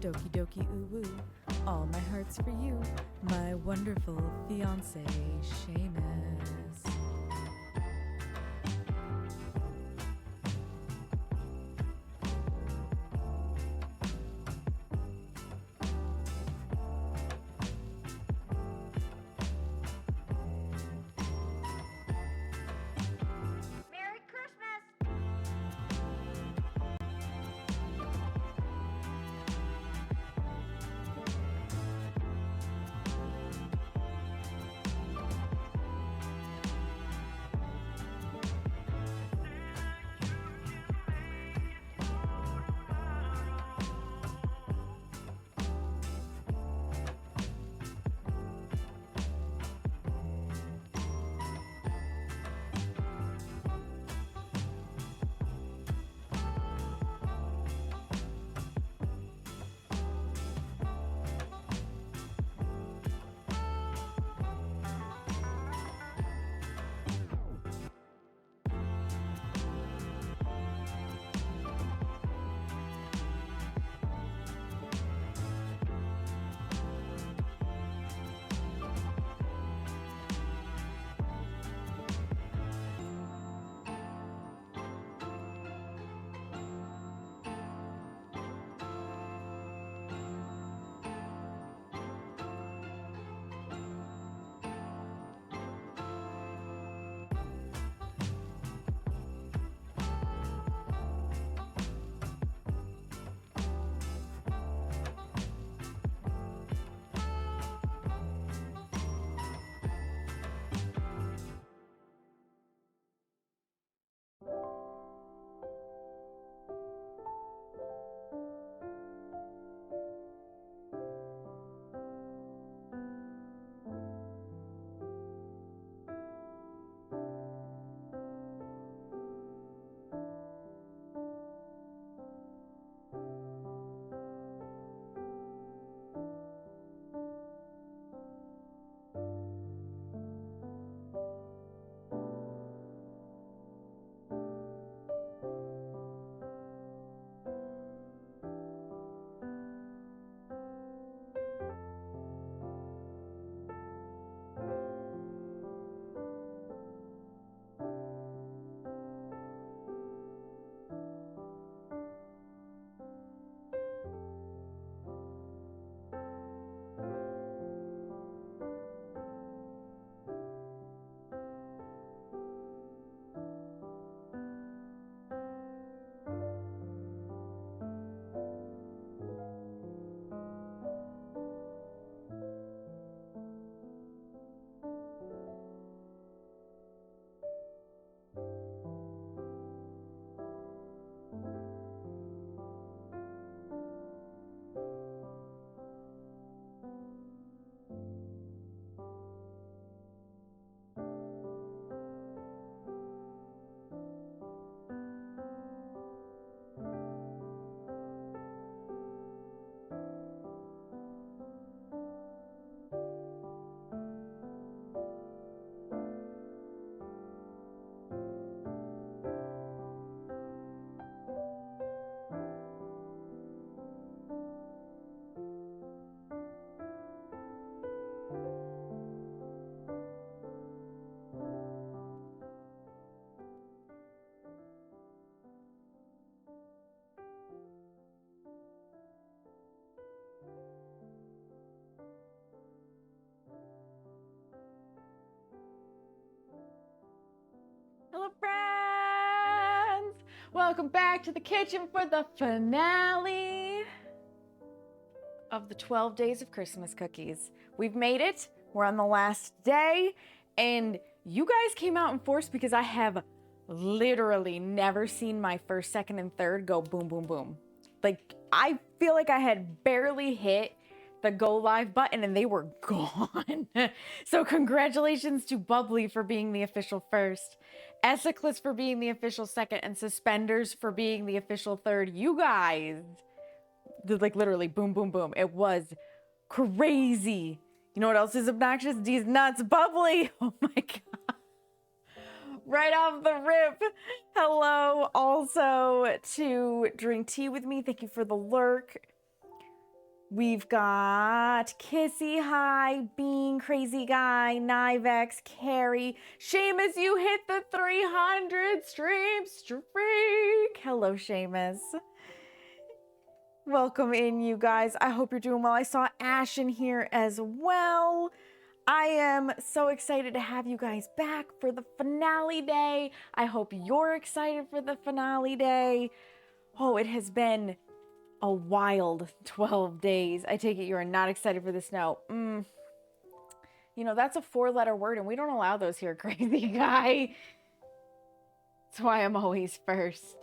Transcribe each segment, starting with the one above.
Doki doki ooh woo, all my heart's for you, my wonderful fiance, Seamus. Merry Christmas! Hello, friends! Welcome back to the kitchen for the finale of the 12 days of Christmas cookies. We've made it. We're on the last day, and you guys came out in force because I have literally never seen my first, second, and third go boom, boom, boom. Like, I feel like I had barely hit the go live button and they were gone. So congratulations to Bubbly for being the official first, Essiclus for being the official second, and Suspenders for being the official third. You guys did like literally boom, boom, boom. It was crazy. You know what else is obnoxious? These nuts. Bubbly. Oh my God. Right off the rip. Hello also to Drink Tea With Me. Thank you for the lurk. We've got Kissy, hi, Bean, Crazy Guy, Nivex, Carrie, Seamus, you hit the 300 stream streak. Hello, Seamus. Welcome in, you guys. I hope you're doing well. I saw Ash in here as well. I am so excited to have you guys back for the finale day. I hope you're excited for the finale day. Oh, it has been a wild 12 days. I take it you're not excited for the snow. You know, that's a 4-letter word and we don't allow those here, Crazy Guy. That's why I'm always first.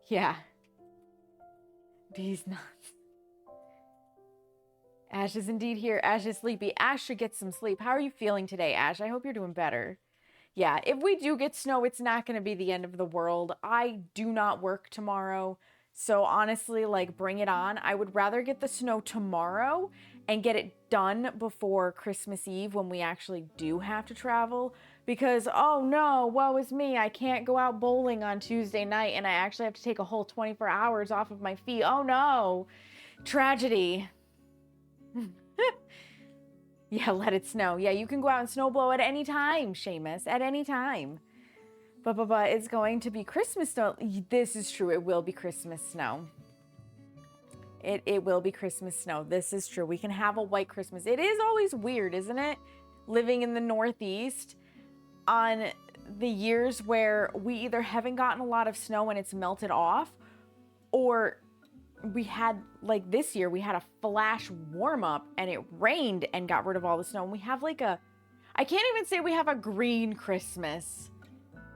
Yeah. These nuts. Ash is indeed here. Ash is sleepy. Ash should get some sleep. How are you feeling today, Ash? I hope you're doing better. Yeah, if we do get snow, it's not going to be the end of the world. I do not work tomorrow. So honestly, like, bring it on. I would rather get the snow tomorrow and get it done before Christmas Eve when we actually do have to travel. Because, oh no, woe is me. I can't go out bowling on Tuesday night and I actually have to take a whole 24 hours off of my fee. Oh no. Tragedy. Yeah, let it snow. Yeah, you can go out and snow blow at any time, Seamus. At any time. But it's going to be Christmas snow. This is true. It will be Christmas snow. It will be Christmas snow. This is true. We can have a white Christmas. It is always weird, isn't it? Living in the Northeast on the years where we either haven't gotten a lot of snow and it's melted off, or we had, like this year, we had a flash warm up and it rained and got rid of all the snow. And we have like I can't even say we have a green Christmas.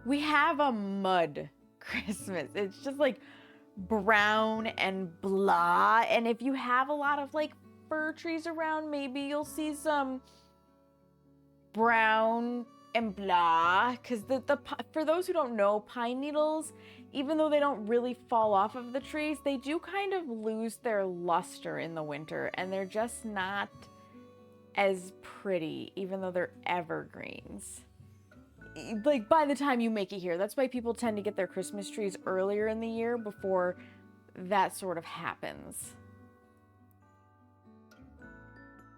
We have a mud Christmas. It's just like brown and blah. And if you have a lot of like fir trees around, maybe you'll see some brown and blah. Because for those who don't know, pine needles, even though they don't really fall off of the trees, they do kind of lose their luster in the winter. And they're just not as pretty, even though they're evergreens. Like, by the time you make it here. That's why people tend to get their Christmas trees earlier in the year before that sort of happens.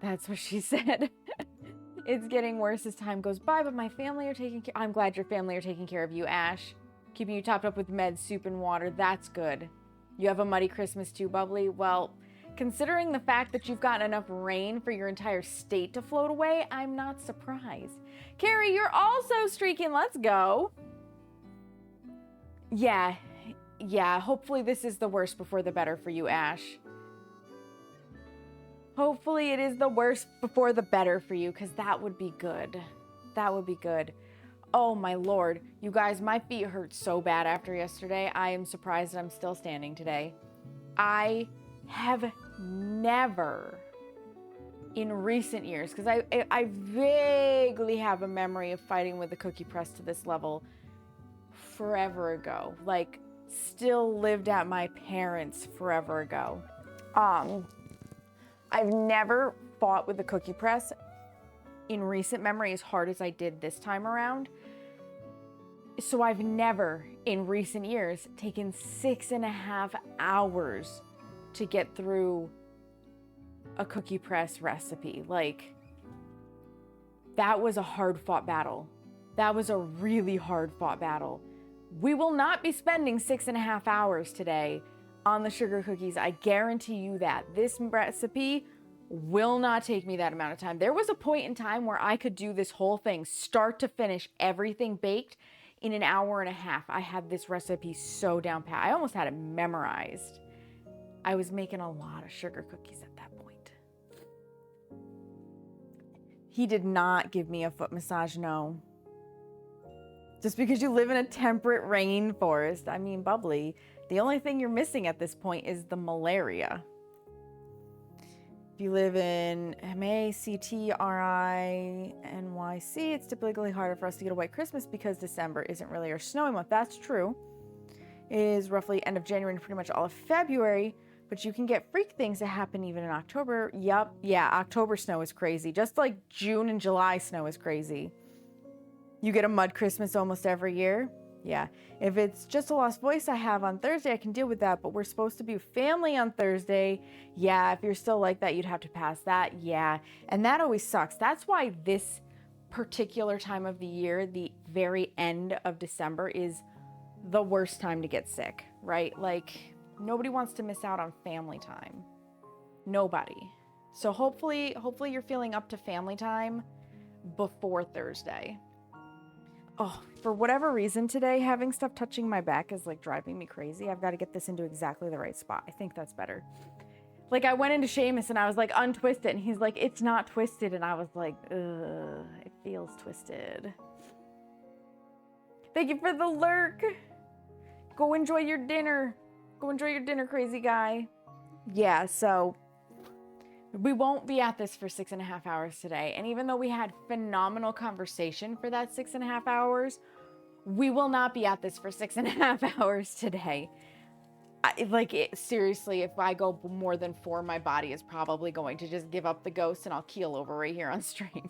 That's what she said. It's getting worse as time goes by, but my family are taking care. I'm glad your family are taking care of you, Ash. Keeping you topped up with meds, soup, and water. That's good. You have a muddy Christmas too, Bubbly? Well, considering the fact that you've gotten enough rain for your entire state to float away, I'm not surprised. Carrie, you're also streaking. Let's go. Yeah. Hopefully this is the worst before the better for you, Ash. Hopefully it is the worst before the better for you, because that would be good. That would be good. Oh my Lord. You guys, my feet hurt so bad after yesterday. I am surprised I'm still standing today. I have never in recent years, because I vaguely have a memory of fighting with the cookie press to this level forever ago. Like, still lived at my parents' forever ago. I've never fought with the cookie press in recent memory as hard as I did this time around. So I've never in recent years taken 6.5 hours to get through a cookie press recipe. Like, that was a hard fought battle. That was a really hard fought battle. We will not be spending 6.5 hours today on the sugar cookies. I guarantee you that. This recipe will not take me that amount of time. There was a point in time where I could do this whole thing, start to finish, everything baked in an hour and a half. I had this recipe so down pat. I almost had it memorized. I was making a lot of sugar cookies at that point. He did not give me a foot massage, no. Just because you live in a temperate rainforest. I mean, Bubbly, the only thing you're missing at this point is the malaria. If you live in MACTRINYC, it's typically harder for us to get a white Christmas because December isn't really our snowy month. That's true. It is roughly end of January and pretty much all of February, but you can get freak things that happen even in October. Yup, yeah, October snow is crazy. Just like June and July snow is crazy. You get a mud Christmas almost every year. Yeah. If it's just a lost voice I have on Thursday, I can deal with that. But we're supposed to be family on Thursday. Yeah. If you're still like that, you'd have to pass that. Yeah. And that always sucks. That's why this particular time of the year, the very end of December, is the worst time to get sick, right? Like, nobody wants to miss out on family time. Nobody. So hopefully you're feeling up to family time before Thursday. Oh, for whatever reason today, having stuff touching my back is like driving me crazy. I've got to get this into exactly the right spot. I think that's better. Like, I went into Seamus and I was like, untwist it. And he's like, it's not twisted. And I was like, ugh, it feels twisted. Thank you for the lurk. Go enjoy your dinner. Go enjoy your dinner, crazy guy. Yeah, so we won't be at this for 6.5 hours today. And even though we had phenomenal conversation for that 6.5 hours, we will not be at this for 6.5 hours today. Seriously, if I go more than 4, my body is probably going to just give up the ghost and I'll keel over right here on stream.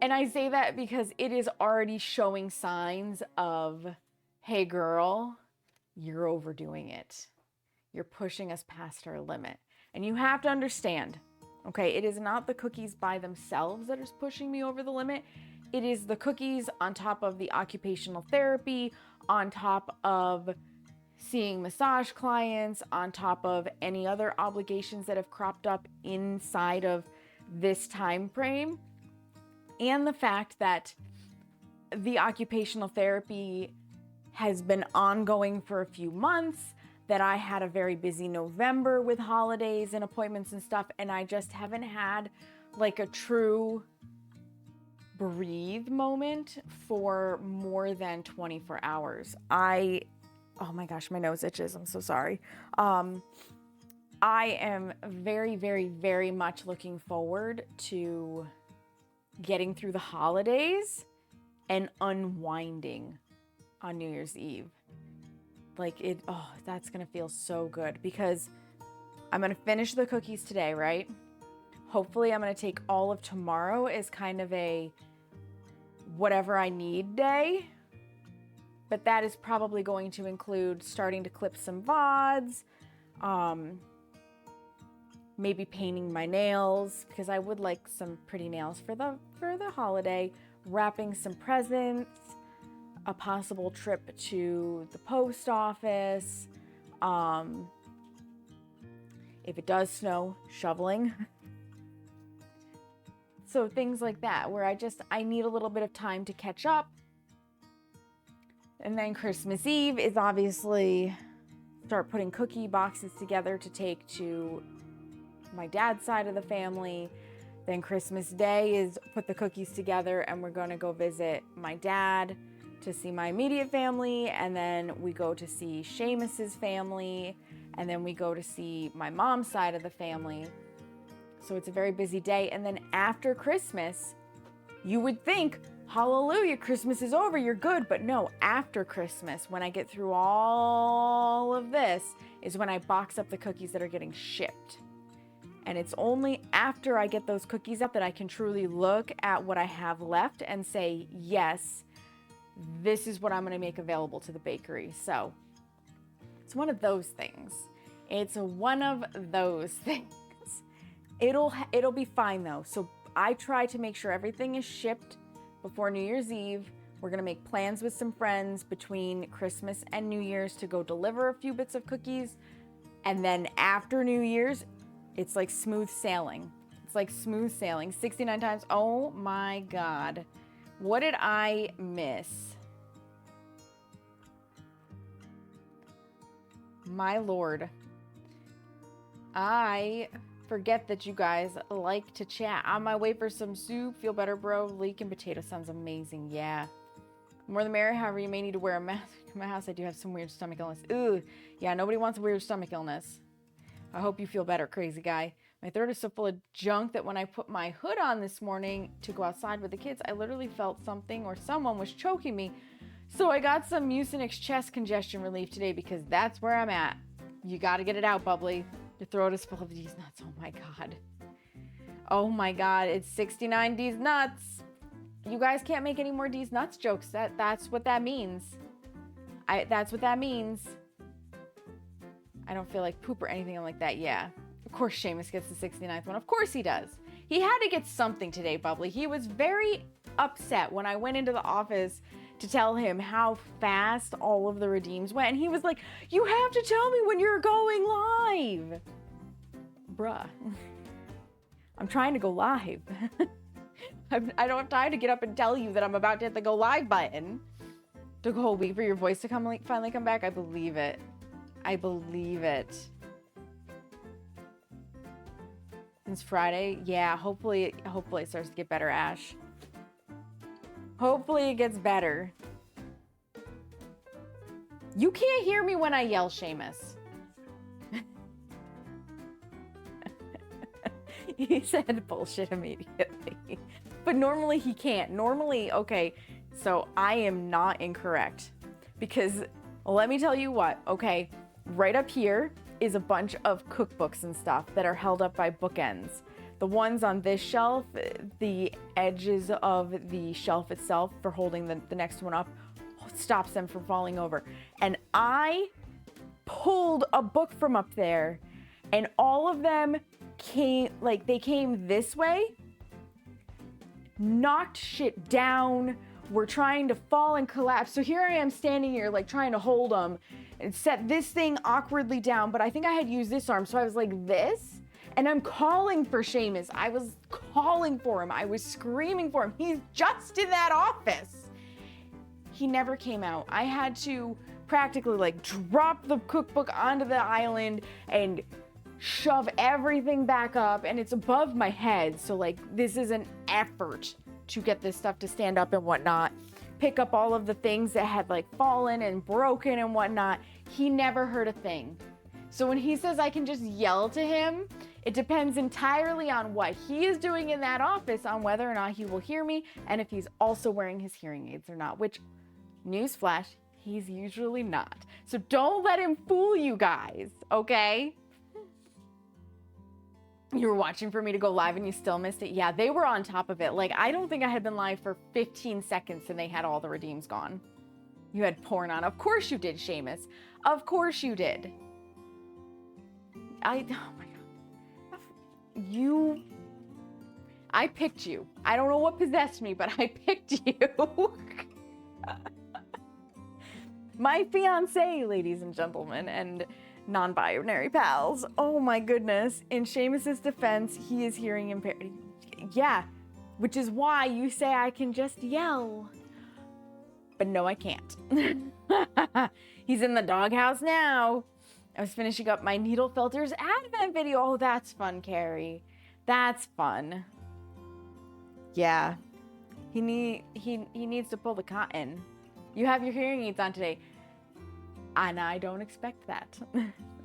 And I say that because it is already showing signs of, hey girl, you're overdoing it. You're pushing us past our limit. And you have to understand, okay, it is not the cookies by themselves that is pushing me over the limit. It is the cookies on top of the occupational therapy, on top of seeing massage clients, on top of any other obligations that have cropped up inside of this time frame. And the fact that the occupational therapy has been ongoing for a few months, that I had a very busy November with holidays and appointments and stuff, and I just haven't had like a true breathe moment for more than 24 hours. Oh my gosh, my nose itches. I'm so sorry. I am very, very, very much looking forward to getting through the holidays and unwinding on New Year's Eve. That's gonna feel so good because I'm gonna finish the cookies today, right? Hopefully I'm gonna take all of tomorrow as kind of a whatever I need day, but that is probably going to include starting to clip some VODs, maybe painting my nails because I would like some pretty nails for the holiday, wrapping some presents, a possible trip to the post office, if it does snow, shoveling. So things like that where I need a little bit of time to catch up. And then Christmas Eve is obviously start putting cookie boxes together to take to my dad's side of the family. Then Christmas Day is put the cookies together and we're going to go visit my dad to see my immediate family, and then we go to see Seamus's family, and then we go to see my mom's side of the family. So it's a very busy day. And then after Christmas, you would think, hallelujah, Christmas is over, you're good. But no, after Christmas, when I get through all of this, is when I box up the cookies that are getting shipped. And it's only after I get those cookies up that I can truly look at what I have left and say, yes, this is what I'm going to make available to the bakery. So it's one of those things. It's one of those things. It'll be fine though. So I try to make sure everything is shipped before New Year's Eve. We're going to make plans with some friends between Christmas and New Year's to go deliver a few bits of cookies. And then after New Year's, it's like smooth sailing. It's like smooth sailing 69 times. Oh my God. What did I miss? My Lord. I forget that you guys like to chat. On my way for some soup. Feel better, bro. Leek and potato sounds amazing. Yeah. More the merrier. However, you may need to wear a mask. In my house, I do have some weird stomach illness. Ooh. Yeah, nobody wants a weird stomach illness. I hope you feel better, crazy guy. My throat is so full of junk that when I put my hood on this morning to go outside with the kids, I literally felt something or someone was choking me. So I got some Mucinex chest congestion relief today because that's where I'm at. You got to get it out, bubbly. Your throat is full of these nuts. Oh my God. Oh my God. It's 69 D's nuts. You guys can't make any more D's nuts jokes. That's what that means. That's what that means. I don't feel like poop or anything like that. Yeah. Of course Seamus gets the 69th one. Of course he does. He had to get something today, Bubbly. He was very upset when I went into the office to tell him how fast all of the redeems went. And he was like, you have to tell me when you're going live. Bruh. I'm trying to go live. I don't have time to get up and tell you that I'm about to hit the go live button. Took a whole week for your voice to finally come back. I believe it. I believe it. Since Friday, yeah. Hopefully it starts to get better, Ash. Hopefully it gets better. You can't hear me when I yell, Seamus. He said bullshit immediately. But normally he can't. Normally, okay, so I am not incorrect. Because let me tell you what, okay, right up here is a bunch of cookbooks and stuff that are held up by bookends. The ones on this shelf, the edges of the shelf itself for holding the next one up stops them from falling over. And I pulled a book from up there and all of them came, like they came this way, knocked shit down, were trying to fall and collapse. So here I am standing here like trying to hold them and set this thing awkwardly down, but I think I had used this arm, so I was like this, and I'm calling for Seamus. I was calling for him. I was screaming for him. He's just in that office. He never came out. I had to practically like drop the cookbook onto the island and shove everything back up, and it's above my head, so like this is an effort to get this stuff to stand up and whatnot. Pick up all of the things that had like fallen and broken and whatnot. He never heard a thing. So when he says I can just yell to him, it depends entirely on what he is doing in that office, on whether or not he will hear me, and if he's also wearing his hearing aids or not, which, newsflash, he's usually not. So don't let him fool you guys, okay? You were watching for me to go live and you still missed it? Yeah, they were on top of it. Like, I don't think I had been live for 15 seconds and they had all the redeems gone. You had porn on. Of course you did, Seamus. Of course you did. Oh my God. I picked you. I don't know what possessed me, but I picked you. My fiance, ladies and gentlemen, and non-binary pals. Oh my goodness. In Seamus's defense, he is hearing impaired. Yeah, which is why you say I can just yell. But no, I can't. He's in the doghouse now. I was finishing up my Needle Filters Advent video. Oh, that's fun, Carrie. That's fun. Yeah. He needs to pull the cotton. You have your hearing aids on today. And I don't expect that.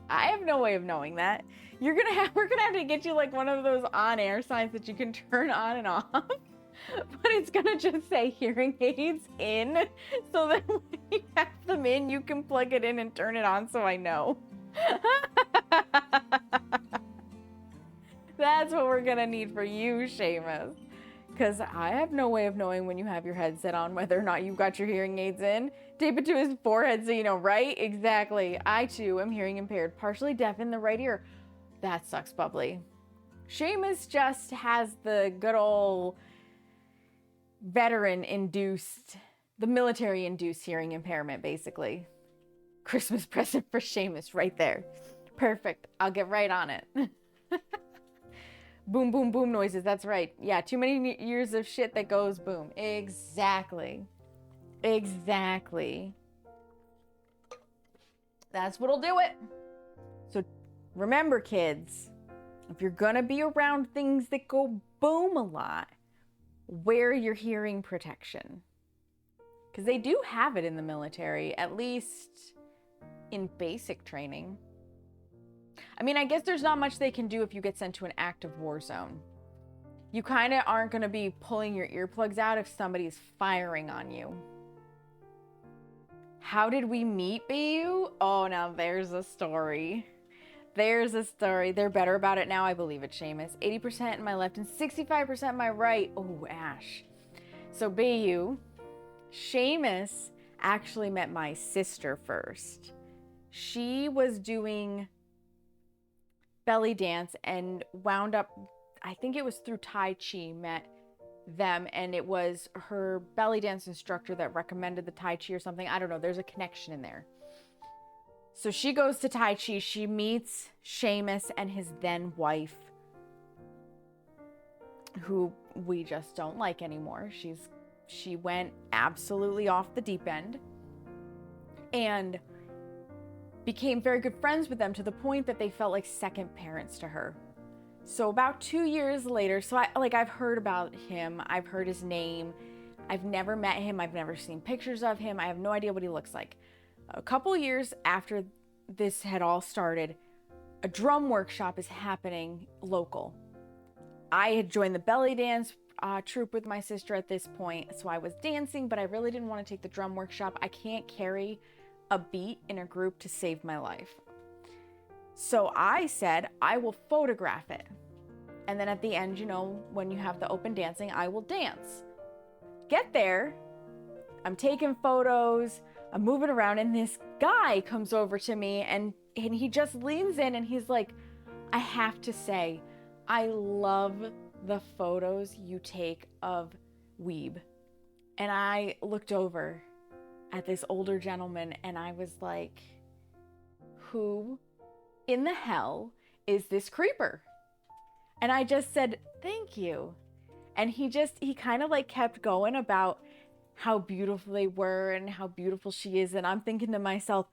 I have no way of knowing that. We're gonna have to get you like one of those on-air signs that you can turn on and off. But it's gonna just say hearing aids in, so that when you have them in, you can plug it in and turn it on so I know. That's what we're gonna need for you, Seamus. Because I have no way of knowing when you have your headset on whether or not you've got your hearing aids in. Tape it to his forehead so you know, right? Exactly. I too am hearing impaired, partially deaf in the right ear. That sucks, Bubbly. Seamus just has the good old veteran-induced, the military-induced hearing impairment, basically. Christmas present for Seamus right there. Perfect. I'll get right on it. Boom, boom, boom noises. That's right. Yeah, too many years of shit that goes boom. Exactly. Exactly. That's what'll do it. So remember, kids, if you're gonna be around things that go boom a lot, wear your hearing protection. Because they do have it in the military, at least in basic training. I mean, I guess there's not much they can do if you get sent to an active war zone. You kind of aren't going to be pulling your earplugs out if somebody's firing on you. How did we meet, BU? Oh, now there's a story. There's a story. They're better about it now. I believe it, Seamus. 80% in my left and 65% in my right. Oh, Ash. So Bayu, Seamus actually met my sister first. She was doing belly dance and wound up, I think it was through Tai Chi, met them, and it was her belly dance instructor that recommended the Tai Chi or something. I don't know. There's a connection in there. So she goes to Tai Chi. She meets Seamus and his then wife, who we just don't like anymore. She went absolutely off the deep end and became very good friends with them to the point that they felt like second parents to her. So about 2 years later, so I've heard about him. I've heard his name. I've never met him. I've never seen pictures of him. I have no idea what he looks like. A couple years after this had all started, a drum workshop is happening local. I had joined the belly dance troupe with my sister at this point, so I was dancing, but I really didn't want to take the drum workshop. I can't carry a beat in a group to save my life. So I said, I will photograph it. And then at the end, you know, when you have the open dancing, I will dance. Get there, I'm taking photos, I'm moving around, and this guy comes over to me and he just leans in and he's like, I have to say, I love the photos you take of Weeb. And I looked over at this older gentleman and I was like, who in the hell is this creeper? And I just said, thank you. And he kind of like kept going about how beautiful they were and how beautiful she is. And I'm thinking to myself,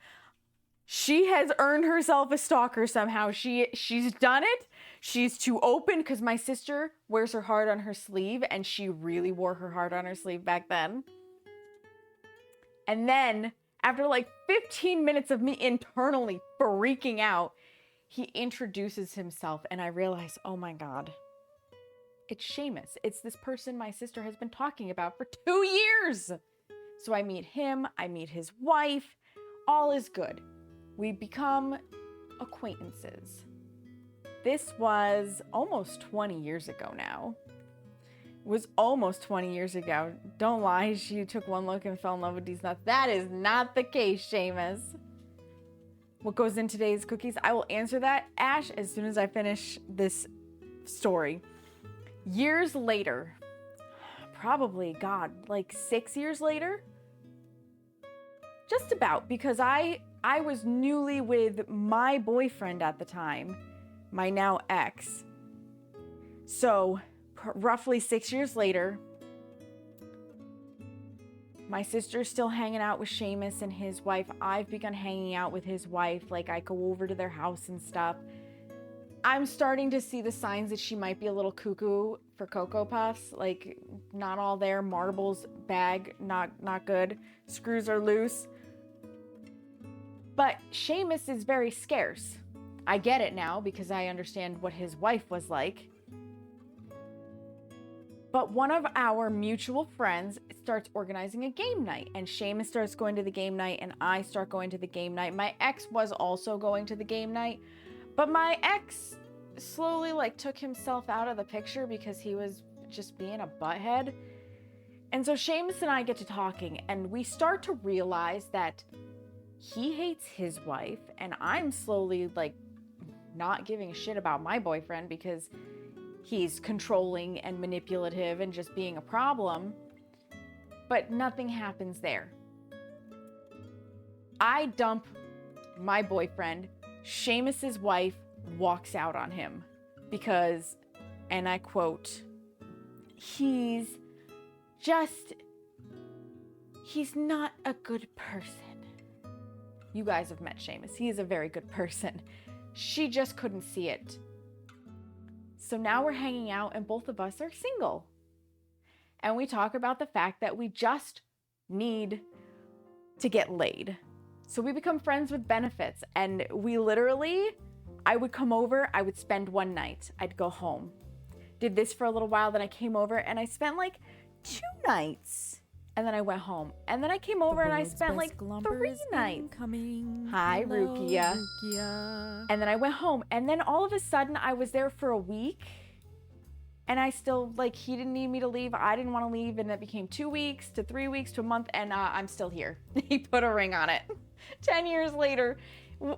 she has earned herself a stalker somehow. She's done it. She's too open, because my sister wears her heart on her sleeve, and she really wore her heart on her sleeve back then. And then after like 15 minutes of me internally freaking out, he introduces himself and I realize, oh my God, it's Seamus. It's this person my sister has been talking about for 2 years. So I meet him, I meet his wife, all is good. We become acquaintances. This was almost 20 years ago now. It was almost 20 years ago. Don't lie, she took one look and fell in love with these nuts. That is not the case, Seamus. What goes in today's cookies? I will answer that, Ash, as soon as I finish this story. Years later, probably, God, like 6 years later? Just about, because I was newly with my boyfriend at the time, my now ex. So, roughly 6 years later, my sister's still hanging out with Seamus and his wife. I've begun hanging out with his wife. Like, I go over to their house and stuff. I'm starting to see the signs that she might be a little cuckoo for Cocoa Puffs. Like, not all there. Marbles, bag, not good. Screws are loose. But Seamus is very scarce. I get it now because I understand what his wife was like. But one of our mutual friends starts organizing a game night, and Seamus starts going to the game night and I start going to the game night. My ex was also going to the game night, but my ex slowly like took himself out of the picture because he was just being a butthead. And so Seamus and I get to talking and we start to realize that he hates his wife and I'm slowly like not giving a shit about my boyfriend because he's controlling and manipulative and just being a problem. But nothing happens there. I dump my boyfriend. Seamus's wife walks out on him because, and I quote, he's not a good person. You guys have met Seamus. He is a very good person. She just couldn't see it. So now we're hanging out and both of us are single. And we talk about the fact that we just need to get laid. So we become friends with benefits. And we literally, I would come over, I would spend one night, I'd go home. Did this for a little while, then I came over and I spent like 2 nights. And then I went home. And then I came over and I spent like 3 nights. Hi, Rukia. And then I went home. And then all of a sudden I was there for a week. And I still, like, he didn't need me to leave. I didn't want to leave. And it became 2 weeks to 3 weeks to a month. And I'm still here. He put a ring on it. 10 years later,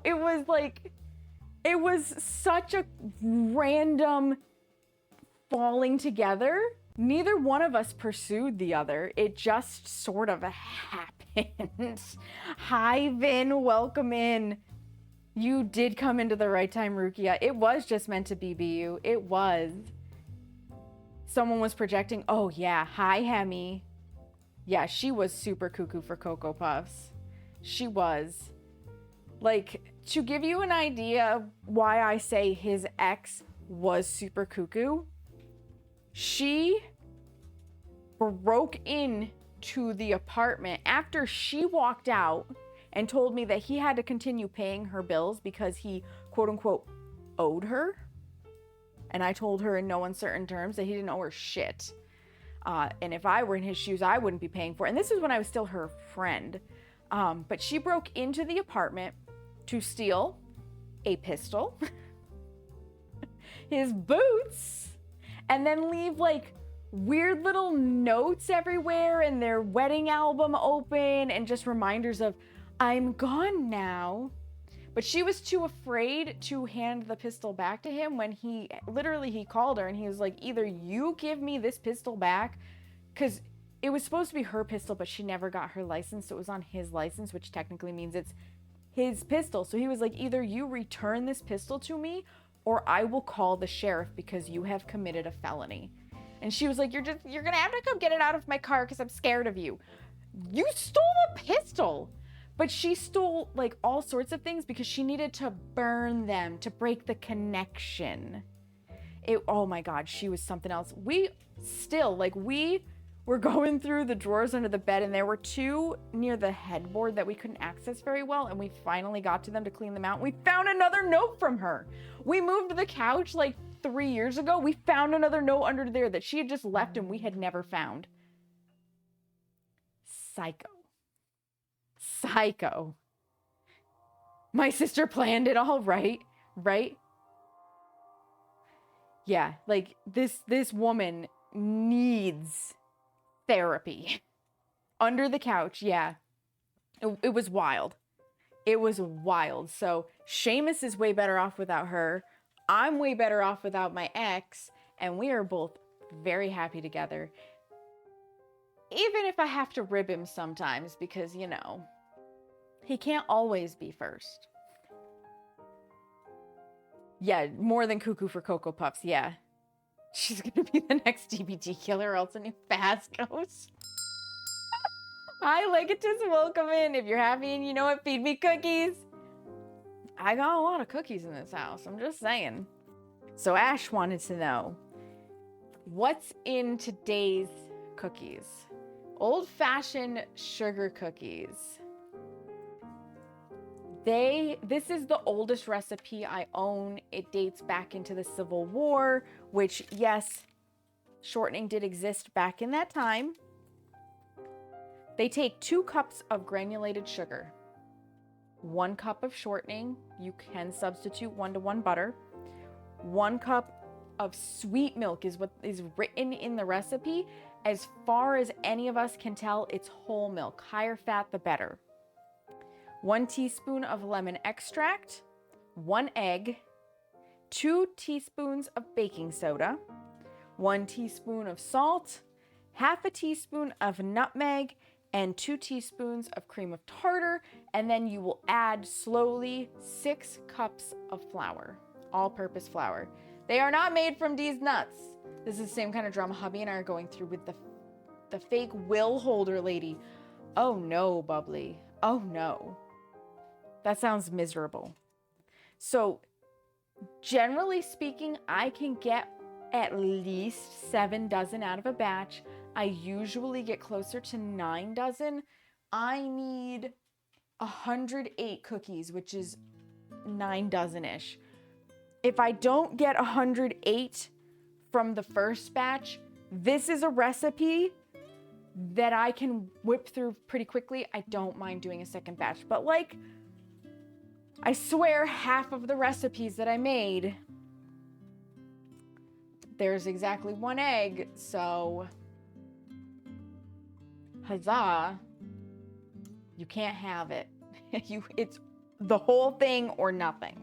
it was like, it was such a random falling together. Neither one of us pursued the other. It just sort of happened. Hi, Vin. Welcome in. You did come into the right time, Rukia. It was just meant to be BU. It was. Someone was projecting. Oh, yeah. Hi, Hemi. Yeah, she was super cuckoo for Cocoa Puffs. She was. Like, to give you an idea of why I say his ex was super cuckoo, she broke into the apartment after she walked out and told me that he had to continue paying her bills because he, quote unquote, owed her. And I told her in no uncertain terms that he didn't owe her shit. And if I were in his shoes, I wouldn't be paying for it. And this is when I was still her friend. But she broke into the apartment to steal a pistol, his boots, and then leave like weird little notes everywhere and their wedding album open and just reminders of, I'm gone now. But she was too afraid to hand the pistol back to him when he called her and he was like, either you give me this pistol back, because it was supposed to be her pistol, but she never got her license. So it was on his license, which technically means it's his pistol. So he was like, either you return this pistol to me or I will call the sheriff because you have committed a felony. And she was like, you're going to have to come get it out of my car because I'm scared of you. You stole a pistol. But she stole like all sorts of things because she needed to burn them to break the connection. Oh my God, she was something else. We were going through the drawers under the bed and there were 2 near the headboard that we couldn't access very well. And we finally got to them to clean them out. We found another note from her. We moved the couch like 3 years ago. We found another note under there that she had just left and we had never found. Psycho. My sister planned it all, right? Yeah, like this woman needs therapy. Under the couch, yeah. It was wild. It was wild. So Seamus is way better off without her. I'm way better off without my ex, and we are both very happy together. Even if I have to rib him sometimes because, you know, he can't always be first. Yeah, more than cuckoo for Cocoa Puffs, yeah. She's gonna be the next DBT killer, else a new fast ghost. Hi, Legatus, welcome in. If you're happy and you know it, feed me cookies. I got a lot of cookies in this house, I'm just saying. So Ash wanted to know, what's in today's cookies? Old-fashioned sugar cookies. This is the oldest recipe I own. It dates back into the Civil War, which, yes, shortening did exist back in that time. They take 2 cups of granulated sugar, 1 cup of shortening. You can substitute 1-to-1 butter. 1 cup of sweet milk is what is written in the recipe. As far as any of us can tell, it's whole milk. Higher fat, the better. 1 teaspoon of lemon extract, 1 egg, 2 teaspoons of baking soda, 1 teaspoon of salt, half a teaspoon of nutmeg, and 2 teaspoons of cream of tartar. And then you will add slowly 6 cups of flour, all-purpose flour. They are not made from these nuts. This is the same kind of drama hubby and I are going through with the fake will holder lady. Oh no, Bubbly. Oh no. That sounds miserable. So generally speaking, I can get at least 7 dozen out of a batch. I usually get closer to 9 dozen. I need 108 cookies, which is 9 dozen-ish. If I don't get 108 from the first batch, this is a recipe that I can whip through pretty quickly. I don't mind doing a second batch, but like, I swear half of the recipes that I made there's exactly 1 egg, so huzzah, you can't have it. It's the whole thing or nothing.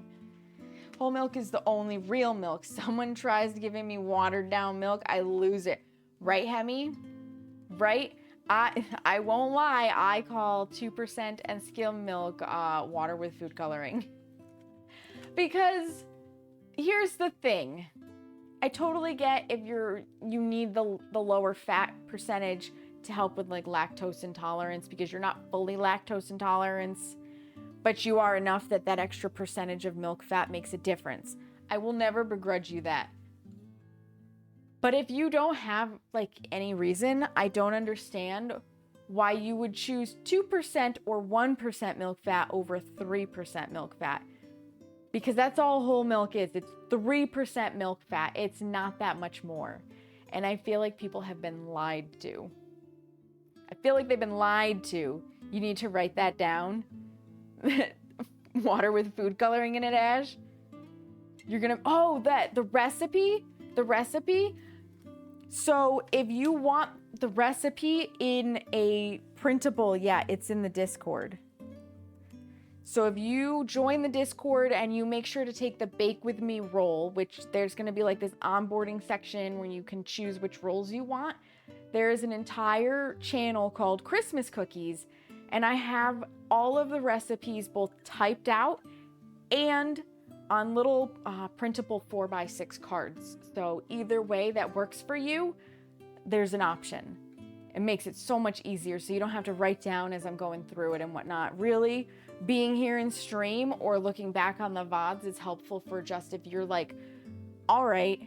Whole milk is the only real milk. Someone tries giving me watered down milk, I lose it. Right, Hemi? Right? I won't lie, I call 2% and skim milk water with food coloring. Because here's the thing. I totally get if you need the lower fat percentage to help with like lactose intolerance, because you're not fully lactose intolerant, but you are enough that extra percentage of milk fat makes a difference. I will never begrudge you that. But if you don't have like any reason, I don't understand why you would choose 2% or 1% milk fat over 3% milk fat. Because that's all whole milk is. It's 3% milk fat. It's not that much more. And I feel like people have been lied to. I feel like they've been lied to. You need to write that down. Water with food coloring in it, Ash. You're gonna, the recipe. So if you want the recipe in a printable, yeah, it's in the Discord. So if you join the Discord and you make sure to take the Bake With Me role, which there's going to be like this onboarding section where you can choose which roles you want. There is an entire channel called Christmas Cookies, and I have all of the recipes both typed out and on little printable 4x6 cards. So either way that works for you, there's an option. It makes it so much easier so you don't have to write down as I'm going through it and whatnot. Really, being here in stream or looking back on the VODs is helpful for just if you're like, all right,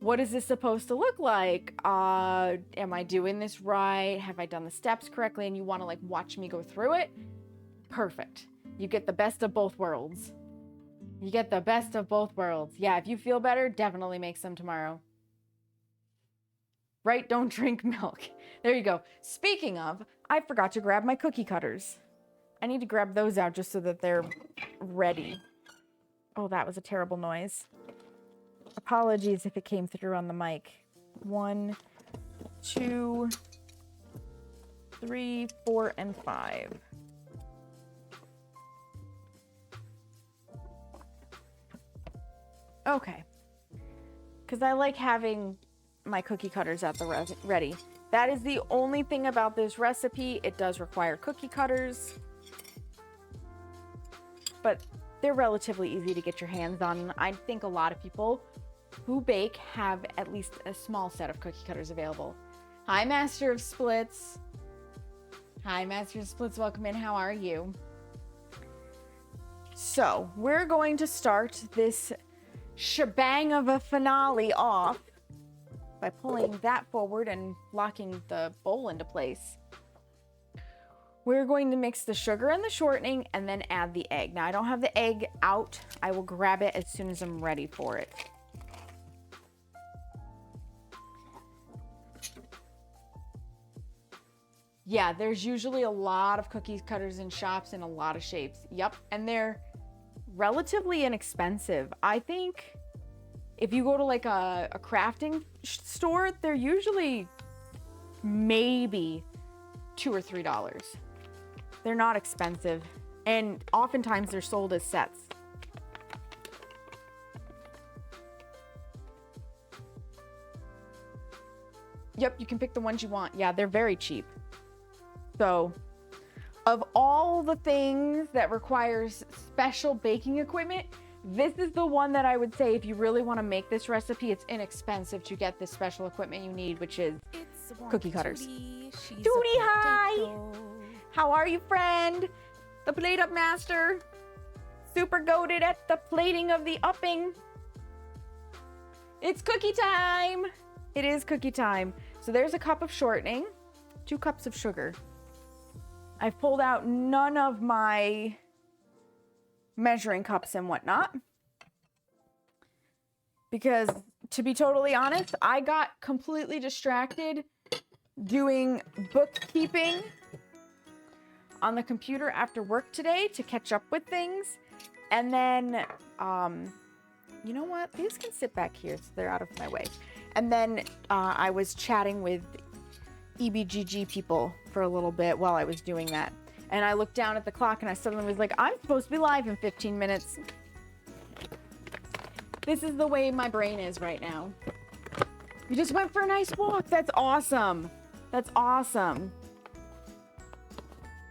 what is this supposed to look like? Am I doing this right? Have I done the steps correctly? And you want to like watch me go through it? Perfect. You get the best of both worlds. You get the best of both worlds. Yeah, if you feel better, definitely make some tomorrow. Right? Don't drink milk. There you go. Speaking of, I forgot to grab my cookie cutters. I need to grab those out just so that they're ready. Oh, that was a terrible noise. Apologies if it came through on the mic. 1, 2, 3, 4, and 5. Okay. Because I like having my cookie cutters at the ready. That is the only thing about this recipe. It does require cookie cutters, but they're relatively easy to get your hands on. I think a lot of people who bake have at least a small set of cookie cutters available. Hi, Master of Splits. Hi, Master of Splits. Welcome in. How are you? So we're going to start this shebang of a finale off by pulling that forward and locking the bowl into place. We're going to mix the sugar and the shortening and then add the egg. Now I don't have the egg out. I will grab it as soon as I'm ready for it. Yeah, there's usually a lot of cookie cutters in shops in a lot of shapes. Yep, and they're relatively inexpensive. I think if you go to like a crafting store, they're usually maybe $2 or $3. They're not expensive, and oftentimes they're sold as sets. Yep, you can pick the ones you want. Yeah, they're very cheap. So, of all the things that requires special baking equipment, this is the one that I would say if you really want to make this recipe, it's inexpensive to get the special equipment you need, which is cookie cutters. Tootie, hi! How are you, friend? The plate up master. Super goated at the plating of the upping. It's cookie time. It is cookie time. So there's a cup of shortening, 2 cups of sugar. I've pulled out none of my measuring cups and whatnot, because to be totally honest, I got completely distracted doing bookkeeping on the computer after work today to catch up with things. And then, you know what? These can sit back here so they're out of my way. And then I was chatting with EBGG people for a little bit while I was doing that. And I looked down at the clock and I suddenly was like, I'm supposed to be live in 15 minutes. This is the way my brain is right now. You just went for a nice walk. That's awesome. That's awesome.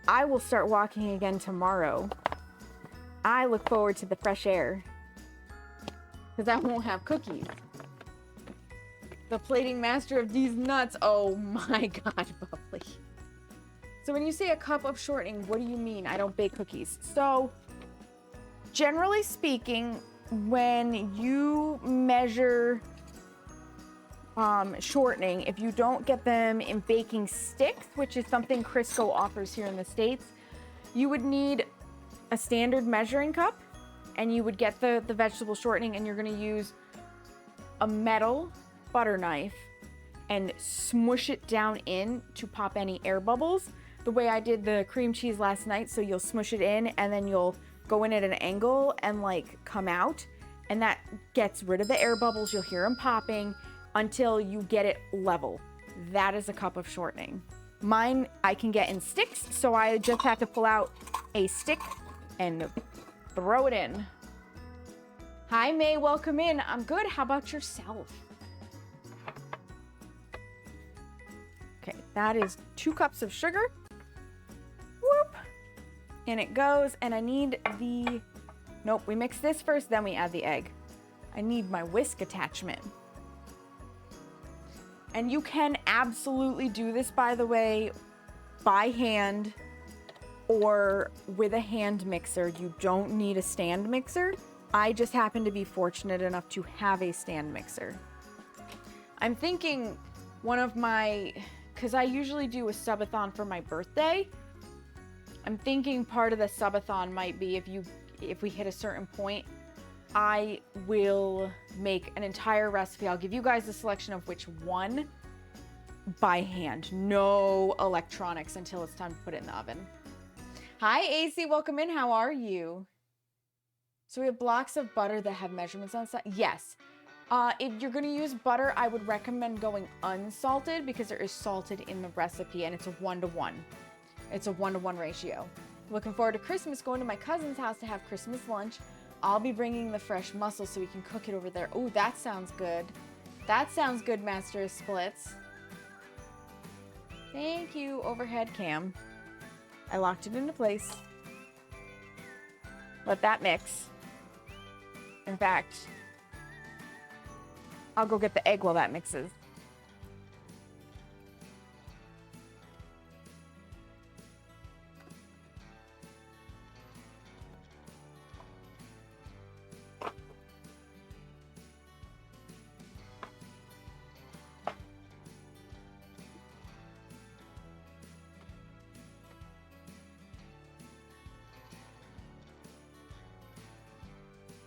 I will start walking again tomorrow. I look forward to the fresh air because I won't have cookies. The plating master of these nuts. Oh my God, Bubbly. So when you say a cup of shortening, what do you mean? I don't bake cookies. So generally speaking, when you measure shortening, if you don't get them in baking sticks, which is something Crisco offers here in the States, you would need a standard measuring cup and you would get the vegetable shortening, and you're going to use a metal butter knife and smush it down in to pop any air bubbles. The way I did the cream cheese last night, so you'll smush it in and then you'll go in at an angle and like come out, and that gets rid of the air bubbles. You'll hear them popping until you get it level. That is a cup of shortening. Mine I can get in sticks, so I just have to pull out a stick and throw it in. Hi May, welcome in. I'm good. How about yourself? Okay, that is 2 cups of sugar. Whoop. And it goes, and I need the, nope, we mix this first, then we add the egg. I need my whisk attachment. And you can absolutely do this, by the way, by hand or with a hand mixer. You don't need a stand mixer. I just happen to be fortunate enough to have a stand mixer. I'm thinking one of my, because I usually do a subathon for my birthday. I'm thinking part of the subathon might be if we hit a certain point, I will make an entire recipe. I'll give you guys a selection of which one by hand. No electronics until it's time to put it in the oven. Hi, AC. Welcome in. How are you? So we have blocks of butter that have measurements on the side. Yes. If you're going to use butter, I would recommend going unsalted because there is salted in the recipe, and it's a 1-to-1. It's a 1-to-1 ratio. Looking forward to Christmas, going to my cousin's house to have Christmas lunch. I'll be bringing the fresh mussel so we can cook it over there. Oh, that sounds good. That sounds good, Master of Splits. Thank you, overhead cam. I locked it into place. Let that mix. In fact, I'll go get the egg while that mixes.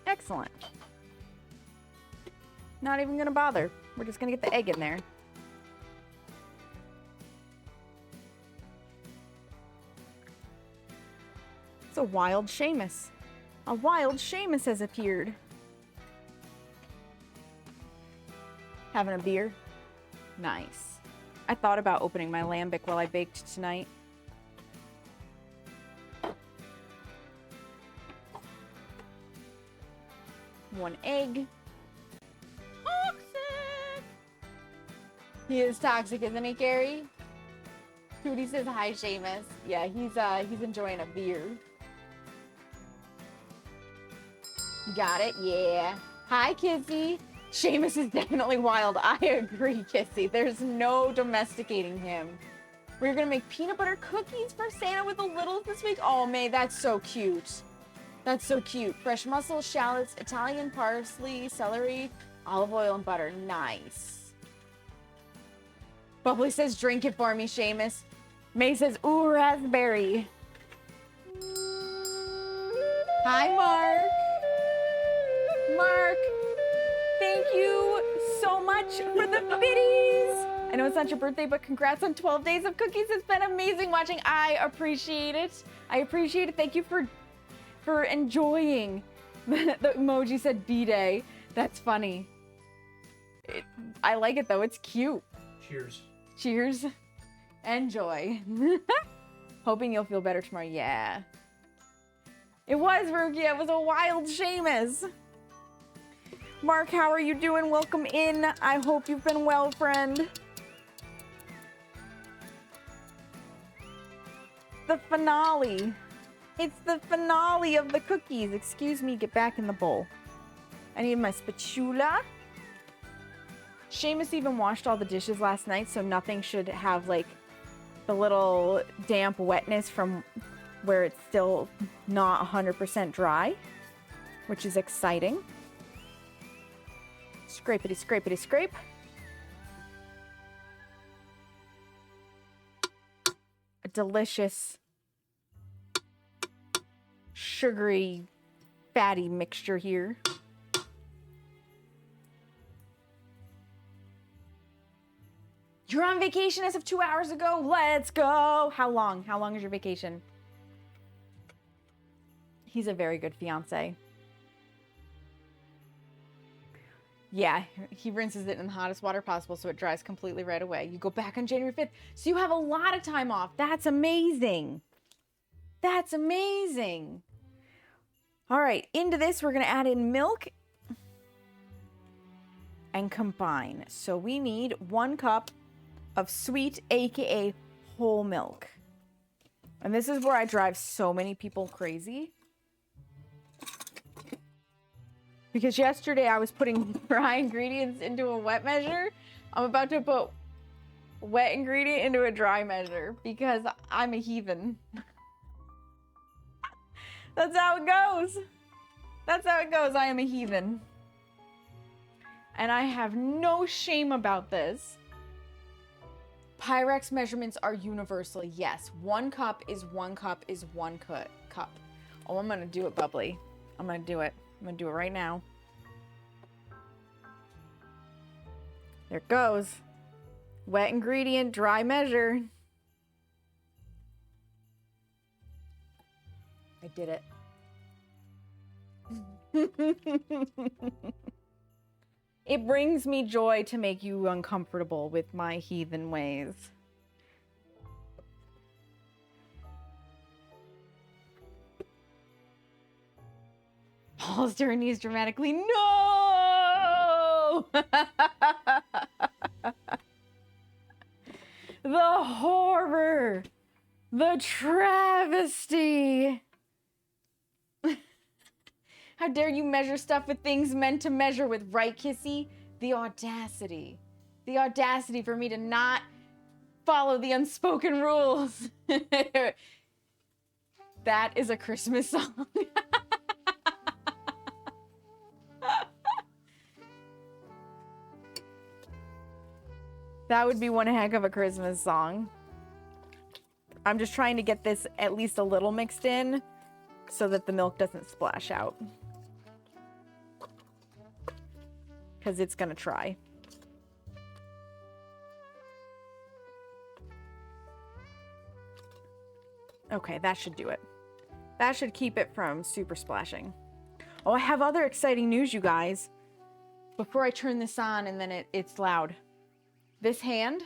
Excellent. Not even gonna bother. We're just gonna get the egg in there. It's a wild Seamus. A wild Seamus has appeared. Having a beer? Nice. I thought about opening my lambic while I baked tonight. One egg. Toxic! He is toxic, isn't he, Carrie? Tootie says hi, Seamus. Yeah, he's enjoying a beer. Got it? Yeah. Hi, Kissy. Seamus is definitely wild. I agree, Kissy. There's no domesticating him. We're gonna make peanut butter cookies for Santa with the littles this week. Oh, May, that's so cute. That's so cute. Fresh mussels, shallots, Italian parsley, celery, olive oil, and butter. Nice. Bubbly says, drink it for me, Seamus. May says, ooh, raspberry. Hi, Mark. Mark, thank you so much for the biddies. I know it's not your birthday, but congrats on 12 days of cookies. It's been amazing watching. I appreciate it. I appreciate it. Thank you for enjoying. The emoji said B-Day. That's funny. I like it though. It's cute. Cheers. Cheers. Enjoy. Hoping you'll feel better tomorrow. Yeah. It was, Rukia. It was a wild Seamus. Mark, how are you doing? Welcome in. I hope you've been well, friend. The finale. It's the finale of the cookies. Excuse me, get back in the bowl. I need my spatula. Seamus even washed all the dishes last night, so nothing should have like the little damp wetness from where it's still not 100% dry, which is exciting. Scrapity, scrapity, scrape. A delicious, sugary, fatty mixture here. You're on vacation as of 2 hours ago. Let's go. How long? How long is your vacation? He's a very good fiance. Yeah, he rinses it in the hottest water possible so it dries completely right away. You go back on January 5th. So you have a lot of time off. That's amazing. That's amazing. All right, into this, we're going to add in milk and combine. So we need 1 cup of sweet, aka whole milk. And this is where I drive so many people crazy. Because yesterday I was putting dry ingredients into a wet measure. I'm about to put wet ingredient into a dry measure because I'm a heathen. That's how it goes. That's how it goes. I am a heathen. And I have no shame about this. Pyrex measurements are universal. Yes, 1 cup is 1 cup is 1 cup. Oh, I'm gonna do it, bubbly. I'm gonna do it. I'm gonna do it right now. There it goes. Wet ingredient, dry measure. I did it. It brings me joy to make you uncomfortable with my heathen ways. Paul's doing these dramatically. No! The horror! The travesty! How dare you measure stuff with things meant to measure with, right, Kissy? The audacity. The audacity for me to not follow the unspoken rules. That is a Christmas song. That would be one heck of a Christmas song. I'm just trying to get this at least a little mixed in so that the milk doesn't splash out. Because it's going to try. Okay, that should do it. That should keep it from super splashing. Oh, I have other exciting news, you guys. Before I turn this on and then it's loud. This hand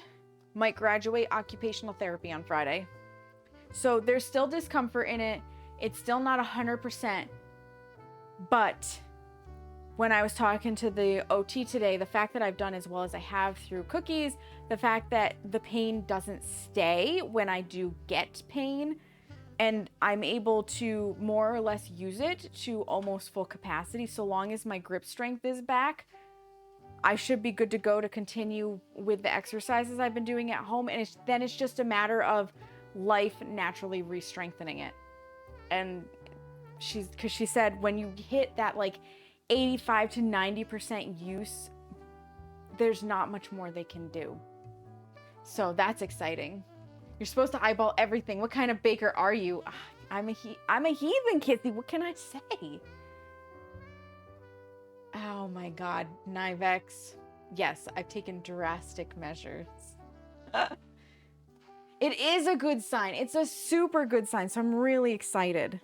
might graduate occupational therapy on Friday. So there's still discomfort in it. It's still not 100%. But when I was talking to the OT today, the fact that I've done as well as I have through cookies, the fact that the pain doesn't stay when I do get pain, and I'm able to more or less use it to almost full capacity. So long as my grip strength is back, I should be good to go to continue with the exercises I've been doing at home. And then it's just a matter of life naturally re-strengthening it. And because she said when you hit that like 85 to 90% use, there's not much more they can do. So that's exciting. You're supposed to eyeball everything. What kind of baker are you? I'm a heathen, Kissy. What can I say? Oh my God, Nivex. Yes, I've taken drastic measures. It is a good sign. It's a super good sign. So I'm really excited.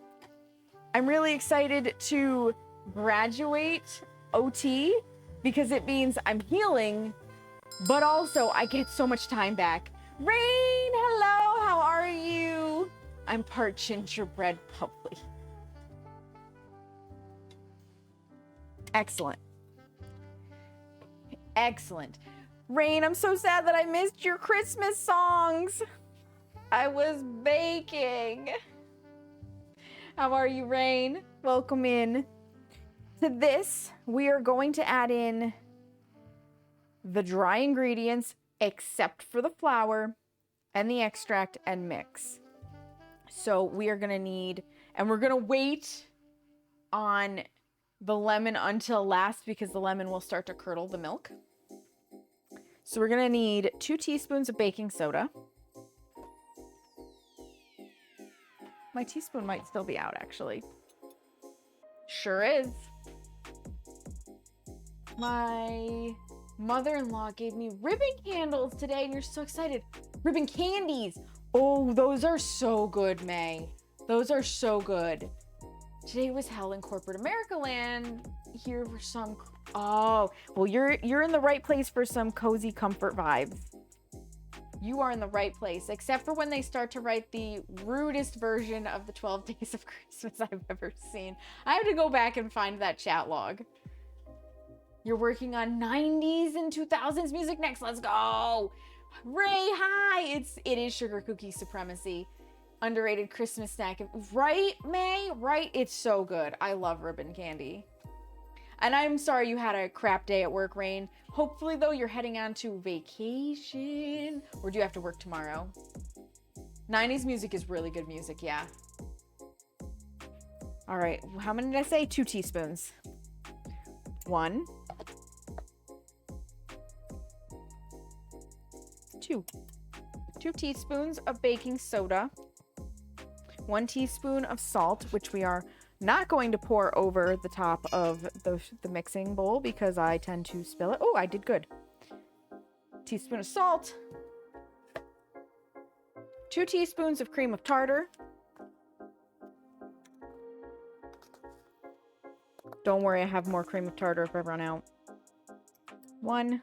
I'm really excited to graduate OT because it means I'm healing, but also I get so much time back. Rain, hello, how are you? I'm part gingerbread bubbly. Excellent. Excellent. Rain, I'm so sad that I missed your Christmas songs. I was baking. How are you, Rain? Welcome in. To this, we are going to add in the dry ingredients except for the flour and the extract and mix. So we are going to need, and we're going to wait on the lemon until last because the lemon will start to curdle the milk. So we're going to need 2 teaspoons of baking soda. My teaspoon might still be out, actually. Sure is. My mother-in-law gave me ribbon candles today, and you're so excited. Ribbon candies. Oh, those are so good, May. Those are so good. Today was hell in corporate America land. Here for some, oh, well, you're in the right place for some cozy comfort vibes. You are in the right place, except for when they start to write the rudest version of the 12 Days of Christmas I've ever seen. I have to go back and find that chat log. You're working on 90s and 2000s music next. Let's go. Ray, hi. It is sugar cookie supremacy. Underrated Christmas snack. Right, May? Right? It's so good. I love ribbon candy. And I'm sorry you had a crap day at work, Rain. Hopefully, though, you're heading on to vacation. Or do you have to work tomorrow? 90s music is really good music, yeah. All right. How many did I say? 2 teaspoons. 1. 2. 2 teaspoons of baking soda. 1 teaspoon of salt, which we are not going to pour over the top of the mixing bowl because I tend to spill it. Oh, I did good. Teaspoon of salt. 2 teaspoons of cream of tartar. Don't worry, I have more cream of tartar if I run out. 1.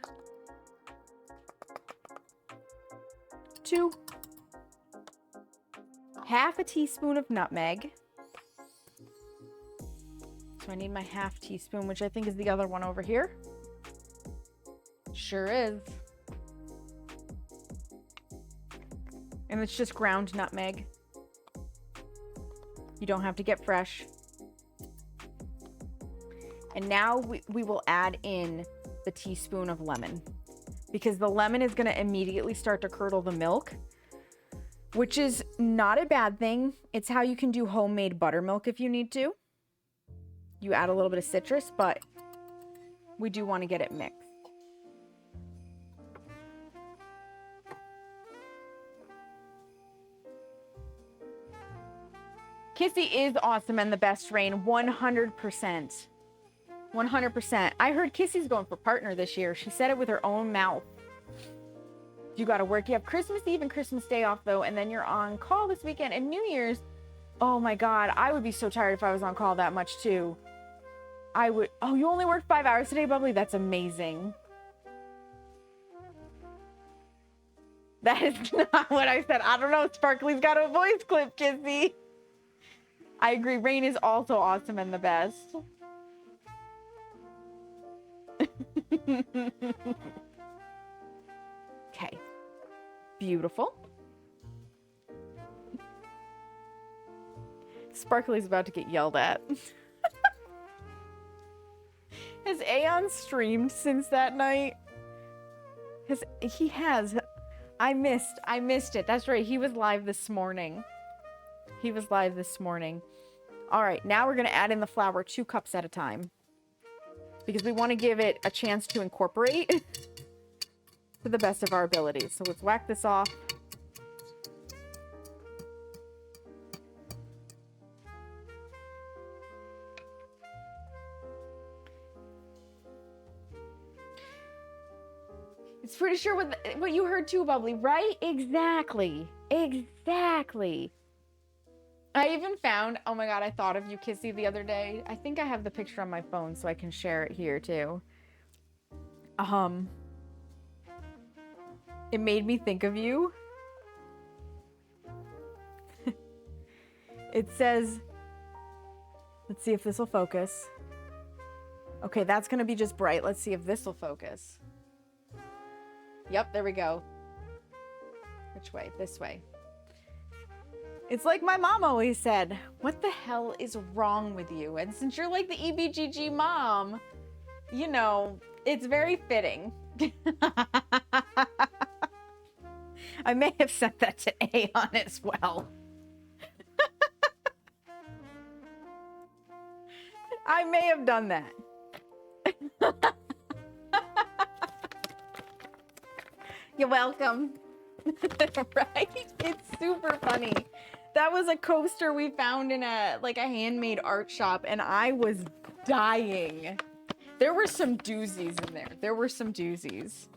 2. Half a teaspoon of nutmeg. So I need my half teaspoon, which I think is the other one over here. Sure is. And it's just ground nutmeg. You don't have to get fresh. And now we will add in the teaspoon of lemon, because the lemon is going to immediately start to curdle the milk, which is not a bad thing. It's how you can do homemade buttermilk if you need to. You add a little bit of citrus, but we do want to get it mixed. Kissy is awesome and the best, Rain. 100%. 100%. I heard Kissy's going for partner this year. She said it with her own mouth. You got to work. You have Christmas Eve and Christmas Day off, though, and then you're on call this weekend. And New Year's, oh my God, I would be so tired if I was on call that much, too. I would. Oh, you only worked 5 hours today, Bubbly? That's amazing. That is not what I said. I don't know. Sparkly's got a voice clip, Kissy. I agree. Rain is also awesome and the best. Okay. Beautiful. Sparkly's about to get yelled at. Has Aeon streamed since that night? He has. I missed it. That's right. He was live this morning. All right. Now we're going to add in the flour 2 cups at a time, because we want to give it a chance to incorporate to the best of our abilities. So let's whack this off. It's pretty sure what you heard too, Bubbly, right? Exactly. I even found, oh my God, I thought of you, Kissy, the other day. I think I have the picture on my phone so I can share it here too. It made me think of you. It says, let's see if this will focus. Okay, that's gonna be just bright. Let's see if this will focus. Yep, there we go. Which way? This way. It's like my mom always said, what the hell is wrong with you? And since you're like the EBGG mom, you know, it's very fitting. I may have sent that to Aeon as well. I may have done that. You're welcome. Right? It's super funny. That was a coaster we found in a handmade art shop, and I was dying. There were some doozies in there. There were some doozies.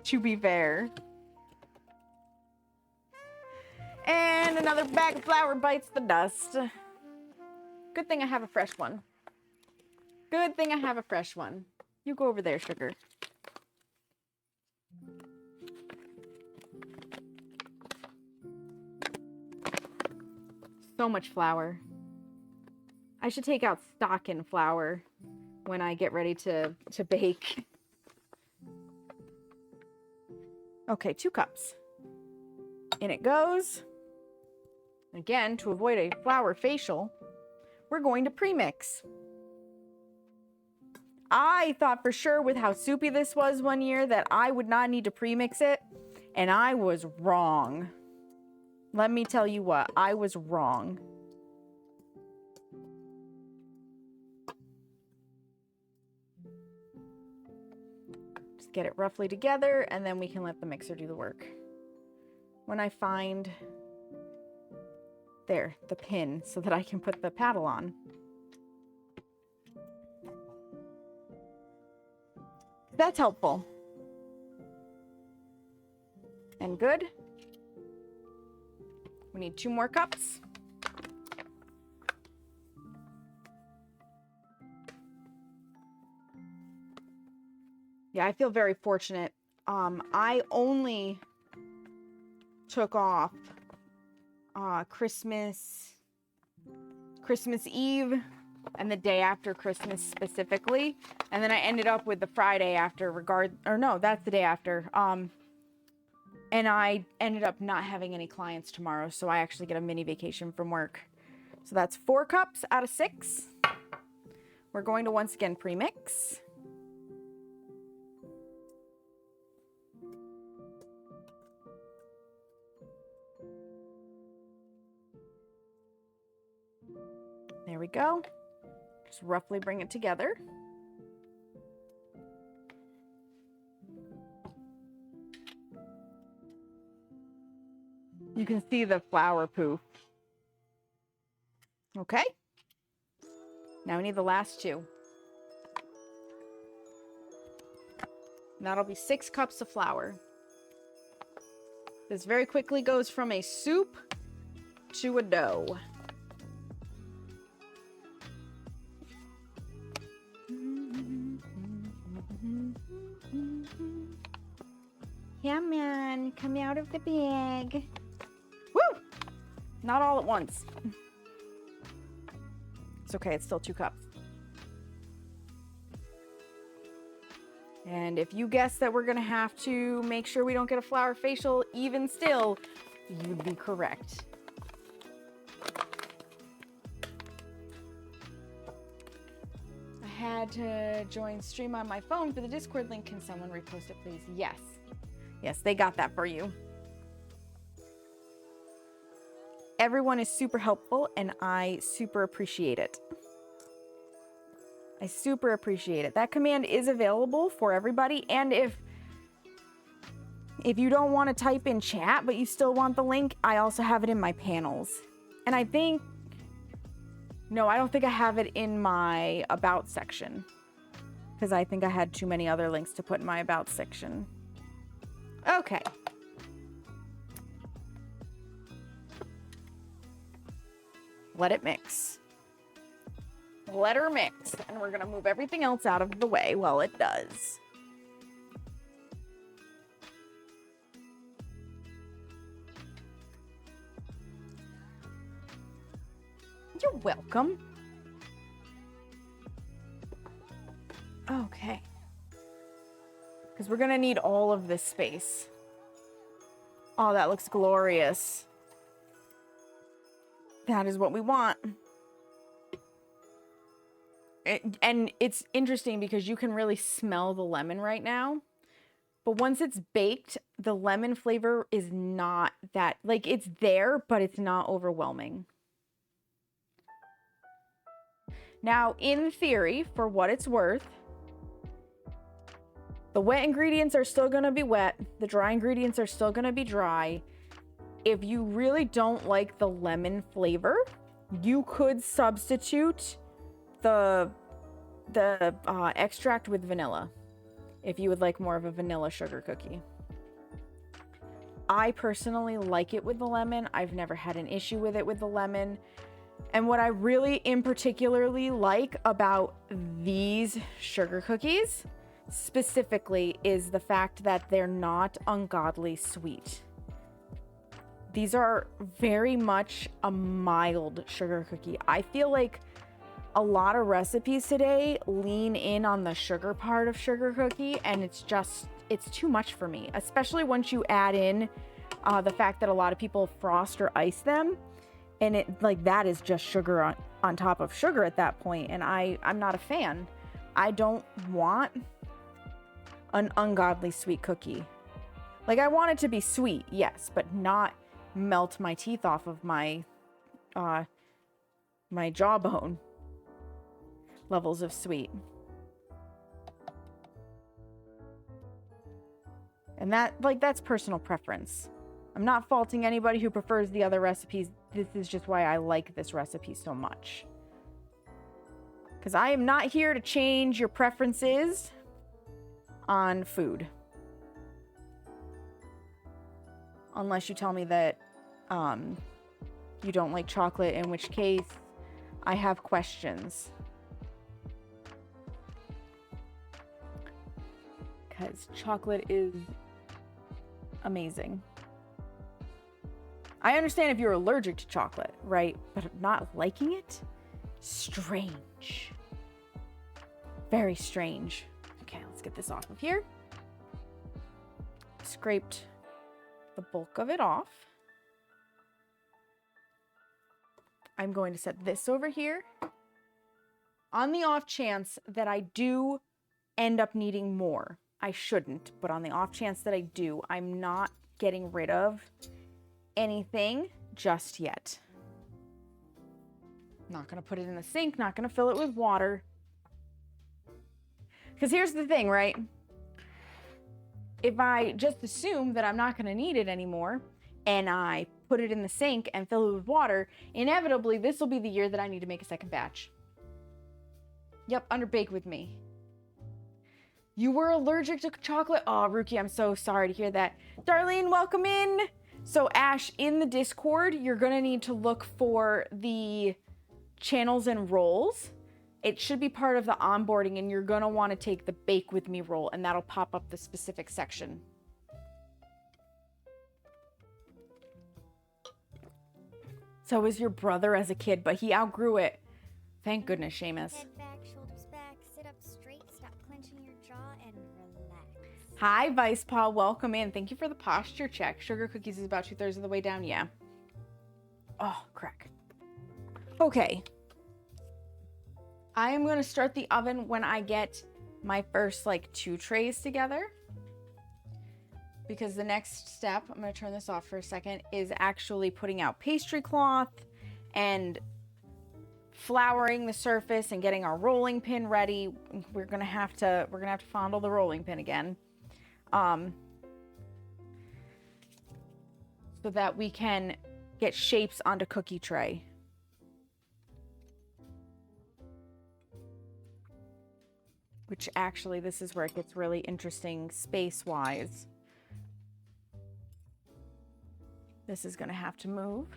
To be fair. And another bag of flour bites the dust. Good thing I have a fresh one. Good thing I have a fresh one. You go over there, sugar. So much flour. I should take out stock in flour when I get ready to bake. Okay, 2 cups. In it goes. Again, to avoid a flour facial, we're going to premix. I thought for sure with how soupy this was one year that I would not need to premix it, and I was wrong. Let me tell you what, I was wrong. Just get it roughly together, and then we can let the mixer do the work. When I find, there, the pin, so that I can put the paddle on. That's helpful. And good. We need 2 more cups. Yeah, I feel very fortunate. I only took off Christmas Eve and the day after Christmas specifically, and then I ended up with the Friday after that's the day after. And I ended up not having any clients tomorrow, so I actually get a mini vacation from work. So that's 4 cups out of 6. We're going to once again premix. There we go. Just roughly bring it together. You can see the flour poof. Okay. Now we need the last 2. And that'll be 6 cups of flour. This very quickly goes from a soup to a dough. Come on, come out of the bag. Woo! Not all at once. It's okay, it's still 2 cups. And if you guess that we're gonna have to make sure we don't get a flour facial even still, you'd be correct. I had to join stream on my phone for the Discord link. Can someone repost it, please? Yes. Yes, they got that for you. Everyone is super helpful, and I super appreciate it. I super appreciate it. That command is available for everybody, and if you don't want to type in chat, but you still want the link, I also have it in my panels. And I think, no, I don't think I have it in my About section, because I think I had too many other links to put in my About section. Okay. Let it mix. let her mix, and we're gonna move everything else out of the way while it does. You're welcome. Okay. Because we're gonna need all of this space. Oh, that looks glorious. That is what we want. And it's interesting because you can really smell the lemon right now. But once it's baked, the lemon flavor is not that, like, it's there, but it's not overwhelming. Now, in theory, for what it's worth, the wet ingredients are still going to be wet. The dry ingredients are still going to be dry. If you really don't like the lemon flavor, you could substitute the extract with vanilla if you would like more of a vanilla sugar cookie. I personally like it with the lemon. I've never had an issue with it with the lemon. And what I really in particularly like about these sugar cookies specifically is the fact that they're not ungodly sweet. These are very much a mild sugar cookie. I feel like a lot of recipes today lean in on the sugar part of sugar cookie, and it's too much for me, especially once you add in the fact that a lot of people frost or ice them, and it like that is just sugar on top of sugar at that point, and I'm not a fan. I don't want an ungodly sweet cookie. Like, I want it to be sweet, yes, but not melt my teeth off of my my jawbone levels of sweet. And that's personal preference. I'm not faulting anybody who prefers the other recipes. This is just why I like this recipe so much. Because I am not here to change your preferences on food. Unless you tell me that you don't like chocolate, in which case I have questions. Because chocolate is amazing. I understand if you're allergic to chocolate, right? But not liking it? Strange. Very strange. Okay, let's get this off of here. Scraped the bulk of it off. I'm going to set this over here. On the off chance that I do end up needing more. I shouldn't, but on the off chance that I do, I'm not getting rid of anything just yet. Not gonna put it in the sink, not gonna fill it with water. Because here's the thing, right? If I just assume that I'm not gonna need it anymore, and I put it in the sink and fill it with water, inevitably this will be the year that I need to make a second batch. Yep, underbake with me. You were allergic to chocolate? Oh, Ruki, I'm so sorry to hear that. Darlene, welcome in. So Ash, in the Discord, you're gonna need to look for the channels and roles. It should be part of the onboarding, and you're gonna wanna take the bake with me role, and that'll pop up the specific section. So was your brother as a kid, but he outgrew it. Thank goodness, Seamus. Head back, shoulders back, sit up straight, stop clenching your jaw, and relax. Hi, Vice Paw. Welcome in. Thank you for the posture check. Sugar cookies is about 2/3 of the way down. Yeah. Oh, crack. Okay. I am going to start the oven when I get my first, like, 2 trays together. Because the next step, I'm going to turn this off for a second, is actually putting out pastry cloth and flouring the surface and getting our rolling pin ready. We're gonna have to fondle the rolling pin again, so that we can get shapes onto cookie tray. Which actually, this is where it gets really interesting space-wise. This is gonna have to move.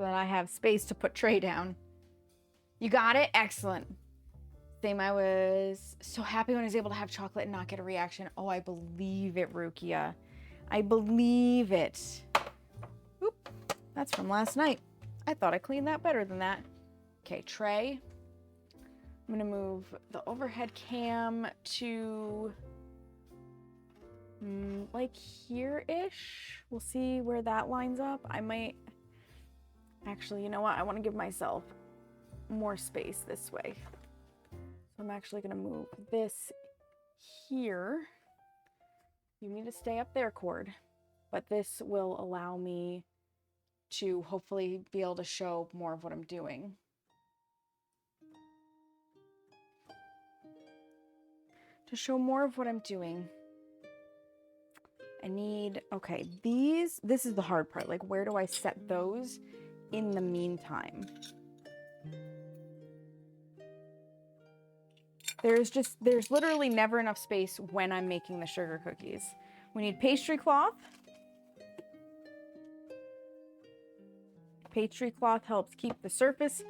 so that I have space to put tray down. You got it? Excellent. Same, I was so happy when I was able to have chocolate and not get a reaction. Oh, I believe it, Rukia. I believe it. Oop, that's from last night. I thought I cleaned that better than that. Okay, tray. I'm gonna move the overhead cam to like here-ish. We'll see where that lines up. I might, actually, you know what? I wanna give myself more space this way. So I'm actually gonna move this here. You need to stay up there, cord. But this will allow me to hopefully be able to show more of what I'm doing. To show more of what I'm doing, I need, okay, this is the hard part. Like, where do I set those in the meantime? There's literally never enough space when I'm making the sugar cookies. We need pastry cloth. Pastry cloth helps keep the surface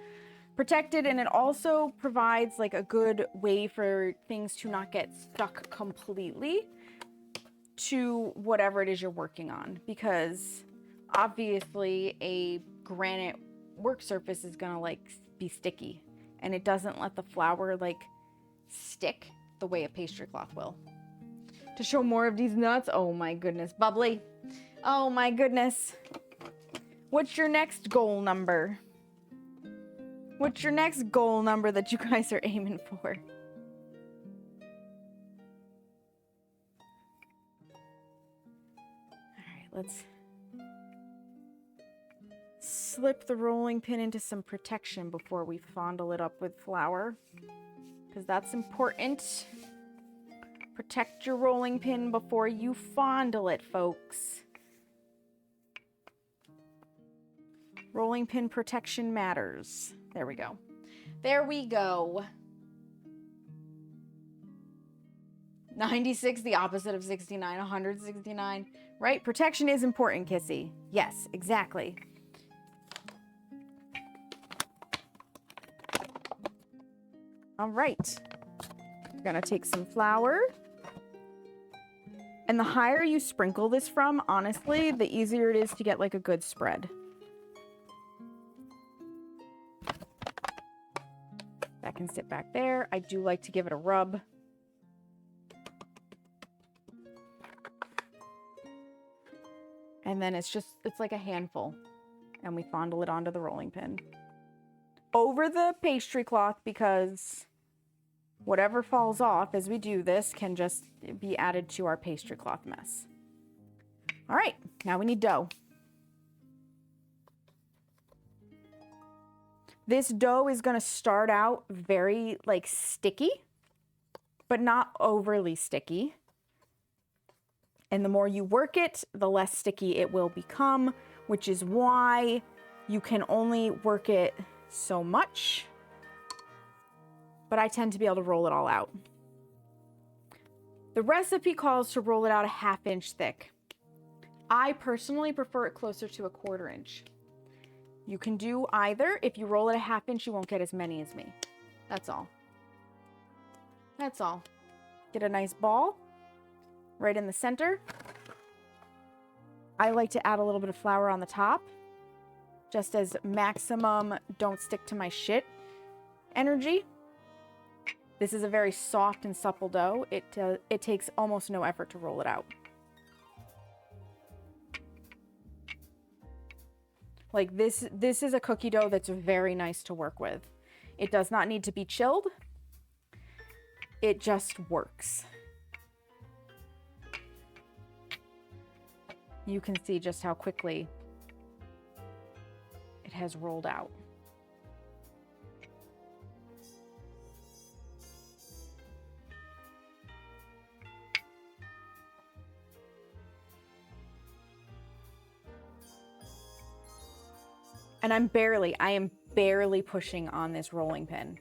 protected, and it also provides like a good way for things to not get stuck completely to whatever it is you're working on, because obviously a granite work surface is gonna like be sticky, and it doesn't let the flour like stick the way a pastry cloth will. To show more of these nuts, oh my goodness, bubbly, oh my goodness. What's your next goal number? What's your next goal number that you guys are aiming for? All right, let's slip the rolling pin into some protection before we fondle it up with flour, because that's important. Protect your rolling pin before you fondle it, folks. Rolling pin protection matters. There we go. There we go. 96, the opposite of 69, 169. Right? Protection is important, Kissy. Yes, exactly. All right. We're gonna take some flour. And the higher you sprinkle this from, honestly, the easier it is to get like a good spread. That can sit back there. I do like to give it a rub. And then it's like a handful. And we fondle it onto the rolling pin. Over the pastry cloth, because whatever falls off as we do this can just be added to our pastry cloth mess. All right, now we need dough. This dough is going to start out very like sticky, but not overly sticky. And the more you work it, the less sticky it will become, which is why you can only work it so much. But I tend to be able to roll it all out. The recipe calls to roll it out a 1/2 inch thick. I personally prefer it closer to a 1/4 inch. You can do either. If you roll it a 1/2 inch, you won't get as many as me. That's all. That's all. Get a nice ball right in the center. I like to add a little bit of flour on the top, just as maximum don't stick to my shit energy. This is a very soft and supple dough. It takes almost no effort to roll it out. Like this is a cookie dough that's very nice to work with. It does not need to be chilled. It just works. You can see just how quickly it has rolled out. And I am barely pushing on this rolling pin.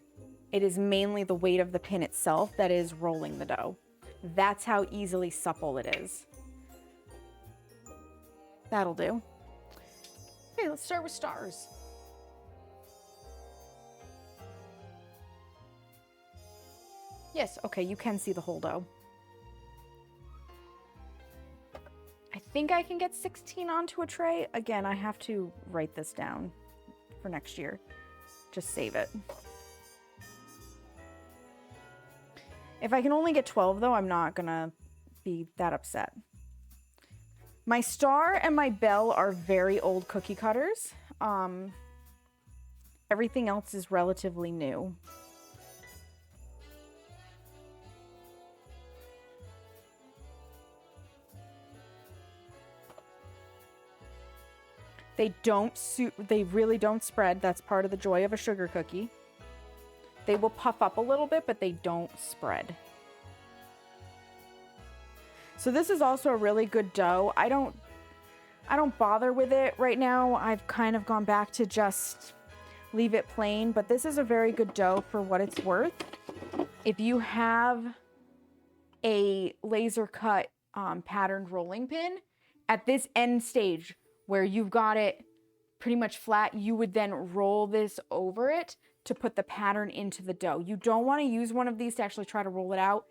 It is mainly the weight of the pin itself that is rolling the dough. That's how easily supple it is. That'll do. Okay, let's start with stars. Yes, okay, you can see the whole dough. I think I can get 16 onto a tray. Again, I have to write this down for next year. Just save it. If I can only get 12 though, I'm not gonna be that upset. My star and my bell are very old cookie cutters. Everything else is relatively new. They really don't spread. That's part of the joy of a sugar cookie. They will puff up a little bit, but they don't spread. So this is also a really good dough. I don't bother with it right now. I've kind of gone back to just leave it plain, but this is a very good dough for what it's worth. If you have a laser cut patterned rolling pin, at this end stage where you've got it pretty much flat, you would then roll this over it to put the pattern into the dough. You don't want to use one of these to actually try to roll it out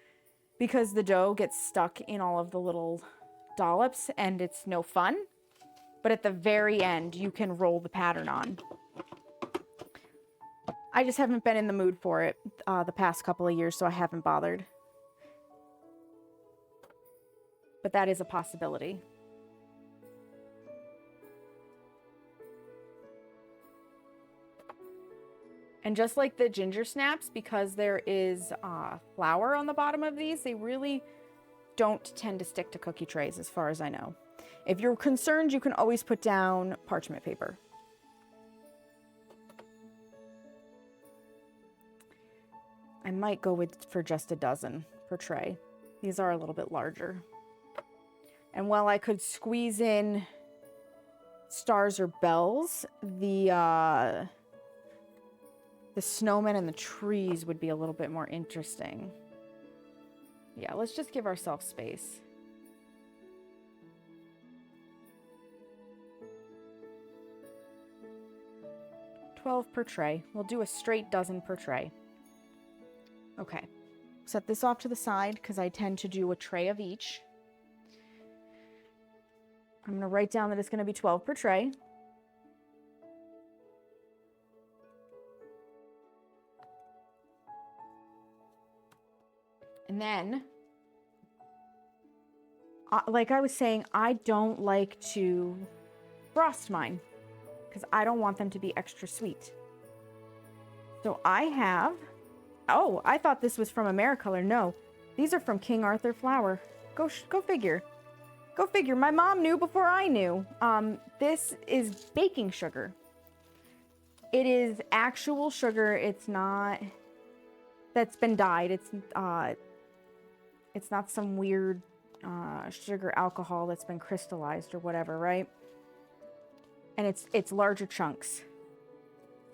because the dough gets stuck in all of the little dollops and it's no fun. But at the very end, you can roll the pattern on. I just haven't been in the mood for it the past couple of years, so I haven't bothered. But that is a possibility. And just like the ginger snaps, because there is flour on the bottom of these, they really don't tend to stick to cookie trays as far as I know. If you're concerned, you can always put down parchment paper. I might go for just a dozen per tray. These are a little bit larger. And while I could squeeze in stars or bells, the snowmen and the trees would be a little bit more interesting. Yeah, let's just give ourselves space. $12 per tray. We'll do a straight dozen per tray. Okay, set this off to the side because I tend to do a tray of each. I'm going to write down that it's going to be 12 per tray. And then, like I was saying, I don't like to frost mine because I don't want them to be extra sweet. So I have, oh, I thought this was from Americolor. No, these are from King Arthur flour. Go figure. Go figure. My mom knew before I knew. This is baking sugar. It is actual sugar. It's not, that's been dyed. It's not some weird sugar alcohol that's been crystallized or whatever, right? And it's larger chunks.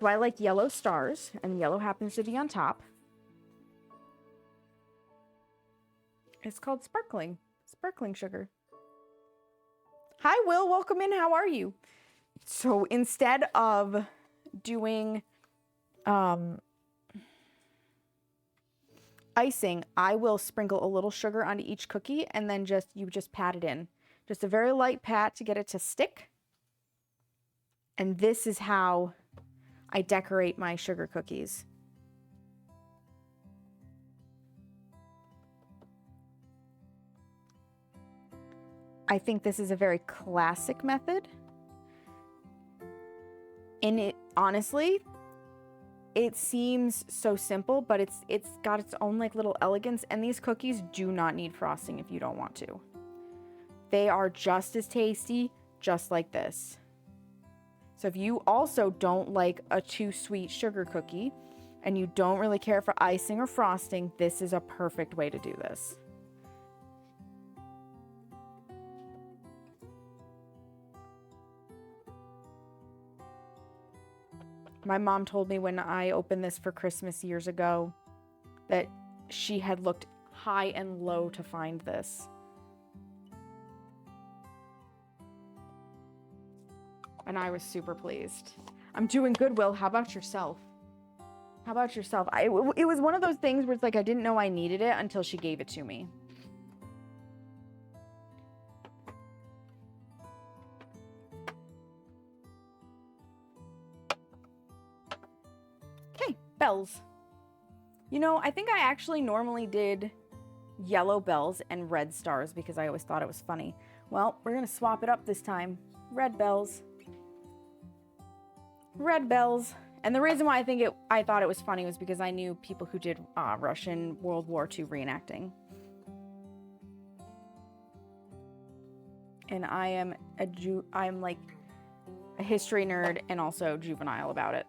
So I like yellow stars, and yellow happens to be on top. It's called sparkling sugar. Hi, Will. Welcome in. How are you? So instead of doing icing, I will sprinkle a little sugar onto each cookie and then you just pat it in. Just a very light pat to get it to stick. And this is how I decorate my sugar cookies. I think this is a very classic method. And it honestly, it seems so simple, but it's got its own like little elegance, and these cookies do not need frosting if you don't want to. They are just as tasty, just like this. So if you also don't like a too sweet sugar cookie and you don't really care for icing or frosting, this is a perfect way to do this. My mom told me when I opened this for Christmas years ago that she had looked high and low to find this. And I was super pleased. I'm doing good, Will. How about yourself? How about yourself? It was one of those things where it's like I didn't know I needed it until she gave it to me. Okay, bells. You know, I think I actually normally did yellow bells and red stars because I always thought it was funny. Well, we're gonna swap it up this time. Red bells. Red bells. And the reason why I thought it was funny was because I knew people who did Russian World War II reenacting. And I'm like a history nerd and also juvenile about it.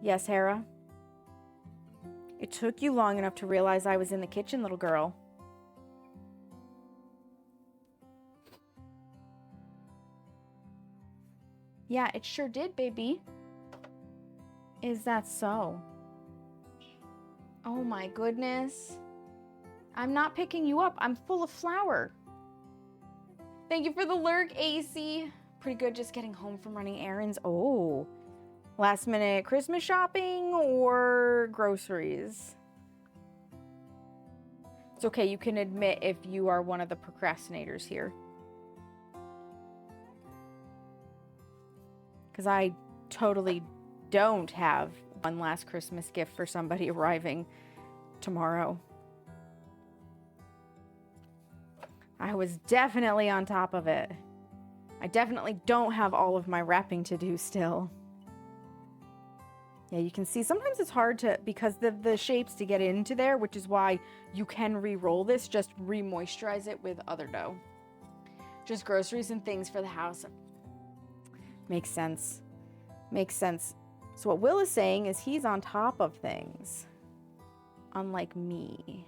Yes, Hera? It took you long enough to realize I was in the kitchen, little girl. Yeah, it sure did, baby. Is that so? Oh my goodness. I'm not picking you up. I'm full of flour. Thank you for the lurk, AC. Pretty good just getting home from running errands. Oh. Last minute Christmas shopping or groceries? It's okay, you can admit if you are one of the procrastinators here. Because I totally don't have one last Christmas gift for somebody arriving tomorrow. I was definitely on top of it. I definitely don't have all of my wrapping to do still. Yeah, you can see sometimes it's hard to, because the shapes to get into there, which is why you can re-roll this, just re-moisturize it with other dough. Just groceries and things for the house. Makes sense. Makes sense. So what Will is saying is he's on top of things. Unlike me.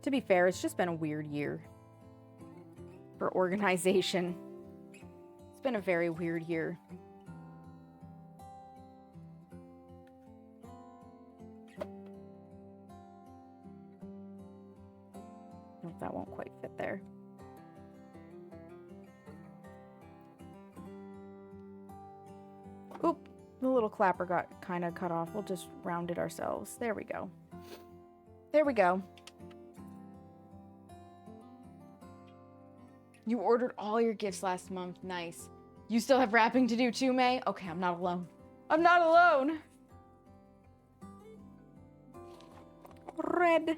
To be fair, it's just been a weird year for organization. It's been a very weird year. Nope, that won't quite fit there. Oop, the little clapper got kind of cut off. We'll just round it ourselves. There we go. There we go. You ordered all your gifts last month. Nice. You still have wrapping to do too, May? Okay, I'm not alone. I'm not alone. Red.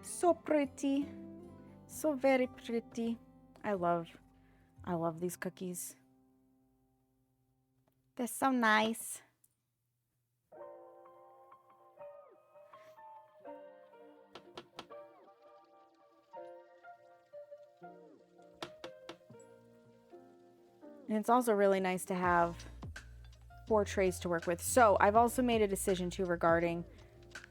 So pretty. So very pretty. I love these cookies. They're so nice. And it's also really nice to have 4 trays to work with. So I've also made a decision too regarding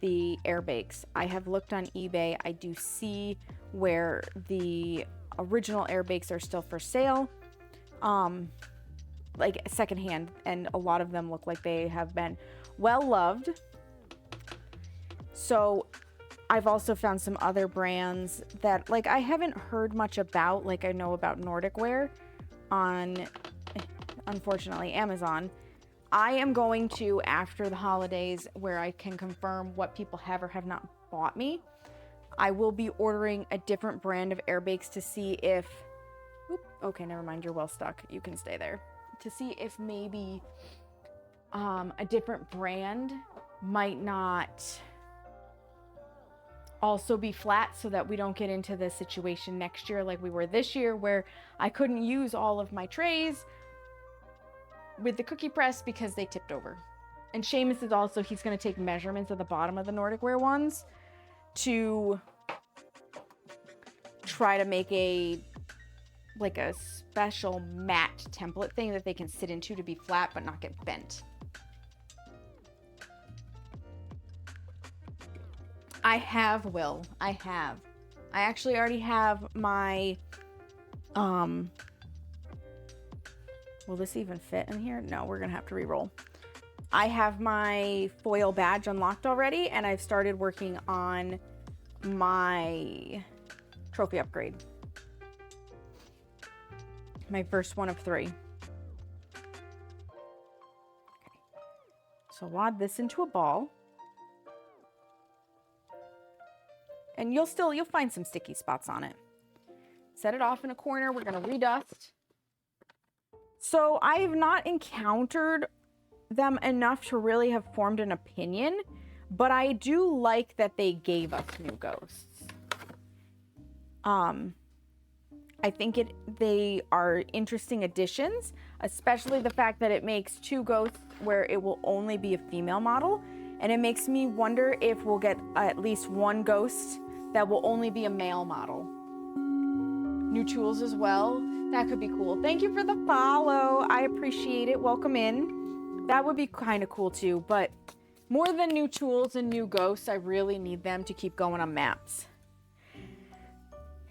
the air bakes. I have looked on eBay. I do see where the original air bakes are still for sale, like secondhand, and a lot of them look like they have been well loved. So I've also found some other brands that like I haven't heard much about, like I know about Nordic Wear on, unfortunately, Amazon. I am going to, after the holidays, where I can confirm what people have or have not bought me, I will be ordering a different brand of air bakes to see if, okay, never mind, you're well stuck. You can stay there. To see if maybe a different brand might not also be flat, so that we don't get into the situation next year like we were this year where I couldn't use all of my trays with the cookie press because they tipped over. And Seamus is also, he's going to take measurements at the bottom of the Nordic Wear ones to try to make a special matte template thing that they can sit into to be flat but not get bent. I have, Will. I have. I actually already have my, will this even fit in here? No, we're gonna have to re-roll. I have my foil badge unlocked already, and I've started working on my trophy upgrade. My first one of 3. Okay. So wad this into a ball. And you'll find some sticky spots on it. Set it off in a corner. We're gonna redust. So I have not encountered them enough to really have formed an opinion, but I do like that they gave us new ghosts. I think they are interesting additions, especially the fact that it makes 2 ghosts where it will only be a female model, and it makes me wonder if we'll get at least 1 ghost that will only be a male model. New tools as well. That could be cool. Thank you for the follow. I appreciate it. Welcome in. That would be kind of cool too, but more than new tools and new ghosts, I really need them to keep going on maps.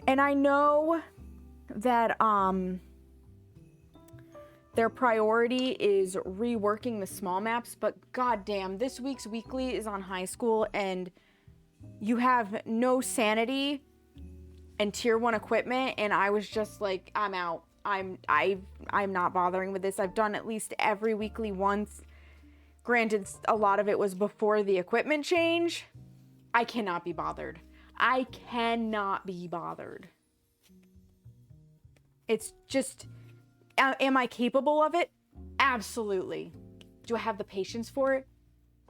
And I know that their priority is reworking the small maps, but goddamn, this week's weekly is on high school and you have no sanity and tier 1 equipment, and I was just like, I'm out. I'm not bothering with this. I've done at least every weekly once. Granted, a lot of it was before the equipment change. I cannot be bothered. I cannot be bothered. It's just, am I capable of it? Absolutely. Do I have the patience for it?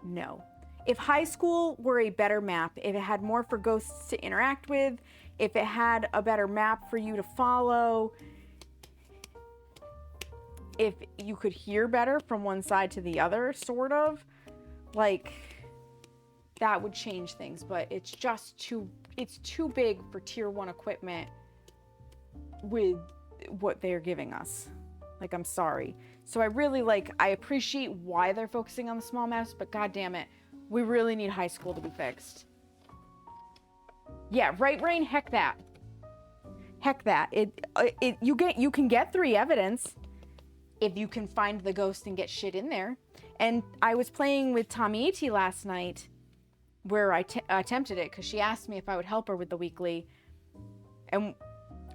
No. If high school were a better map, if it had more for ghosts to interact with, if it had a better map for you to follow, if you could hear better from one side to the other, sort of, like, that would change things. But it's just it's too big for tier 1 equipment with what they're giving us. Like, I'm sorry. So I appreciate why they're focusing on the small maps, but god damn it, we really need high school to be fixed. Yeah, right, Rain, heck that. Heck that. You can get 3 evidence if you can find the ghost and get shit in there. And I was playing with Tommy A.T. last night, where I attempted it because she asked me if I would help her with the weekly, and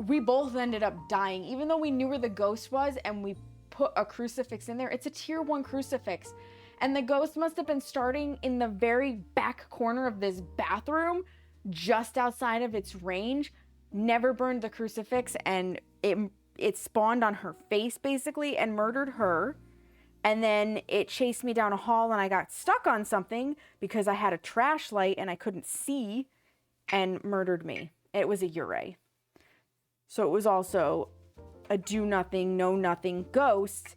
we both ended up dying, even though we knew where the ghost was and we put a crucifix in there. It's a tier 1 crucifix, and the ghost must have been starting in the very back corner of this bathroom, just outside of its range. Never burned the crucifix, and it spawned on her face basically and murdered her. And then it chased me down a hall, and I got stuck on something because I had a trash light and I couldn't see, and murdered me. It was a Ure. So it was also a do nothing, know nothing ghost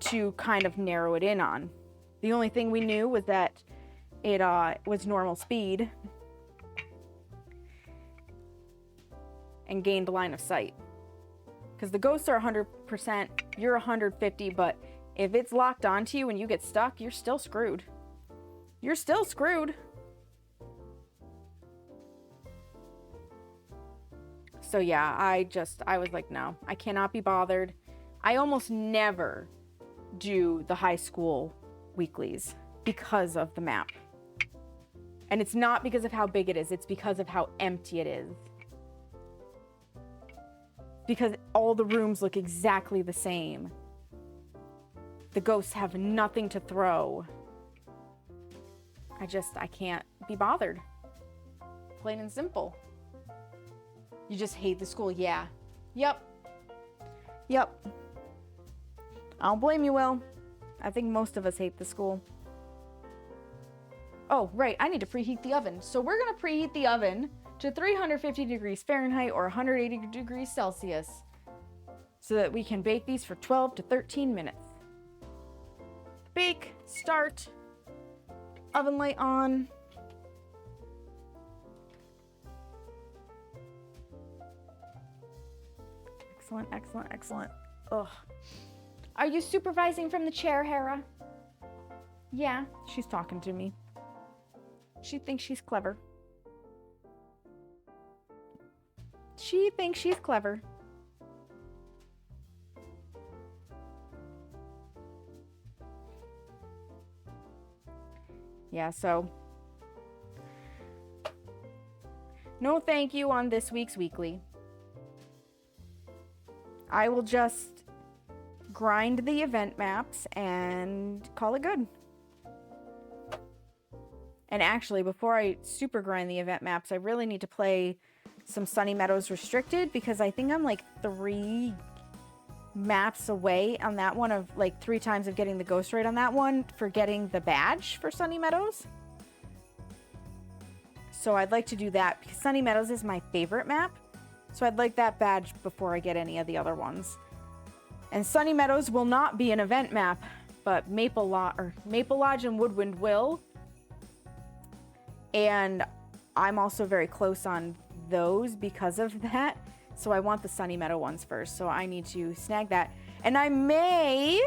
to kind of narrow it in on. The only thing we knew was that it was normal speed and gained line of sight. Because the ghosts are 100%, you're 150, but if it's locked onto you and you get stuck, you're still screwed. You're still screwed. So yeah, I was like, no, I cannot be bothered. I almost never do the high school weeklies because of the map. And it's not because of how big it is, it's because of how empty it is. Because all the rooms look exactly the same. The ghosts have nothing to throw. I can't be bothered. Plain and simple. You just hate the school, yeah. Yep. I don't blame you, Will. I think most of us hate the school. Oh, right, I need to preheat the oven. So we're gonna preheat the oven to 350 degrees Fahrenheit or 180 degrees Celsius so that we can bake these for 12 to 13 minutes. Bake, start, oven light on. Excellent. Ugh. Are you supervising from the chair, Hera? Yeah, she's talking to me. She thinks she's clever. She thinks she's clever. Yeah, so no thank you on this week's weekly. I will just grind the event maps and call it good. And actually, before I super grind the event maps, I really need to play some Sunny Meadows Restricted, because I think I'm like 3 maps away on that one, of like 3 times of getting the ghost rate on that one for getting the badge for Sunny Meadows. So I'd like to do that because Sunny Meadows is my favorite map. So I'd like that badge before I get any of the other ones. And Sunny Meadows will not be an event map, but Maple Lodge and Woodwind will. And I'm also very close on those because of that. So I want the Sunny Meadow ones first. So I need to snag that. And I may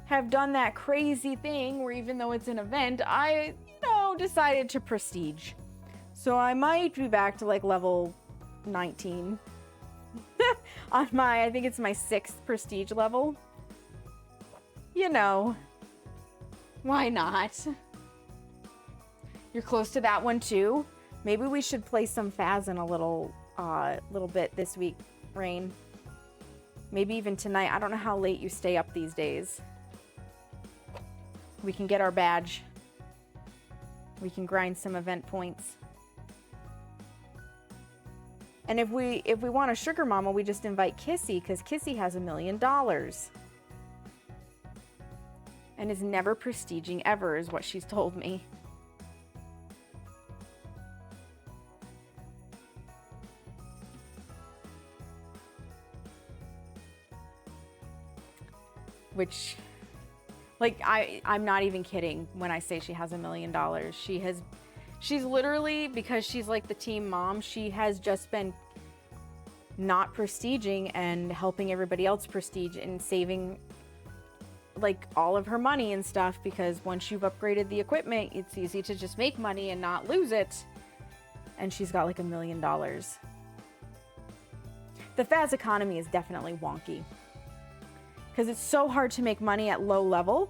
have done that crazy thing where even though it's an event, I, decided to prestige. So I might be back to like level 19 on I think it's my 6th prestige level. Why not? You're close to that one too. Maybe we should play some Faz in a little bit this week, Rain. Maybe even tonight. I don't know how late you stay up these days. We can get our badge. We can grind some event points. And if we want a sugar mama, we just invite Kissy, because Kissy has $1 million. And is never prestiging ever, is what she's told me. Which, like, I'm not even kidding when I say she has $1 million. She's literally, because she's like the team mom, she has just been not prestiging and helping everybody else prestige and saving like all of her money and stuff, because once you've upgraded the equipment, it's easy to just make money and not lose it. And she's got like $1 million. The Faz economy is definitely wonky, because it's so hard to make money at low level.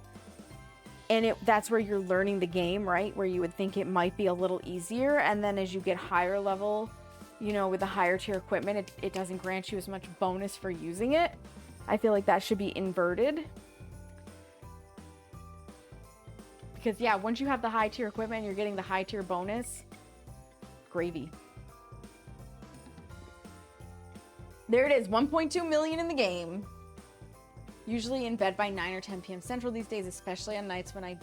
And that's where you're learning the game, right? Where you would think it might be a little easier. And then as you get higher level, with the higher tier equipment, it doesn't grant you as much bonus for using it. I feel like that should be inverted. Because yeah, once you have the high tier equipment and you're getting the high tier bonus, gravy. There it is, 1.2 million in the game. Usually in bed by 9 or 10 p.m. Central these days, especially on nights when I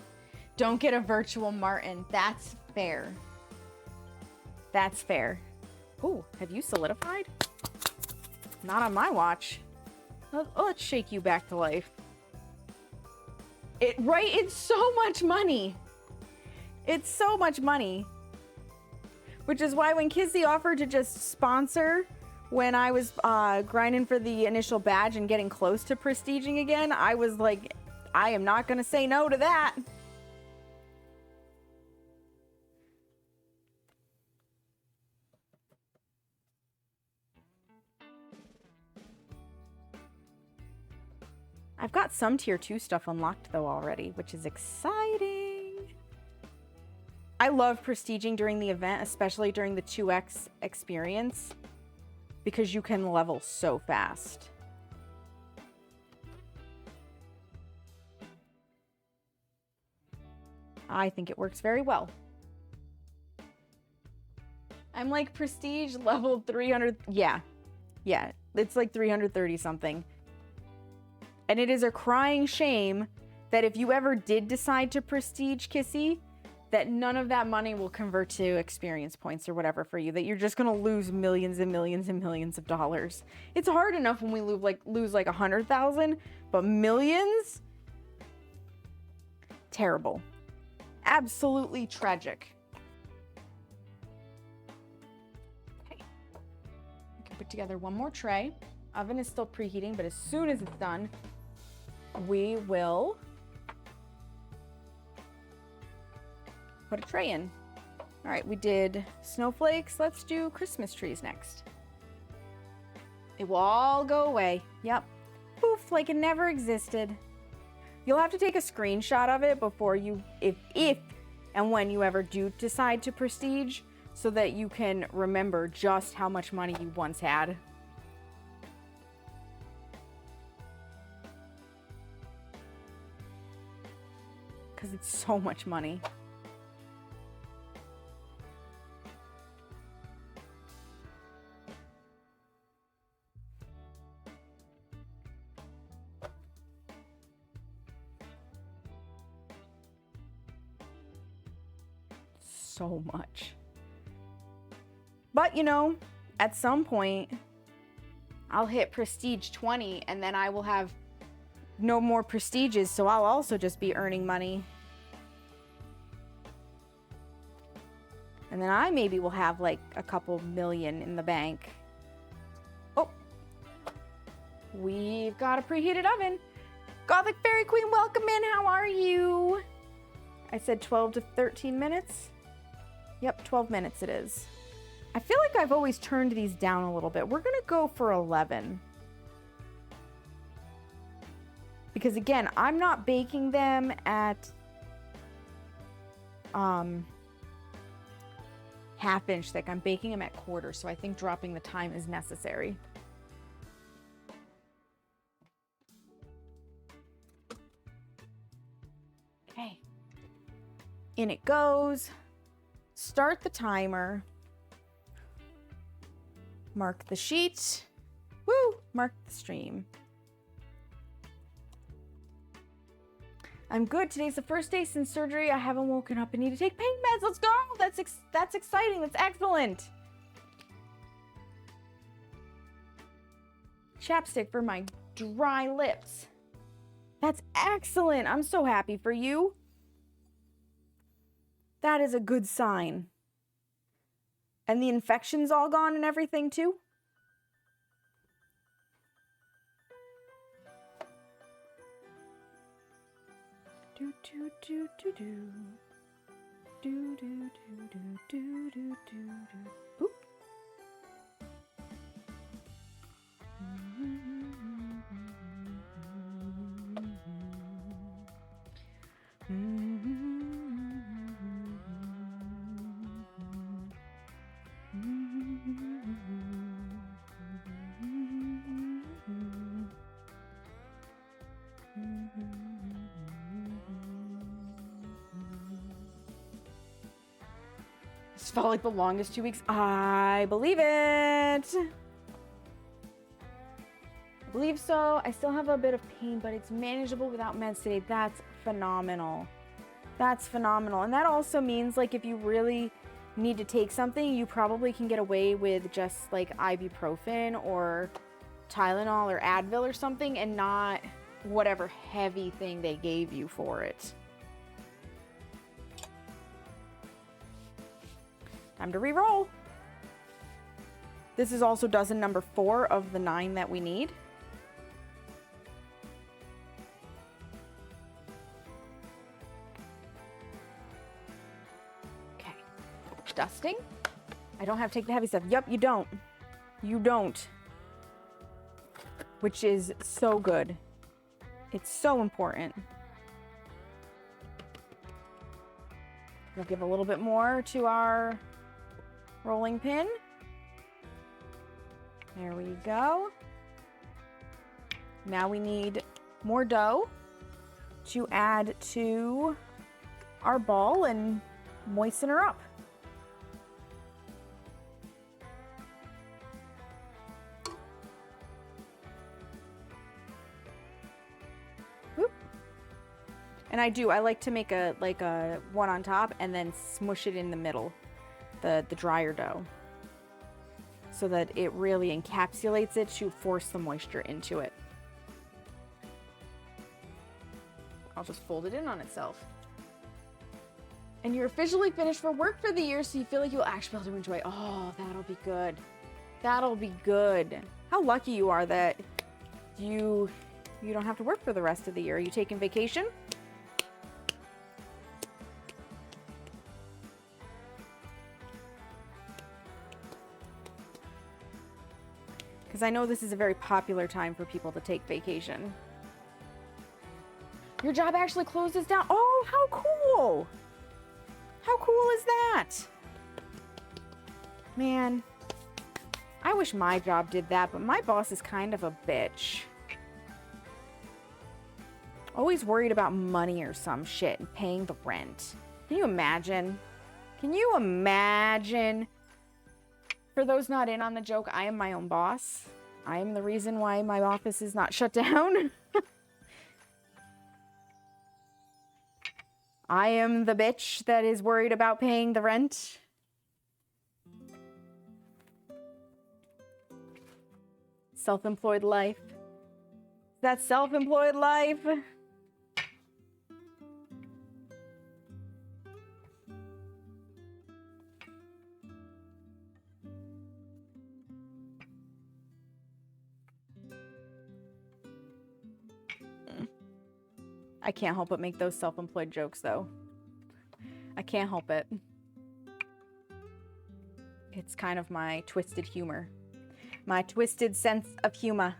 don't get a virtual Martin. That's fair. That's fair. Ooh, have you solidified? Not on my watch. Let's shake you back to life. It's so much money. It's so much money. Which is why when Kizzy offered to just sponsor when I was grinding for the initial badge and getting close to prestiging again, I was like, I am not going to say no to that. I've got some tier 2 stuff unlocked though already, which is exciting. I love prestiging during the event, especially during the 2x experience, because you can level so fast. I think it works very well. I'm like prestige level 300. Yeah. It's like 330 something. And it is a crying shame that if you ever did decide to prestige Kissy, that none of that money will convert to experience points or whatever for you, that you're just going to lose millions and millions and millions of dollars. It's hard enough when we lose like 100,000, but millions? Terrible. Absolutely tragic. Okay. I can put together one more tray. Oven is still preheating, but as soon as it's done, we will put a tray in. All right, we did snowflakes. Let's do Christmas trees next. It will all go away. Yep. Poof, like it never existed. You'll have to take a screenshot of it before you, if and when you ever do decide to prestige, so that you can remember just how much money you once had. Because it's so much money. So much. But you know, at some point I'll hit prestige 20 and then I will have no more prestiges, so I'll also just be earning money. And then I maybe will have like a couple million in the bank. Oh, we've got a preheated oven. Gothic Fairy Queen, welcome in. How are you? I said 12 to 13 minutes. Yep, 12 minutes it is. I feel like I've always turned these down a little bit. We're gonna go for 11. Because again, I'm not baking them at half-inch thick. I'm baking them at quarter, so I think dropping the time is necessary. Okay. In it goes. Start the timer. Mark the sheet. Woo! Mark the stream. I'm good. Today's the first day since surgery. I haven't woken up and need to take pain meds. Let's go. That's exciting. That's excellent. Chapstick for my dry lips. That's excellent. I'm so happy for you. That is a good sign. And the infection's all gone and everything too? Do do do do do. Do do do do do do do. Boop. This felt like the longest 2 weeks. I believe it. I believe so. I still have a bit of pain, but it's manageable without meds today. That's phenomenal. That's phenomenal. And that also means, like, if you really need to take something, you probably can get away with just like ibuprofen or Tylenol or Advil or something, and not whatever heavy thing they gave you for it. Time to re-roll. This is also dozen number 4 of the 9 that we need. Okay. Dusting. I don't have to take the heavy stuff. Yep, you don't. You don't. Which is so good. It's so important. We'll give a little bit more to our rolling pin. There we go. Now we need more dough to add to our ball and moisten her up. Whoop. And I like to make a one on top and then smush it in the middle, the drier dough, so that it really encapsulates it to force the moisture into it. I'll just fold it in on itself. And you're officially finished for work for the year, so you feel like you'll actually be able to enjoy. Oh, that'll be good. That'll be good. How lucky you are that you don't have to work for the rest of the year. Are you taking vacation? Because I know this is a very popular time for people to take vacation. Your job actually closes down. Oh, how cool! How cool is that? Man, I wish my job did that, but my boss is kind of a bitch. Always worried about money or some shit and paying the rent. Can you imagine? Can you imagine? For those not in on the joke, I am my own boss. I am the reason why my office is not shut down. I am the bitch that is worried about paying the rent. Self-employed life. That self-employed life. I can't help but make those self-employed jokes, though. I can't help it. It's kind of my twisted humor. My twisted sense of humor.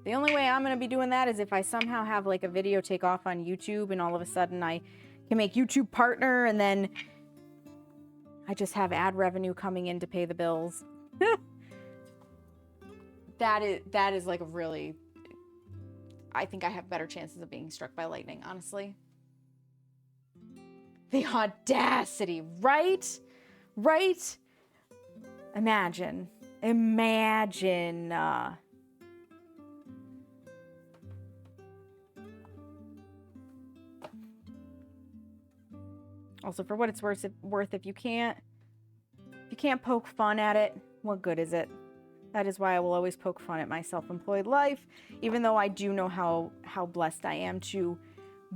The only way I'm going to be doing that is if I somehow have like a video take off on YouTube and all of a sudden I can make YouTube partner and then I just have ad revenue coming in to pay the bills. That is like a really, I think I have better chances of being struck by lightning, honestly. The audacity, right? Right? Imagine. Also, for what it's worth, if you can't poke fun at it, what good is it? That is why I will always poke fun at my self-employed life, even though I do know how blessed I am to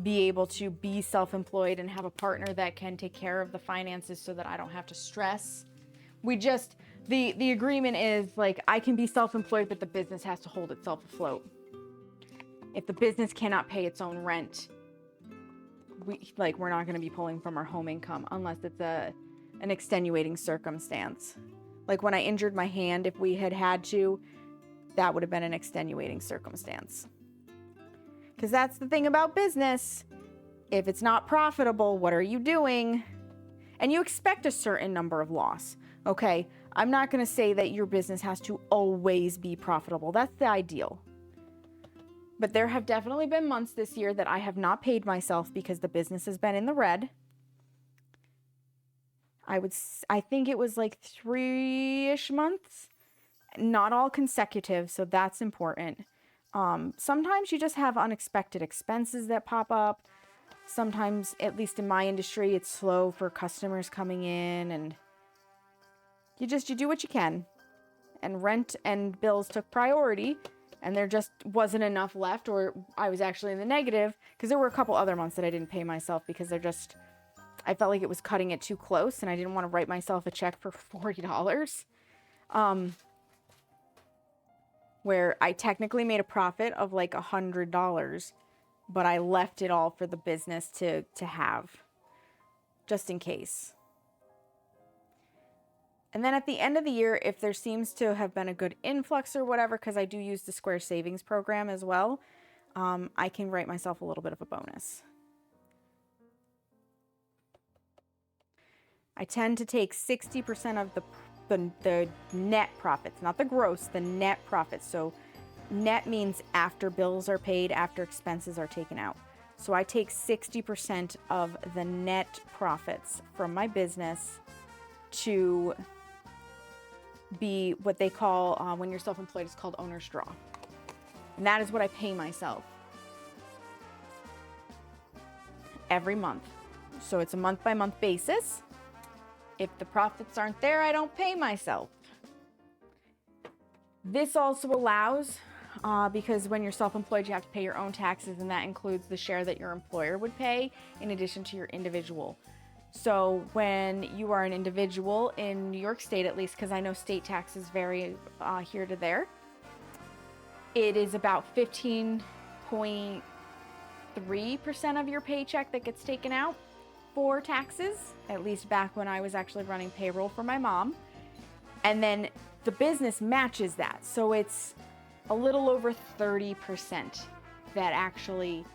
be able to be self-employed and have a partner that can take care of the finances so that I don't have to stress. We just, the agreement is like, I can be self-employed, but the business has to hold itself afloat. If the business cannot pay its own rent, we're not going to be pulling from our home income unless it's an extenuating circumstance. Like when I injured my hand, if we had to, that would have been an extenuating circumstance. Because that's the thing about business. If it's not profitable, what are you doing? And you expect a certain number of loss. Okay, I'm not going to say that your business has to always be profitable. That's the ideal. But there have definitely been months this year that I have not paid myself because the business has been in the red. I think it was like 3-ish months, not all consecutive, so that's important. Sometimes you just have unexpected expenses that pop up. Sometimes, at least in my industry, it's slow for customers coming in, and you do what you can. And rent and bills took priority, and there just wasn't enough left, or I was actually in the negative, because there were a couple other months that I didn't pay myself because I felt like it was cutting it too close, and I didn't want to write myself a check for $40. Where I technically made a profit of like $100, but I left it all for the business to have, just in case. And then at the end of the year, if there seems to have been a good influx or whatever, because I do use the Square Savings program as well, I can write myself a little bit of a bonus. I tend to take 60% of the net profits, not the gross, the net profits. So net means after bills are paid, after expenses are taken out. So I take 60% of the net profits from my business to be what they call, when you're self-employed, it's called owner's draw. And that is what I pay myself every month. So it's a month-by-month basis. If the profits aren't there, I don't pay myself. This also allows, because when you're self-employed, you have to pay your own taxes, and that includes the share that your employer would pay in addition to your individual. So when you are an individual in New York State, at least, because I know state taxes vary here to there, it is about 15 point, 3% of your paycheck that gets taken out for taxes, at least back when I was actually running payroll for my mom. And then the business matches that. So it's a little over 30% that actually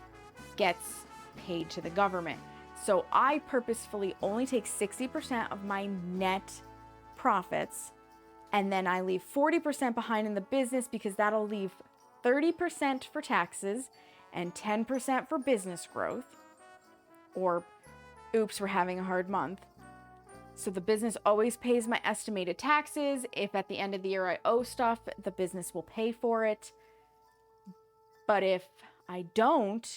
gets paid to the government. So I purposefully only take 60% of my net profits, and then I leave 40% behind in the business because that'll leave 30% for taxes and 10% for business growth, or oops, we're having a hard month. So the business always pays my estimated taxes. If at the end of the year I owe stuff, the business will pay for it. But if I don't,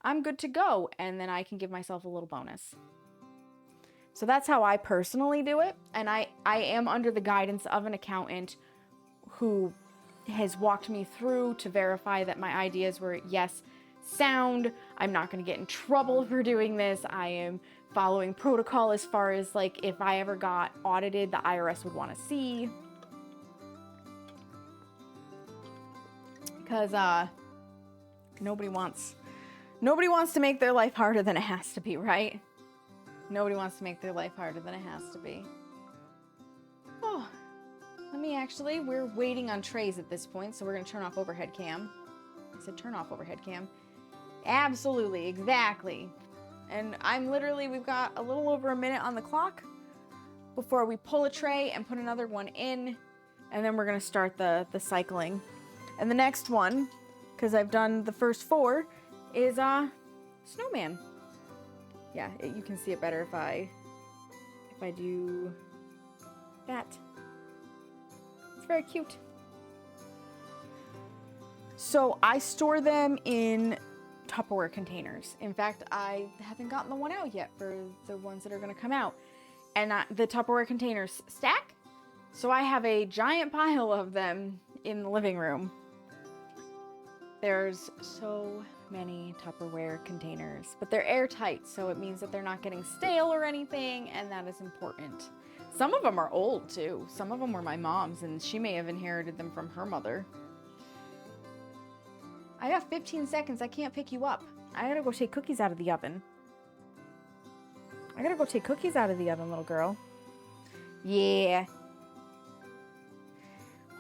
I'm good to go, and then I can give myself a little bonus. So that's how I personally do it. And I am under the guidance of an accountant who has walked me through to verify that my ideas were, yes, sound. I'm not going to get in trouble for doing this. I am following protocol as far as like if I ever got audited, the IRS would want to see. Because nobody wants to make their life harder than it has to be, right? Nobody wants to make their life harder than it has to be. Oh, we're waiting on trays at this point, so we're going to turn off overhead cam. I said turn off overhead cam. Absolutely, exactly. And we've got a little over a minute on the clock before we pull a tray and put another one in, and then we're going to start the cycling. And the next one, because I've done the first 4, is snowman. Yeah, you can see it better if I do that. It's very cute. So I store them in Tupperware containers. In fact, I haven't gotten the one out yet for the ones that are going to come out. And the Tupperware containers stack. So I have a giant pile of them in the living room. There's so many Tupperware containers, but they're airtight, so it means that they're not getting stale or anything, and that is important. Some of them are old too. Some of them were my mom's, and she may have inherited them from her mother. I got 15 seconds. I can't pick you up. I gotta go take cookies out of the oven. Little girl. Yeah.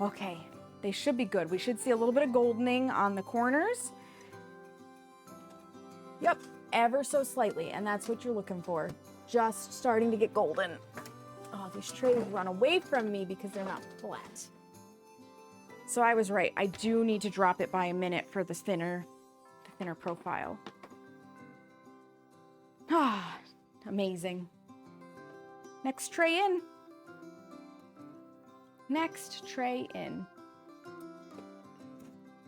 Okay. They should be good. We should see a little bit of goldening on the corners. Yep, ever so slightly, and that's what you're looking for. Just starting to get golden. Oh, these trays run away from me because they're not flat. So I was right. I do need to drop it by a minute for the thinner profile. Ah, amazing. Next tray in.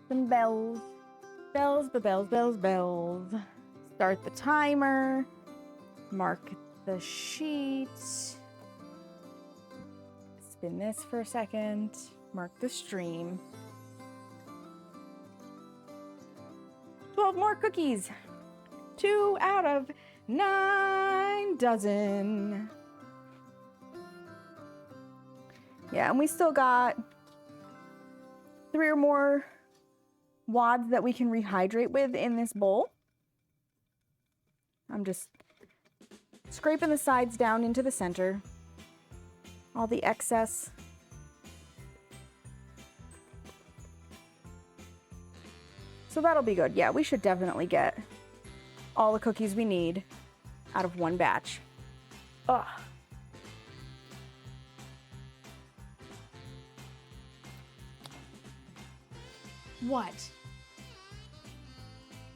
Some bells. Bells, bells, bells, bells. Start the timer. Mark the sheet. Spin this for a second. Mark the stream. 12 more cookies. 2 out of 9 dozen. Yeah, and we still got 3 or more wads that we can rehydrate with in this bowl. I'm just scraping the sides down into the center. All the excess. So that'll be good. Yeah, we should definitely get all the cookies we need out of one batch. Ugh. What?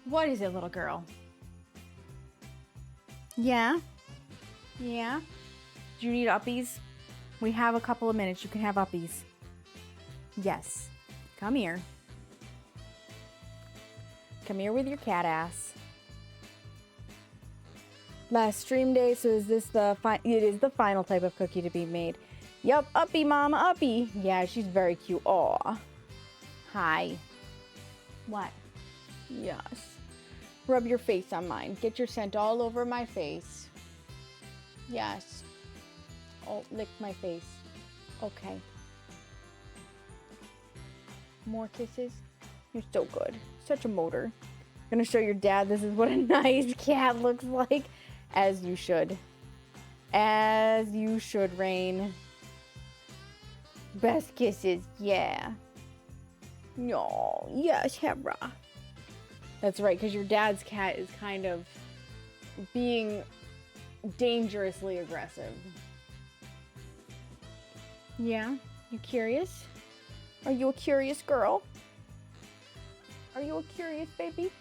What is it, little girl? Yeah? Yeah? Do you need uppies? We have a couple of minutes. You can have uppies. Yes. Come here. Come here with your cat ass. Last stream day, so is this it is the final type of cookie to be made. Yup, uppy mama, uppy. Yeah, she's very cute. Aw. Hi. What? Yes. Rub your face on mine. Get your scent all over my face. Yes. Oh, lick my face. Okay. More kisses? You're so good. Such a motor. Gonna show your dad this is what a nice cat looks like. As you should. As you should, Rain. Best kisses, yeah. No, yes, Hera. That's right, because your dad's cat is kind of being dangerously aggressive. Yeah? You curious? Are you a curious girl? Are you a curious baby?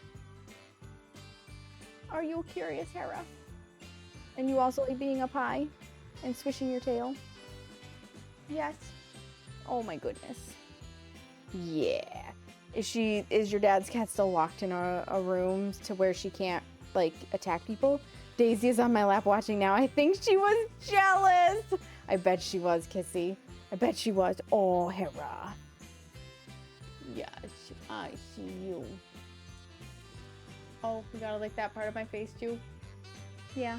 Are you a curious Hera? And you also like being up high and swishing your tail? Yes. Oh my goodness. Yeah. Is your dad's cat still locked in a room to where she can't like attack people? Daisy is on my lap watching now. I think she was jealous. I bet she was, Kissy. I bet she was. Oh, Hera. Yes, I see you. Oh, you gotta lick that part of my face too? Yeah.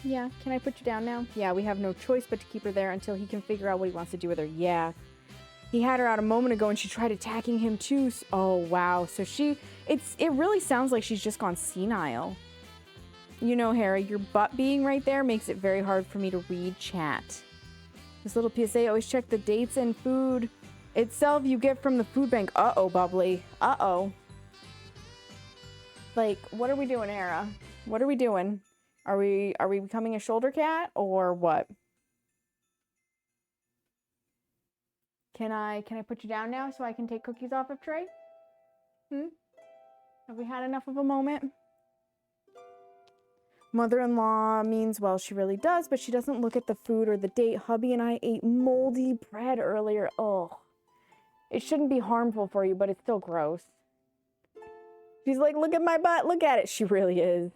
Yeah, can I put you down now? Yeah, we have no choice but to keep her there until he can figure out what he wants to do with her. Yeah. He had her out a moment ago and she tried attacking him too. Oh, wow. So it really sounds like she's just gone senile. You know, Harry, your butt being right there makes it very hard for me to read chat. This little PSA, always check the dates and food itself you get from the food bank. Uh-oh, Bubbly. Uh-oh. Like, what are we doing, Hera? What are we doing? Are we becoming a shoulder cat or what? Can I put you down now so I can take cookies off of tray? Have we had enough of a moment? Mother-in-law means well, she really does, but she doesn't look at the food or the date. Hubby and I ate moldy bread earlier. Oh, it shouldn't be harmful for you, but it's still gross. She's like, look at my butt. Look at it. She really is.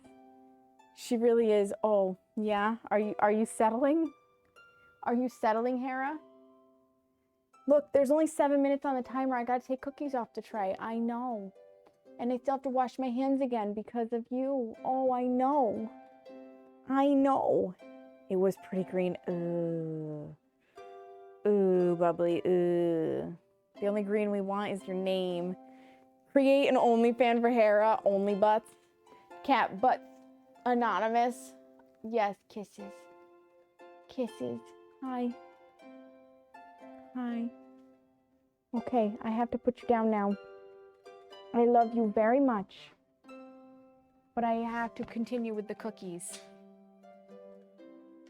She really is. Oh, yeah. Are you settling? Are you settling, Hera? Look, there's only 7 minutes on the timer. I gotta take cookies off the tray. I know. And I still have to wash my hands again because of you. Oh, I know. I know. It was pretty green. Ooh. Ooh, Bubbly. Ooh. The only green we want is your name. Create an OnlyFans for Hera. Only butts. Cat butts. Anonymous. Yes, kisses. Kisses. Hi. Hi. Okay, I have to put you down now. I love you very much. But I have to continue with the cookies.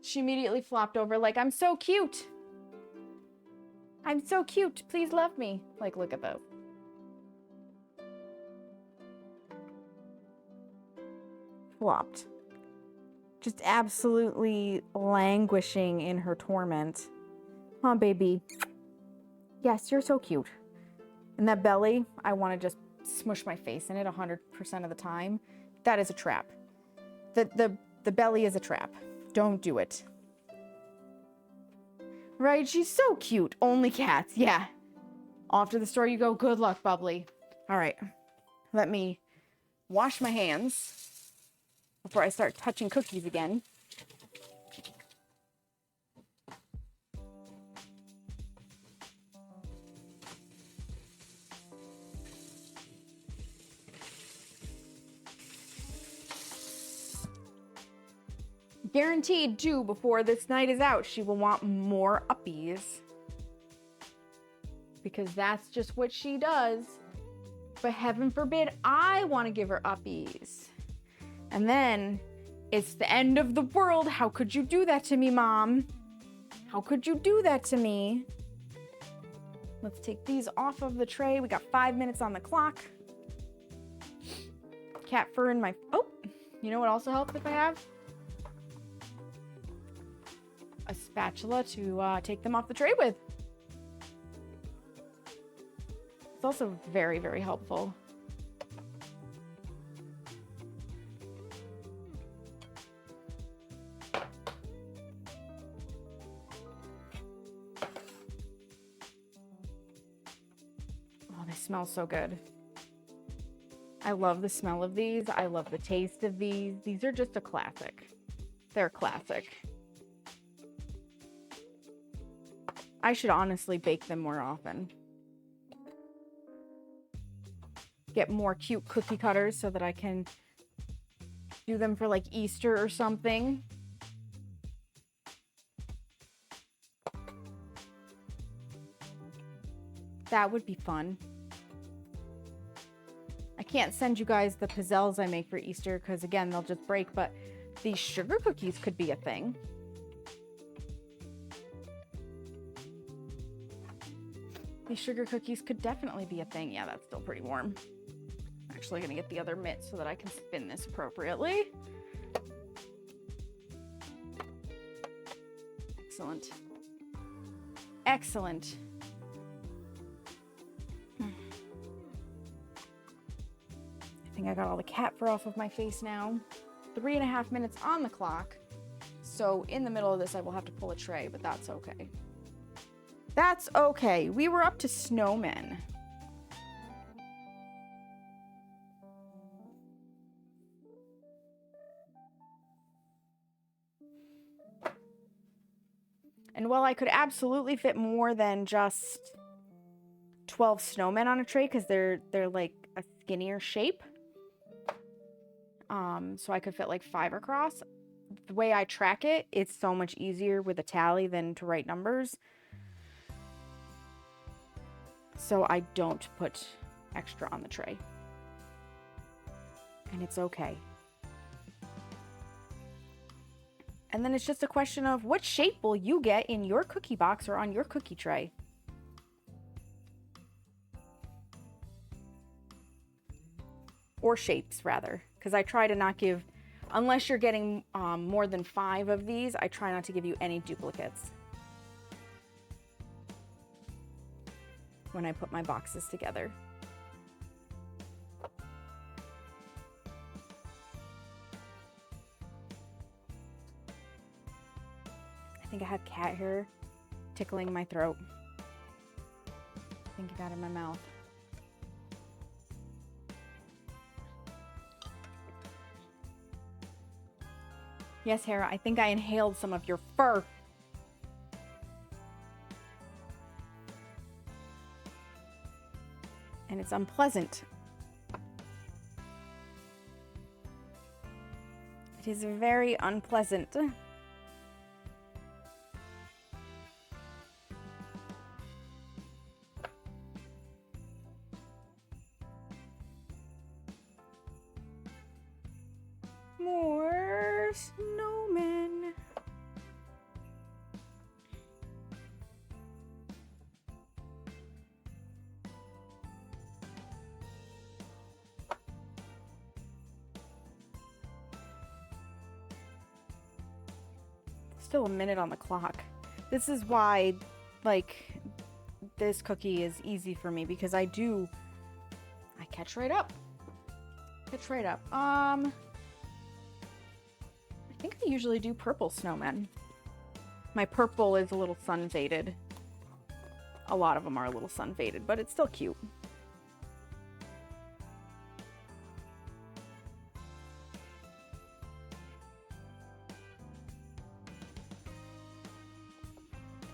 She immediately flopped over like, I'm so cute. I'm so cute. Please love me. Like, look at this. Flopped. Just absolutely languishing in her torment. Huh, baby. Yes, you're so cute. And that belly, I want to just smush my face in it 100% of the time. That is a trap. The belly is a trap. Don't do it. Right? She's so cute. Only cats. Yeah. Off to the store you go. Good luck, Bubbly. All right. Let me wash my hands before I start touching cookies again. Guaranteed, too, before this night is out, she will want more uppies. Because that's just what she does. But heaven forbid I want to give her uppies. And then, it's the end of the world. How could you do that to me, Mom? How could you do that to me? Let's take these off of the tray. We got 5 minutes on the clock. Cat fur in my... Oh, you know what also helps if I have? A spatula to take them off the tray with. It's also very, very helpful. Oh, they smell so good. I love the smell of these. I love the taste of these. These are just a classic. They're classic. I should honestly bake them more often. get more cute cookie cutters so that I can do them for like Easter or something. That would be fun. I can't send you guys the pizzelles I make for Easter because, again, they'll just break, but these sugar cookies could be a thing. These sugar cookies could definitely be a thing. Yeah, that's still pretty warm. I'm actually going to get the other mitt so that I can spin this appropriately. Excellent. Excellent. I think I got all the cat fur off of my face now. 3.5 minutes on the clock. So in the middle of this, I will have to pull a tray, but that's okay. That's okay. We were up to snowmen. And while I could absolutely fit more than just 12 snowmen on a tray, because they're like a skinnier shape, so I could fit like 5 across. The way I track it, it's so much easier with a tally than to write numbers. So I don't put extra on the tray. And it's okay. And then it's just a question of what shape will you get in your cookie box or on your cookie tray? Or shapes, rather. Because I try to not give, unless you're getting more than 5 of these, I try not to give you any duplicates when I put my boxes together. I think I have cat hair tickling my throat. I think I got it in my mouth. Yes, Hera, I think I inhaled some of your fur. And it's unpleasant. It is very unpleasant. More snowmen. Still a minute on the clock. This is why, like, this cookie is easy for me because I catch right up. Catch right up. I think I usually do purple snowmen. My purple is a little sun faded. A lot of them are a little sun faded, but it's still cute.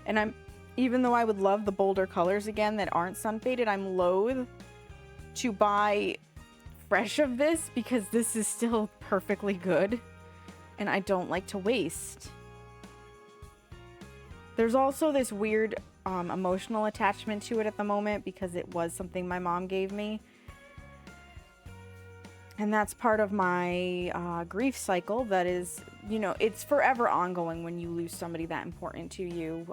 And even though I would love the bolder colors again that aren't sun faded, I'm loath to buy fresh of this because this is still perfectly good and I don't like to waste. There's also this weird emotional attachment to it at the moment because it was something my mom gave me. And that's part of my grief cycle that is, you know, it's forever ongoing when you lose somebody that important to you.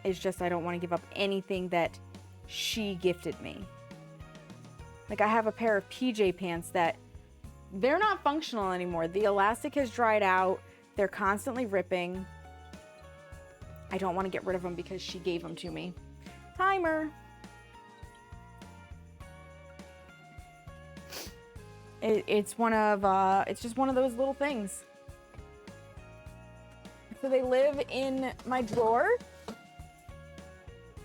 It's just I don't want to give up anything that she gifted me. Like I have a pair of PJ pants that they're not functional anymore. The elastic has dried out. They're constantly ripping. I don't want to get rid of them because she gave them to me. Timer. It's just one of those little things. So they live in my drawer,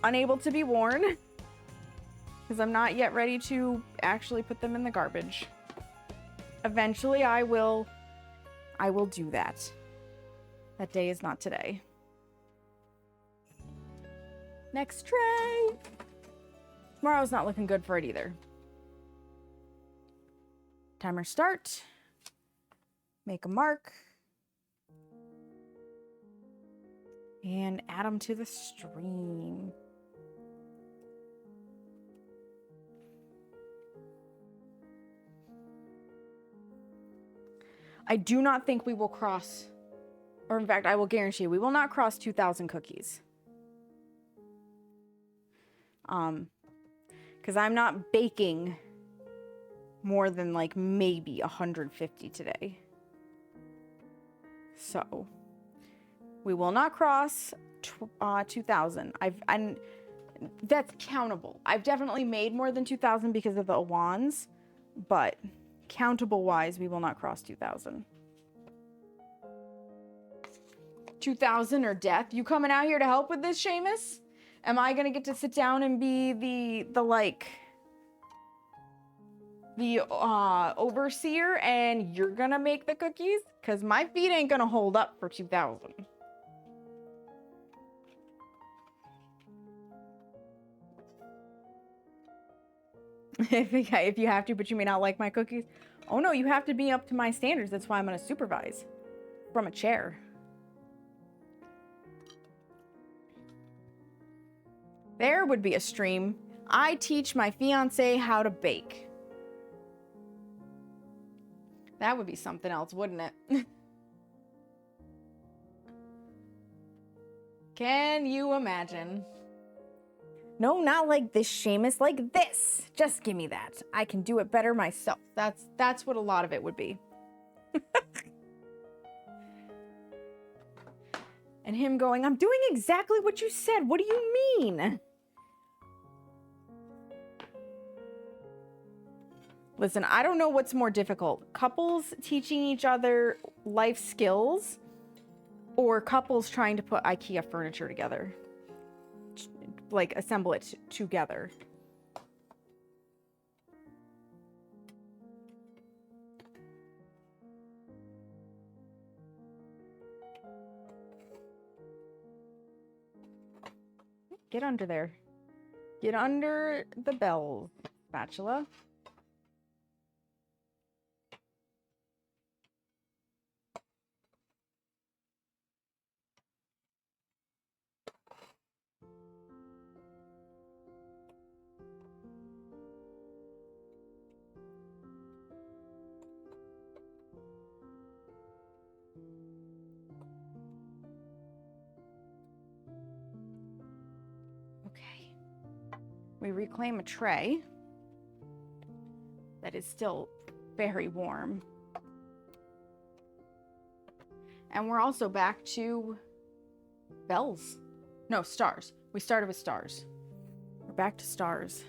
unable to be worn, because I'm not yet ready to actually put them in the garbage. Eventually, I will do that. That day is not today. Next tray. Tomorrow's not looking good for it either. Timer start. Make a mark. And add them to the stream. I do not think we will cross, or in fact, I will guarantee you, we will not cross 2,000 cookies. Because I'm not baking more than like maybe 150 today. So we will not cross 2,000. That's countable. I've definitely made more than 2,000 because of the Awans, but countable wise, we will not cross 2,000. 2,000 or death. You coming out here to help with this, Seamus? Am I gonna get to sit down and be the overseer and you're gonna make the cookies? Because my feet ain't gonna hold up for 2,000. If you have to, but you may not like my cookies. Oh no, you have to be up to my standards. That's why I'm gonna supervise from a chair. There would be a stream. I teach my fiance how to bake. That would be something else, wouldn't it? Can you imagine? No, not like this, Seamus. Like this. Just give me that. I can do it better myself. That's what a lot of it would be. And him going, I'm doing exactly what you said. What do you mean? Listen, I don't know what's more difficult. Couples teaching each other life skills or couples trying to put IKEA furniture together. Like, assemble it together. Get under there. Get under the bell spatula. We reclaim a tray that is still very warm. And we're also back to bells. No, stars. We started with stars. We're back to stars.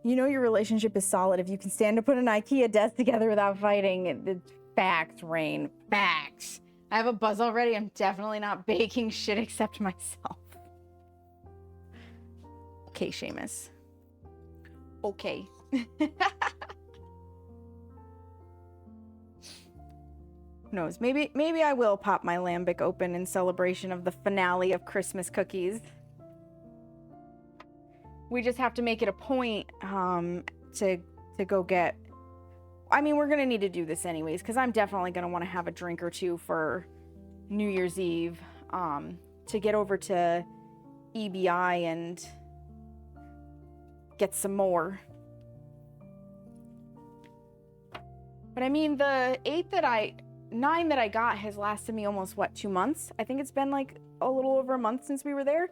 You know your relationship is solid if you can stand to put an IKEA desk together without fighting. It's facts, Rain. Facts. I have a buzz already. I'm definitely not baking shit except myself. Okay, Seamus. Okay. Who knows? Maybe I will pop my lambic open in celebration of the finale of Christmas cookies. We just have to make it a point to go get. I mean, we're gonna need to do this anyways because I'm definitely gonna want to have a drink or two for New Year's Eve to get over to EBI and get some more. But I mean, the 9 that I got has lasted me almost, what, 2 months? I think it's been like a little over a month since we were there.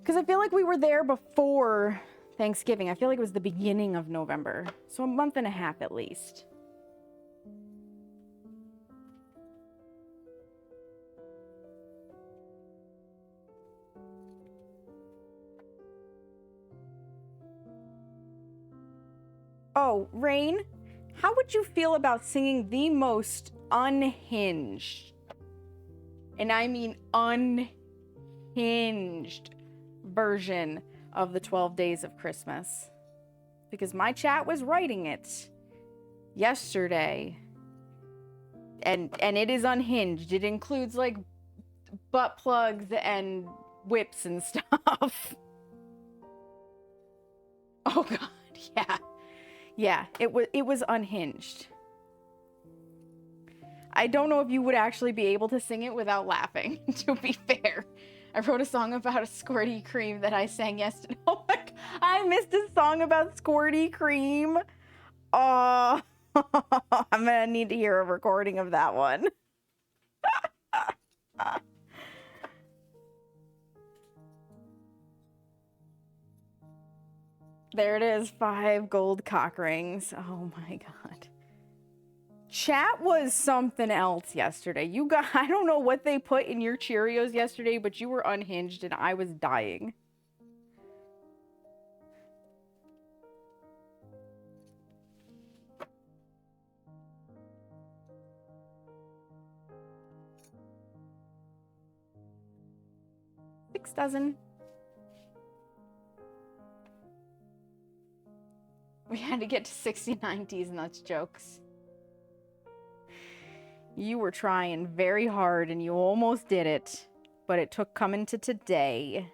Because I feel like we were there before Thanksgiving. I feel like it was the beginning of November. So a month and a half at least. Oh, Rain, how would you feel about singing the most unhinged, and I mean unhinged, version of the 12 Days of Christmas? Because my chat was writing it yesterday, and it is unhinged. It includes like butt plugs and whips and stuff. Oh God, Yeah, it was unhinged. I don't know if you would actually be able to sing it without laughing, to be fair. I wrote a song about a squirty cream that I sang yesterday. Oh my God, I missed a song about squirty cream. Oh, I'm gonna need to hear a recording of that one. There it is, 5 gold cock rings. Oh my God. Chat was something else yesterday. You got, I don't know what they put in your Cheerios yesterday, but you were unhinged and I was dying. Six dozen. We had to get to 69 D's nuts jokes. You were trying very hard and you almost did it, but it took coming to today.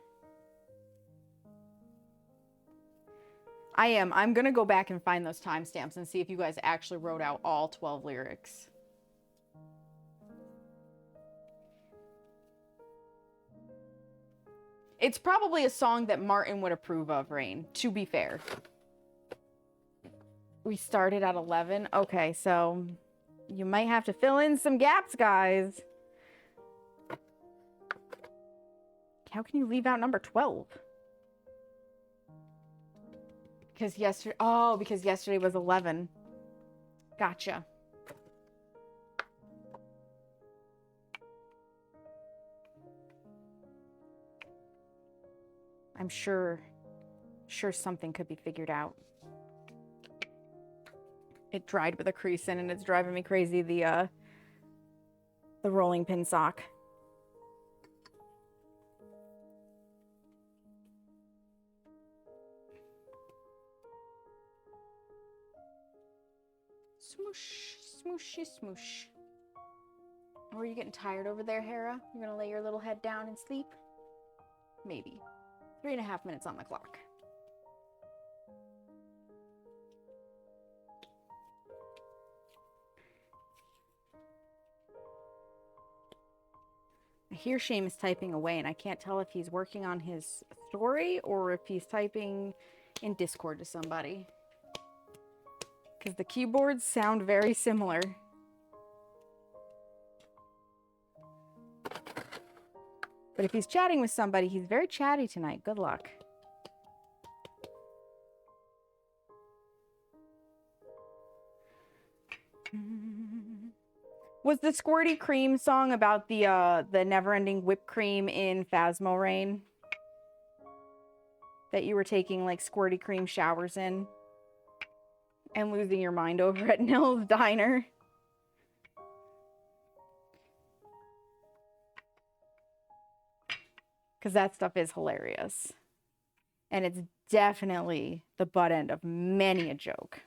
I'm gonna go back and find those timestamps and see if you guys actually wrote out all 12 lyrics. It's probably a song that Martin would approve of, Rain, to be fair. We started at 11. Okay, so you might have to fill in some gaps, guys. How can you leave out number 12? Because yesterday was 11. Gotcha. I'm sure something could be figured out. It dried with a crease in and it's driving me crazy, the rolling pin sock. Smoosh, smooshy, smoosh. Oh, are you getting tired over there, Hera? You're gonna lay your little head down and sleep? Maybe. 3.5 minutes on the clock. I hear Seamus typing away, and I can't tell if he's working on his story or if he's typing in Discord to somebody. Because the keyboards sound very similar. But if he's chatting with somebody, he's very chatty tonight. Good luck. Was the Squirty Cream song about the never-ending whipped cream in Phasmo Rain? That you were taking like squirty cream showers in? And losing your mind over at Nell's Diner? Because that stuff is hilarious. And it's definitely the butt end of many a joke.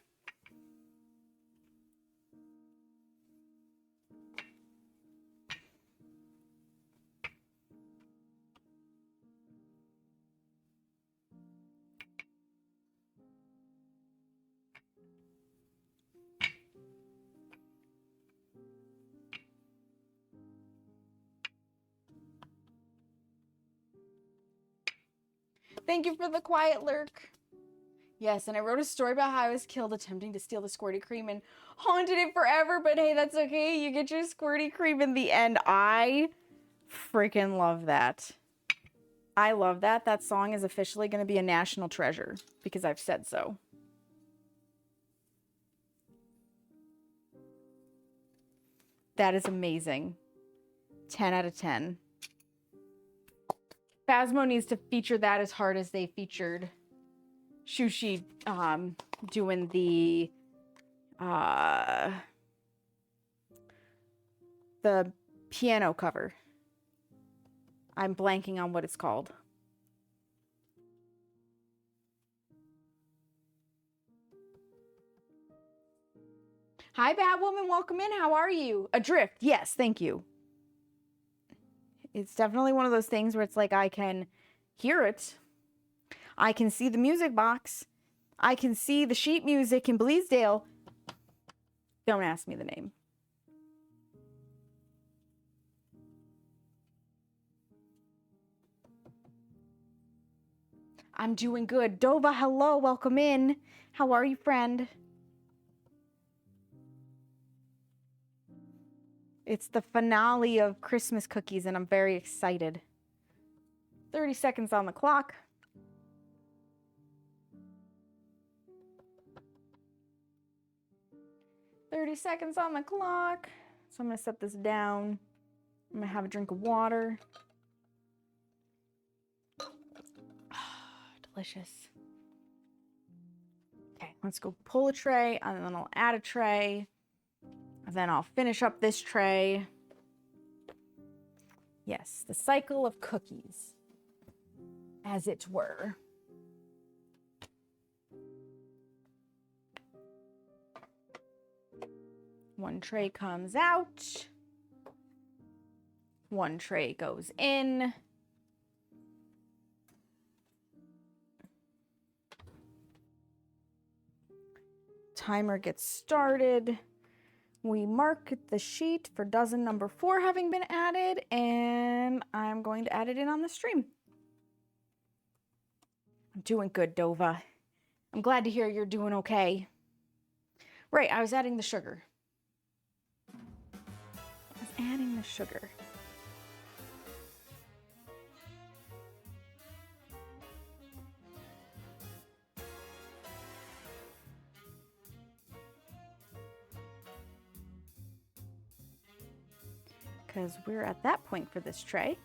Thank you for the quiet lurk. Yes, and I wrote a story about how I was killed attempting to steal the squirty cream and haunted it forever, but hey, that's okay. You get your squirty cream in the end. I freaking love that. I love that. That song is officially going to be a national treasure because I've said so. That is amazing. 10 out of 10. Phasmo needs to feature that as hard as they featured Shushi doing the piano cover. I'm blanking on what it's called. Hi, Batwoman. Welcome in. How are you? Adrift. Yes, thank you. It's definitely one of those things where it's like I can hear it. I can see the music box. I can see the sheet music in Bleasdale. Don't ask me the name. I'm doing good. Dova, hello, welcome in. How are you, friend? It's the finale of Christmas cookies, and I'm very excited. 30 seconds on the clock. "30 seconds on the clock." So I'm going to set this down. I'm going to have a drink of water. Delicious. Okay, let's go pull a tray, and then I'll add a tray. And then I'll finish up this tray. Yes, the cycle of cookies, as it were. One tray comes out. One tray goes in. Timer gets started. We mark the sheet for dozen number 4 having been added, and I'm going to add it in on the stream. I'm doing good, Dova. I'm glad to hear you're doing okay. Right, I was adding the sugar. Because we're at that point for this tray.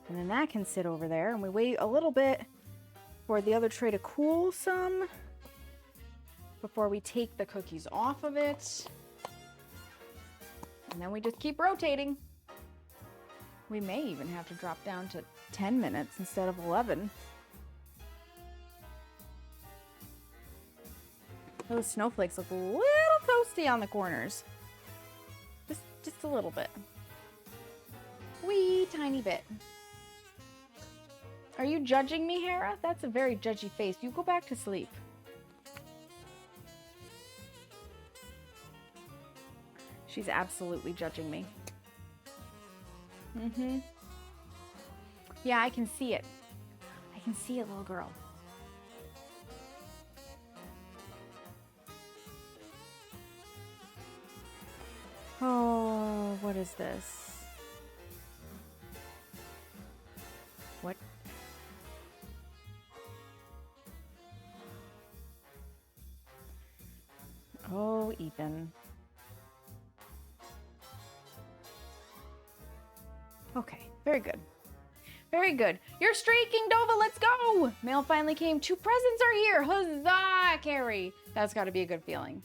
And then that can sit over there, and we wait a little bit for the other tray to cool some before we take the cookies off of it. And then we just keep rotating. We may even have to drop down to 10 minutes instead of 11. Those snowflakes look a little toasty on the corners. Just a little bit. Wee tiny bit. Are you judging me, Hera? That's a very judgy face. You go back to sleep. She's absolutely judging me. Yeah, I can see it. I can see it, little girl. Oh, what is this? What? Oh, Ethan. Okay, very good. Very good. You're streaking, Dova, let's go! Mail finally came. 2 presents are here. Huzzah, Carrie. That's got to be a good feeling.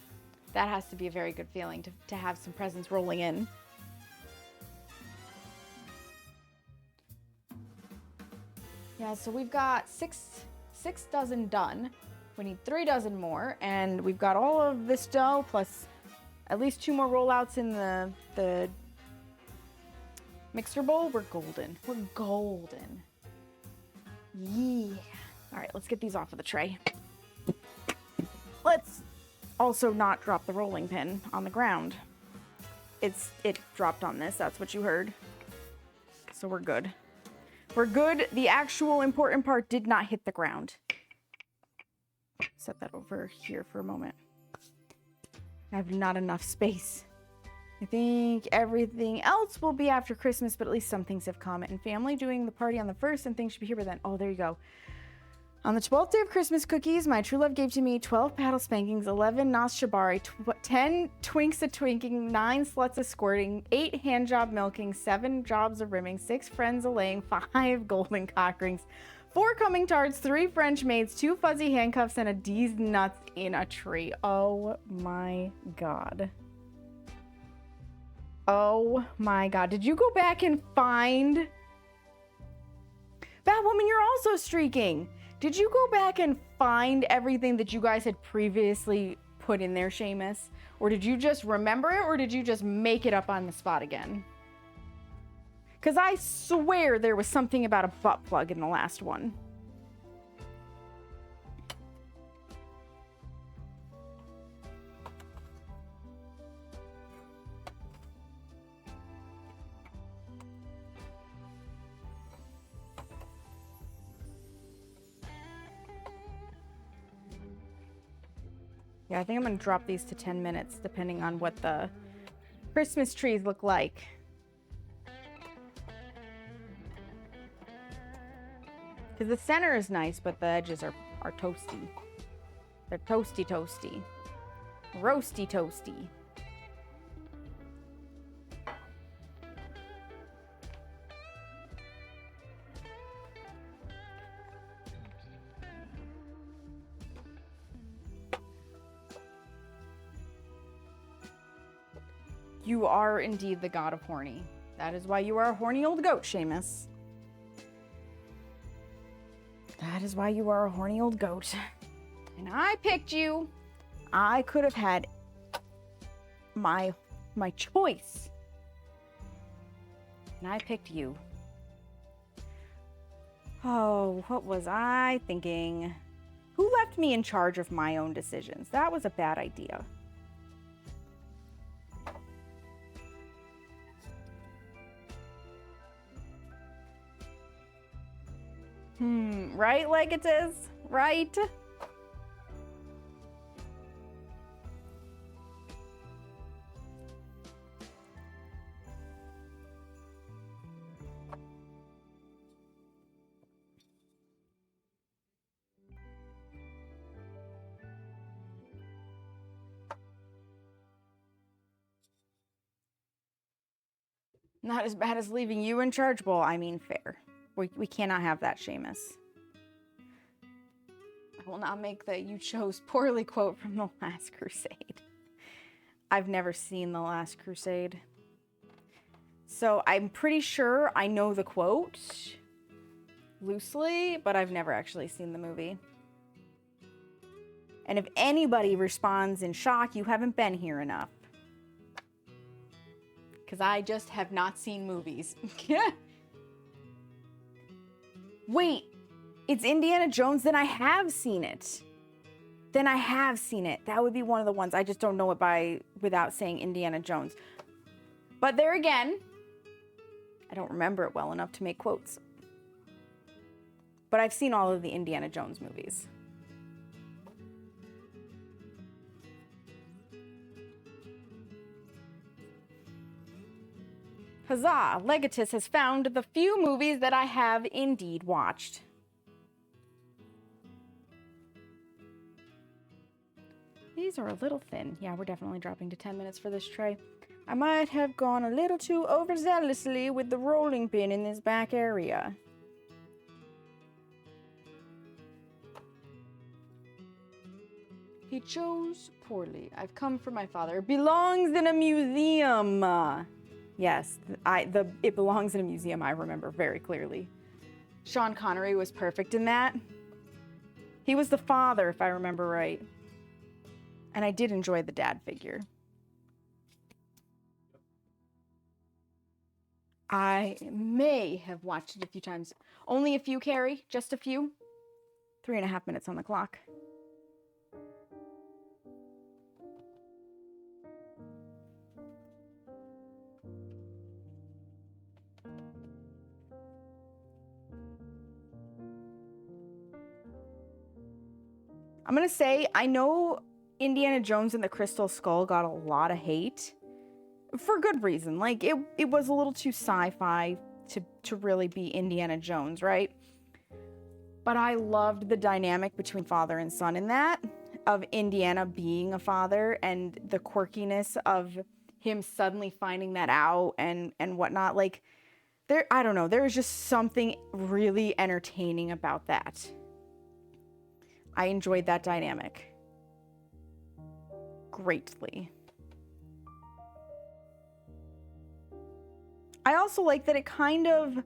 That has to be a very good feeling to have some presents rolling in. Yeah, so we've got six dozen done. We need 3 dozen more, and we've got all of this dough plus at least 2 more rollouts in the mixer bowl. We're golden. We're golden. Yeah. All right, let's get these off of the tray. Let's also not drop the rolling pin on the ground. It dropped on this. That's what you heard. So we're good. We're good. The actual important part did not hit the ground. Set that over here for a moment. I have not enough space. I think everything else will be after Christmas, but at least some things have come. And family doing the party on the 1st, and things should be here by then. Oh, there you go. On the 12th day of Christmas cookies, my true love gave to me 12 paddle spankings, 11 nos shibari, 10 twinks a twinking, 9 sluts a squirting, 8 hand job milking, 7 jobs of rimming, 6 friends a laying, 5 golden cock rings, 4 coming tarts, 3 French maids, 2 fuzzy handcuffs, and a D's nuts in a tree. Oh my God. Oh my God. Did you go back and find... Batwoman, you're also streaking. Did you go back and find everything that you guys had previously put in there, Seamus? Or did you just remember it, or did you just make it up on the spot again? Because I swear there was something about a butt plug in the last one. Yeah, I think I'm going to drop these to 10 minutes, depending on what the Christmas trees look like. Because the center is nice, but the edges are toasty. They're toasty, toasty. Roasty, toasty. You are indeed the god of horny. That is why you are a horny old goat, Seamus. That is why you are a horny old goat. And I picked you. I could have had my choice. And I picked you. Oh, what was I thinking? Who left me in charge of my own decisions? That was a bad idea. Right, Legatus? Right? Not as bad as leaving you in charge? Well, I mean, fair. We cannot have that, Seamus. I will not make the "you chose poorly" quote from The Last Crusade. I've never seen The Last Crusade. So I'm pretty sure I know the quote loosely, but I've never actually seen the movie. And if anybody responds in shock, you haven't been here enough. Because I just have not seen movies. Wait, it's Indiana Jones? Then I have seen it. That would be one of the ones. I just don't know it without saying Indiana Jones. But there again, I don't remember it well enough to make quotes. But I've seen all of the Indiana Jones movies. Huzzah! Legatus has found the few movies that I have indeed watched. These are a little thin. Yeah, we're definitely dropping to 10 minutes for this tray. I might have gone a little too overzealously with the rolling pin in this back area. He chose poorly. I've come for my father. It belongs in a museum. Yes, it belongs in a museum, I remember very clearly. Sean Connery was perfect in that. He was the father, if I remember right. And I did enjoy the dad figure. I may have watched it a few times. Only a few, Carrie. Just a few. 3.5 minutes on the clock. I'm going to say, I know Indiana Jones and the Crystal Skull got a lot of hate. For good reason. Like, it was a little too sci-fi to really be Indiana Jones, right? But I loved the dynamic between father and son in that, of Indiana being a father and the quirkiness of him suddenly finding that out and whatnot. Like, I don't know, there was just something really entertaining about that. I enjoyed that dynamic greatly. I also like that it kind of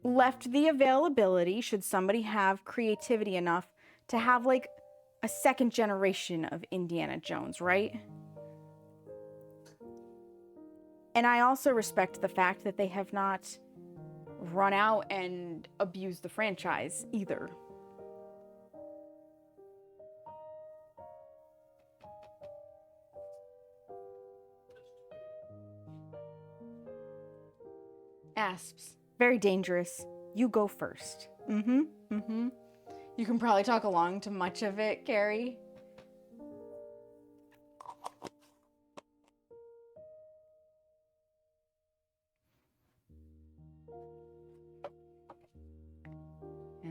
left the availability, should somebody have creativity enough, to have like a second generation of Indiana Jones, right? And I also respect the fact that they have not run out and abused the franchise either. Asps. Very dangerous. You go first. You can probably talk along to much of it, Carrie.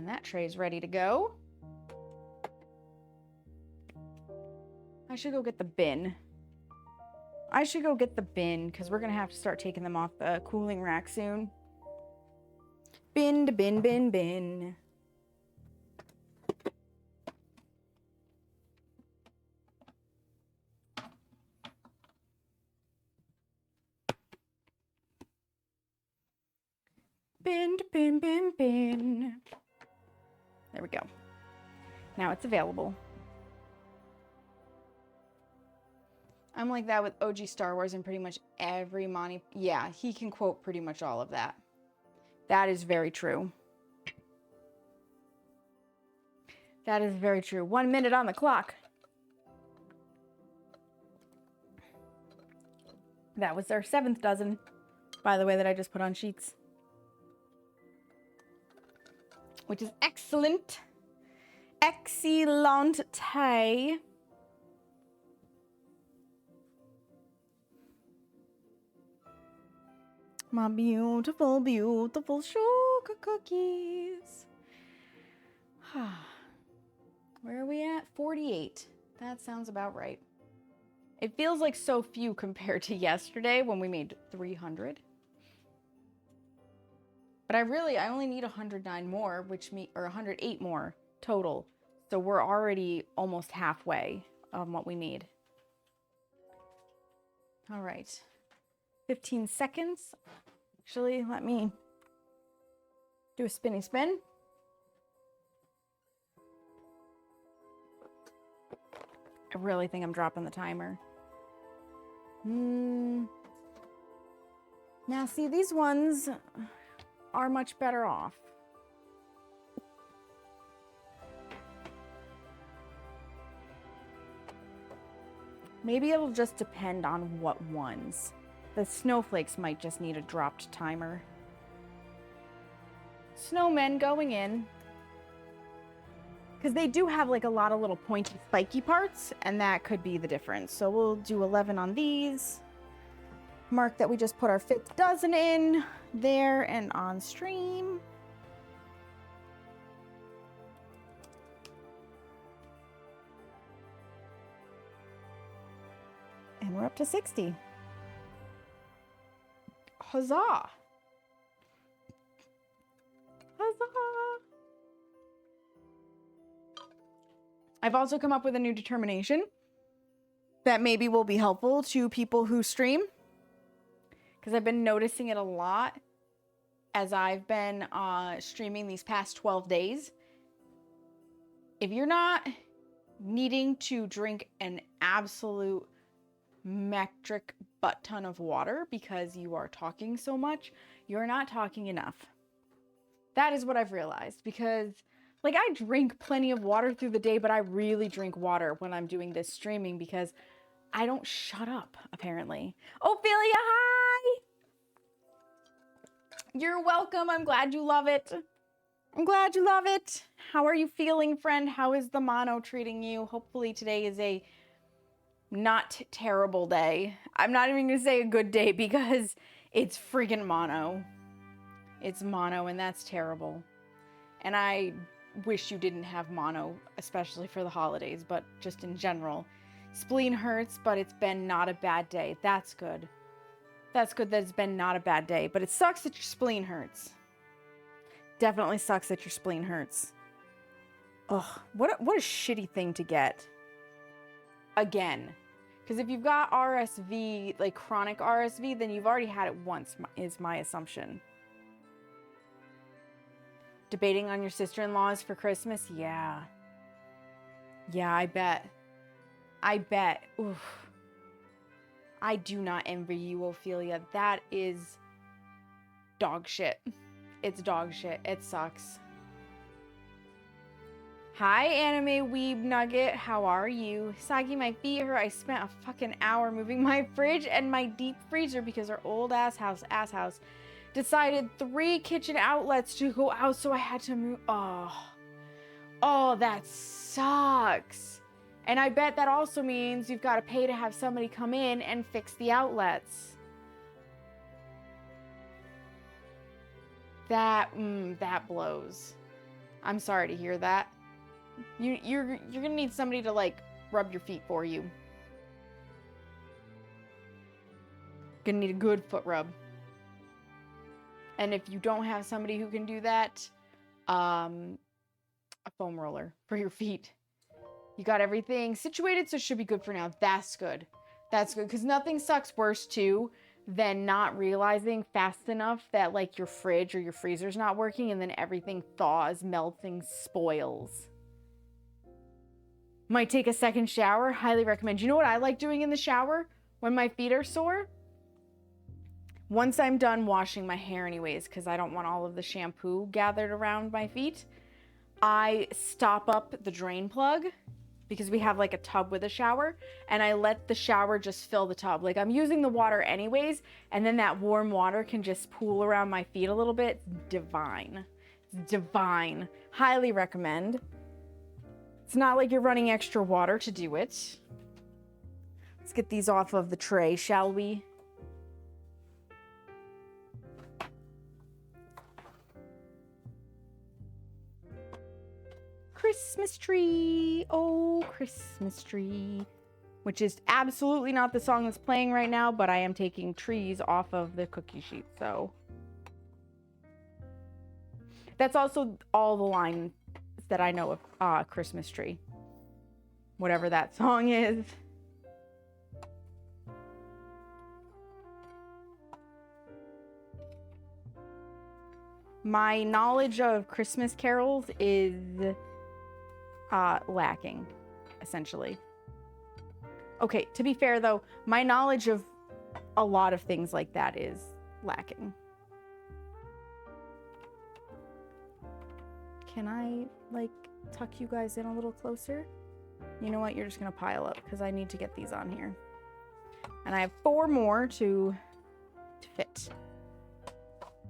And that tray's ready to go. I should go get the bin. Because we're going to have to start taking them off the cooling rack soon. Bin to bin, bin, bin. Bin to bin, bin, bin. There we go. Now it's available. I'm like that with OG Star Wars and pretty much every Monty. Yeah, he can quote pretty much all of that. That is very true. That is very true. 1 minute on the clock. That was our 7th dozen, by the way, that I just put on sheets. Which is excellent. Excellent. My beautiful, beautiful sugar cookies. Where are we at? 48. That sounds about right. It feels like so few compared to yesterday when we made 300. But I only need 109 more, or 108 more total. So we're already almost halfway on what we need. All right. 15 seconds. Actually, let me do a spinny spin. I really think I'm dropping the timer. Now, see, these ones are much better off. Maybe it'll just depend on what ones. The snowflakes might just need a dropped timer. Snowmen going in. Because they do have like a lot of little pointy spiky parts, and that could be the difference. So we'll do 11 on these. Mark that we just put our 5th dozen in there and on stream. And we're up to 60. Huzzah! Huzzah! I've also come up with a new determination that maybe will be helpful to people who stream. Because I've been noticing it a lot as I've been streaming these past 12 days. If you're not needing to drink an absolute metric butt ton of water because you are talking so much, you're not talking enough. That is what I've realized, because like I drink plenty of water through the day, but I really drink water when I'm doing this streaming because I don't shut up, apparently. Ophelia, hi! You're welcome. I'm glad you love it. I'm glad you love it. How are you feeling, friend? How is the mono treating you? Hopefully today is a not terrible day. I'm not even gonna say a good day because it's freaking mono. It's mono and that's terrible. And I wish you didn't have mono, especially for the holidays, but just in general. Spleen hurts, but it's been not a bad day. That's good. That's good that it's been not a bad day, but it sucks that your spleen hurts. Definitely sucks that your spleen hurts. Ugh, what a shitty thing to get. Again. Because if you've got RSV, like chronic RSV, then you've already had it once, is my assumption. Debating on your sister-in-laws for Christmas? Yeah. Yeah, I bet. I bet. Oof. I do not envy you, Ophelia. That is dog shit. It's dog shit. It sucks. Hi, Anime Weeb Nugget. How are you? Sagi, my feet hurt. I spent a fucking hour moving my fridge and my deep freezer because our old ass house decided 3 kitchen outlets to go out, so I had to move. Oh, that sucks. And I bet that also means you've got to pay to have somebody come in and fix the outlets. That blows. I'm sorry to hear that. You're gonna need somebody to like rub your feet for you. Gonna need a good foot rub. And if you don't have somebody who can do that, a foam roller for your feet. You got everything situated, so it should be good for now. That's good. That's good, because nothing sucks worse too than not realizing fast enough that like your fridge or your freezer's not working, and then everything thaws, melts, and spoils. Might take a second shower. Highly recommend. You know what I like doing in the shower when my feet are sore? Once I'm done washing my hair anyways, because I don't want all of the shampoo gathered around my feet, I stop up the drain plug, because we have like a tub with a shower, and I let the shower just fill the tub. Like I'm using the water anyways, and then that warm water can just pool around my feet a little bit. It's divine. It's divine. Highly recommend. It's not like you're running extra water to do it. Let's get these off of the tray, shall we? Christmas tree, oh Christmas tree, which is absolutely not the song that's playing right now, but I am taking trees off of the cookie sheet, so that's also all the lines that I know of Christmas tree, whatever that song is. My knowledge of Christmas carols is lacking, essentially. Okay, to be fair though, my knowledge of a lot of things like that is lacking. Can I like tuck you guys in a little closer? You know what, you're just gonna pile up because I need to get these on here. And I have 4 more to fit.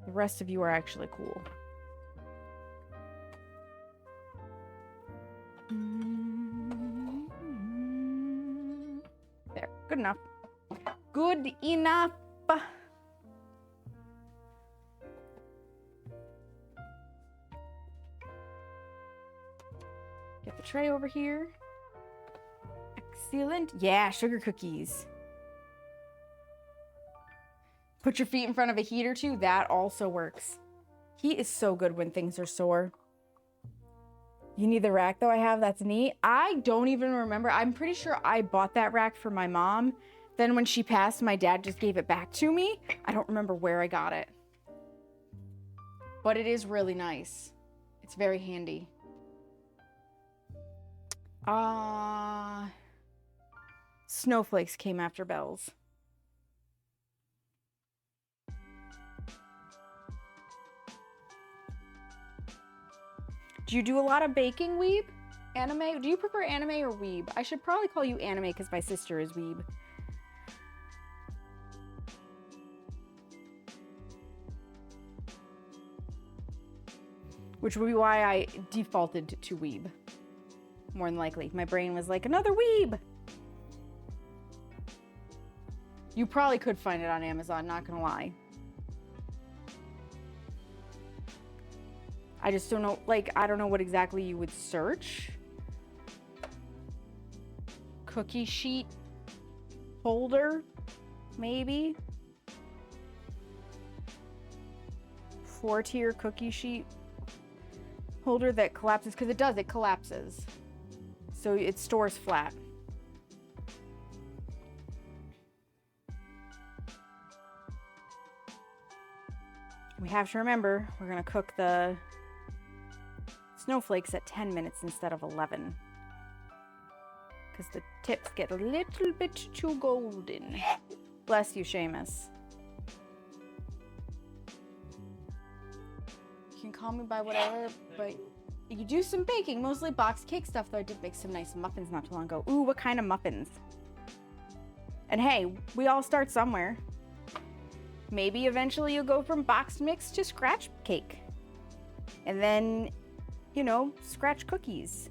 The rest of you are actually cool. There, good enough. Good enough. Get the tray over here. Excellent. Yeah, sugar cookies. Put your feet in front of a heater too. That also works. Heat is so good when things are sore. You need the rack though I have. That's neat. I don't even remember. I'm pretty sure I bought that rack for my mom. Then when she passed, my dad just gave it back to me. I don't remember where I got it. But it is really nice. It's very handy. Snowflakes came after bells. Do you do a lot of baking, Weeb? Anime? Do you prefer anime or Weeb? I should probably call you anime because my sister is Weeb. Which would be why I defaulted to Weeb. More than likely. My brain was like, another Weeb! You probably could find it on Amazon, not gonna lie. I just don't know, like, I don't know what exactly you would search. Cookie sheet holder, maybe. 4-tier cookie sheet holder that collapses, because it does, it collapses. So it stores flat. We have to remember, we're gonna cook the snowflakes at 10 minutes instead of 11. Because the tips get a little bit too golden. Bless you, Seamus. You can call me by whatever, but you do some baking, mostly boxed cake stuff, though I did make some nice muffins not too long ago. Ooh, what kind of muffins? And hey, we all start somewhere. Maybe eventually you'll go from boxed mix to scratch cake. And then, you know, scratch cookies.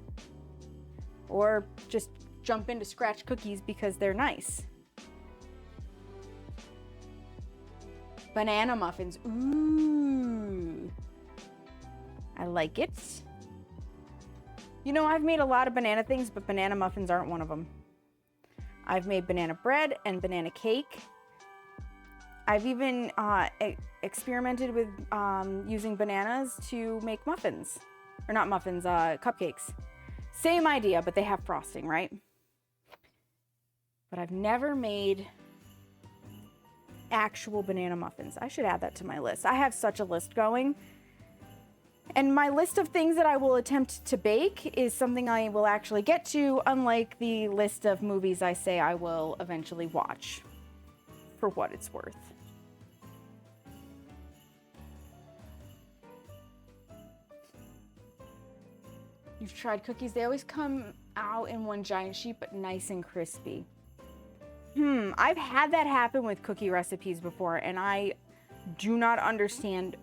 Or just jump into scratch cookies because they're nice. Banana muffins. Ooh. I like it. You know, I've made a lot of banana things, but banana muffins aren't one of them. I've made banana bread and banana cake. I've even experimented with using bananas to make muffins. Or not muffins, cupcakes. Same idea, but they have frosting, right? But I've never made actual banana muffins. I should add that to my list. I have such a list going. And my list of things that I will attempt to bake is something I will actually get to, unlike the list of movies I say I will eventually watch, for what it's worth. You've tried cookies? They always come out in one giant sheet, but nice and crispy. I've had that happen with cookie recipes before, and I do not understand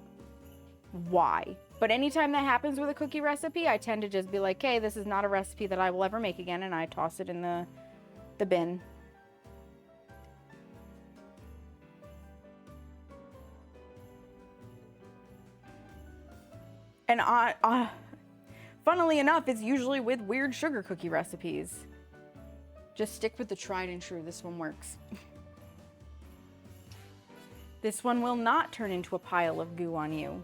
why. But anytime that happens with a cookie recipe, I tend to just be like, hey, this is not a recipe that I will ever make again, and I toss it in the bin. And funnily enough, it's usually with weird sugar cookie recipes. Just stick with the tried and true. This one works. This one will not turn into a pile of goo on you.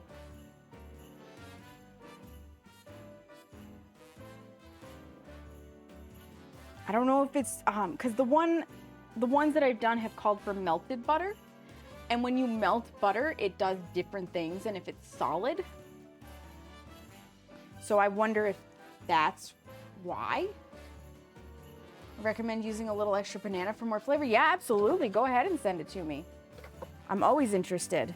I don't know if it's, because the ones that I've done have called for melted butter. And when you melt butter, it does different things, and if it's solid. So I wonder if that's why. I recommend using a little extra banana for more flavor. Yeah, absolutely. Go ahead and send it to me. I'm always interested.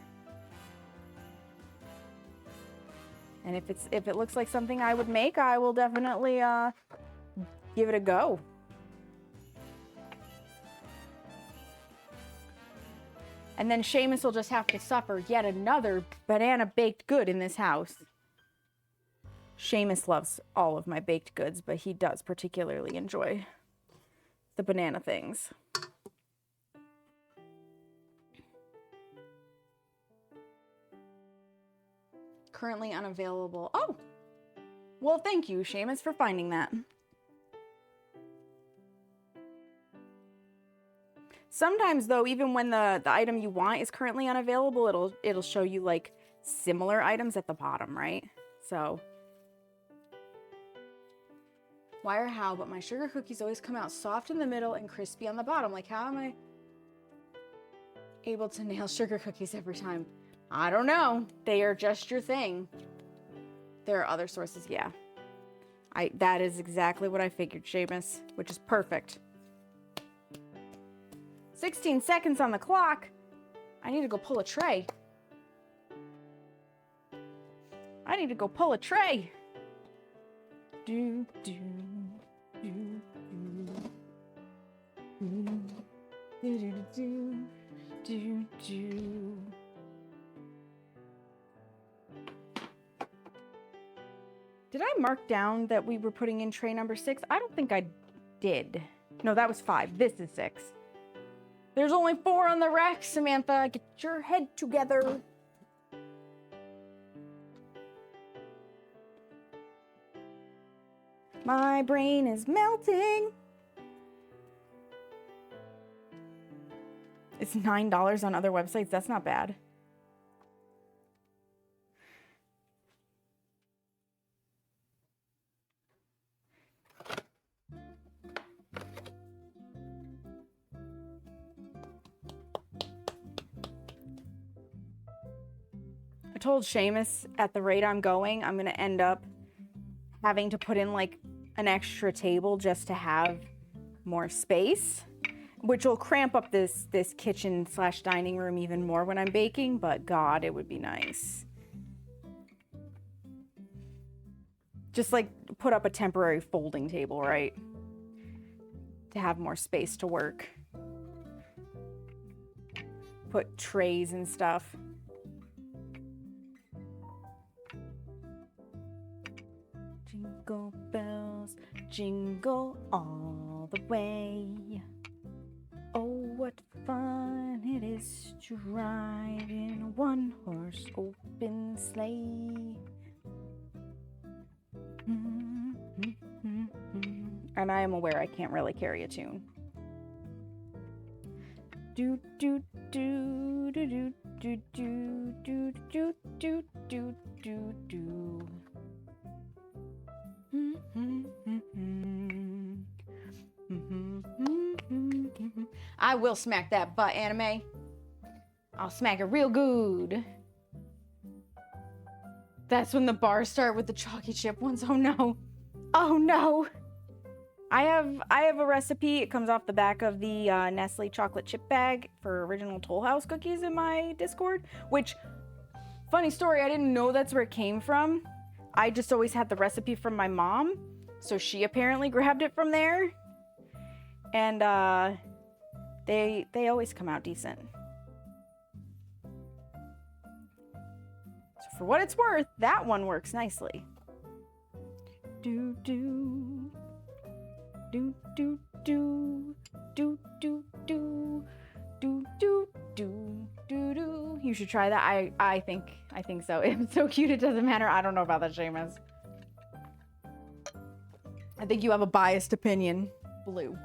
And if it looks like something I would make, I will definitely give it a go. And then Seamus will just have to suffer yet another banana baked good in this house. Seamus loves all of my baked goods, but he does particularly enjoy the banana things. Currently unavailable. Oh! Well, thank you, Seamus, for finding that. Sometimes, though, even when the item you want is currently unavailable, it'll show you, like, similar items at the bottom, right? So, why or how, but my sugar cookies always come out soft in the middle and crispy on the bottom. Like, how am I able to nail sugar cookies every time? I don't know. They are just your thing. There are other sources, yeah. That is exactly what I figured, Seamus, which is perfect. 16 seconds on the clock. I need to go pull a tray. I need to go pull a tray. Do, do, do, do, do, do, do, do. Did I mark down that we were putting in tray number 6? I don't think I did. No, that was 5. This is 6. There's only 4 on the rack, Samantha. Get your head together. My brain is melting. It's $9 on other websites. That's not bad. I told Seamus at the rate I'm going, I'm going to end up having to put in like an extra table just to have more space, which will cramp up this kitchen / dining room even more when I'm baking, but God, it would be nice. Just like put up a temporary folding table, right? To have more space to work. Put trays and stuff. Jingle bells, jingle all the way. Oh, what fun it is to ride in a one-horse open sleigh. And I am aware I can't really carry a tune. Do do do do do do do do do do do do do. I will smack that butt, anime. I'll smack it real good. That's when the bars start with the chalky chip ones. Oh no. Oh no. I have a recipe. It comes off the back of the Nestle chocolate chip bag for original Toll House cookies in my Discord, which, funny story, I didn't know that's where it came from. I just always had the recipe from my mom, so she apparently grabbed it from there. And they always come out decent. So for what it's worth, that one works nicely. Do do do do do do do do do do do do do. You should try that. I think so. It's so cute it doesn't matter. I don't know about that, Seamus. I think you have a biased opinion. Blue.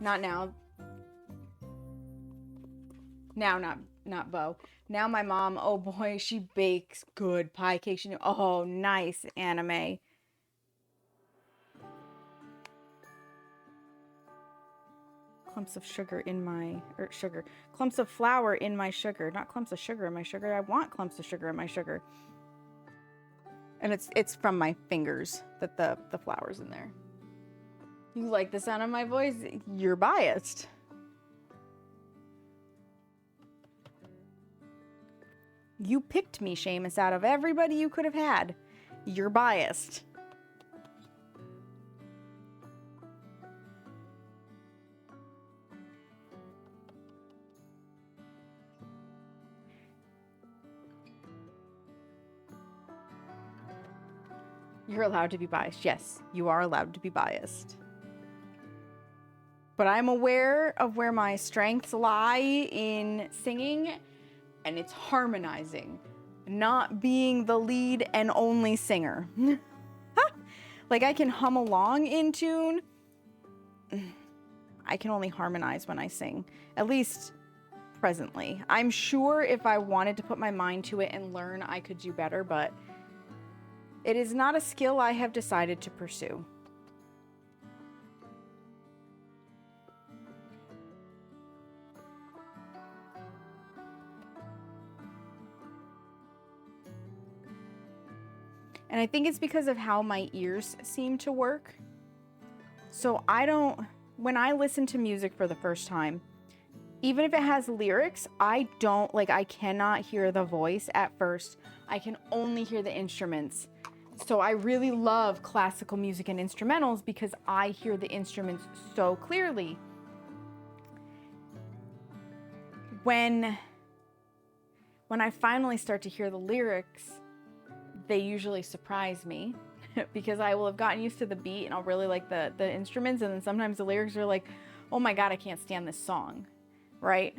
Not now. Now, not Bo. Now my mom, oh boy, she bakes good pie cake. Oh, nice, anime. Clumps of sugar in my, clumps of flour in my sugar. Not clumps of sugar in my sugar. I want clumps of sugar in my sugar. And it's from my fingers that the flour's in there. You like the sound of my voice? You're biased. You picked me, Seamus, out of everybody you could have had. You're biased. You're allowed to be biased. Yes, you are allowed to be biased. But I'm aware of where my strengths lie in singing, and it's harmonizing, not being the lead and only singer. Like, I can hum along in tune. I can only harmonize when I sing, at least presently. I'm sure if I wanted to put my mind to it and learn, I could do better, but it is not a skill I have decided to pursue. And I think it's because of how my ears seem to work. So when I listen to music for the first time, even if it has lyrics, I cannot hear the voice at first. I can only hear the instruments. So I really love classical music and instrumentals because I hear the instruments so clearly. When I finally start to hear the lyrics, they usually surprise me because I will have gotten used to the beat and I'll really like the instruments, and then sometimes the lyrics are like, oh my god, I can't stand this song, right?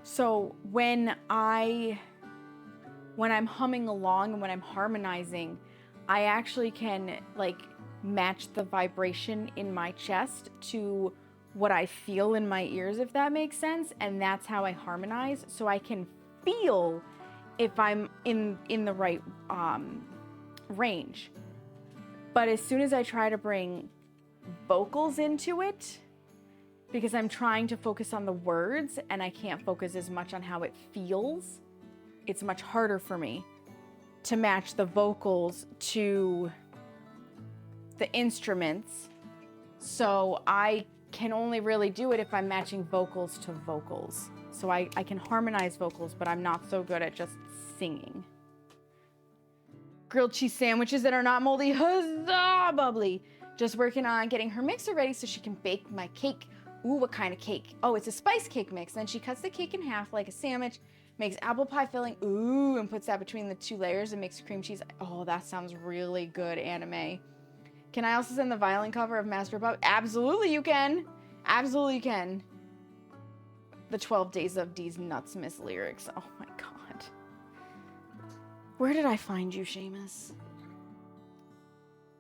So when I'm humming along and when I'm harmonizing, I actually can match the vibration in my chest to what I feel in my ears, if that makes sense, and that's how I harmonize, so I can feel if I'm in the right range. But as soon as I try to bring vocals into it, because I'm trying to focus on the words and I can't focus as much on how it feels, it's much harder for me to match the vocals to the instruments. So I can only really do it if I'm matching vocals to vocals. So I can harmonize vocals, but I'm not so good at just singing. Grilled cheese sandwiches that are not moldy. Huzzah, bubbly. Just working on getting her mixer ready so she can bake my cake. Ooh, what kind of cake? Oh, it's a spice cake mix. Then she cuts the cake in half like a sandwich, makes apple pie filling, ooh, and puts that between the two layers and makes cream cheese. Oh, that sounds really good, anime. Can I also send the violin cover of Master Pup? Absolutely you can. Absolutely you can. The 12 Days of D's Nuts Miss lyrics. Oh my god. Where did I find you, Seamus?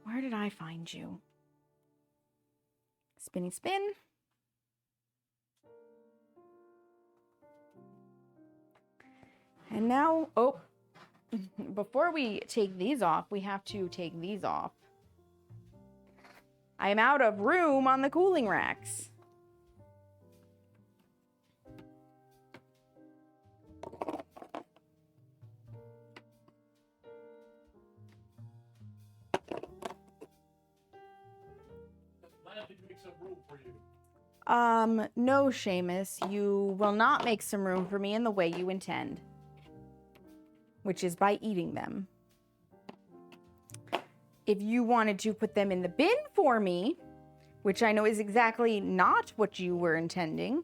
Where did I find you? Spinny spin. And now, oh, before we take these off, we have to take these off. I am out of room on the cooling racks. No, Seamus, you will not make some room for me in the way you intend, which is by eating them. If you wanted to put them in the bin for me, which I know is exactly not what you were intending,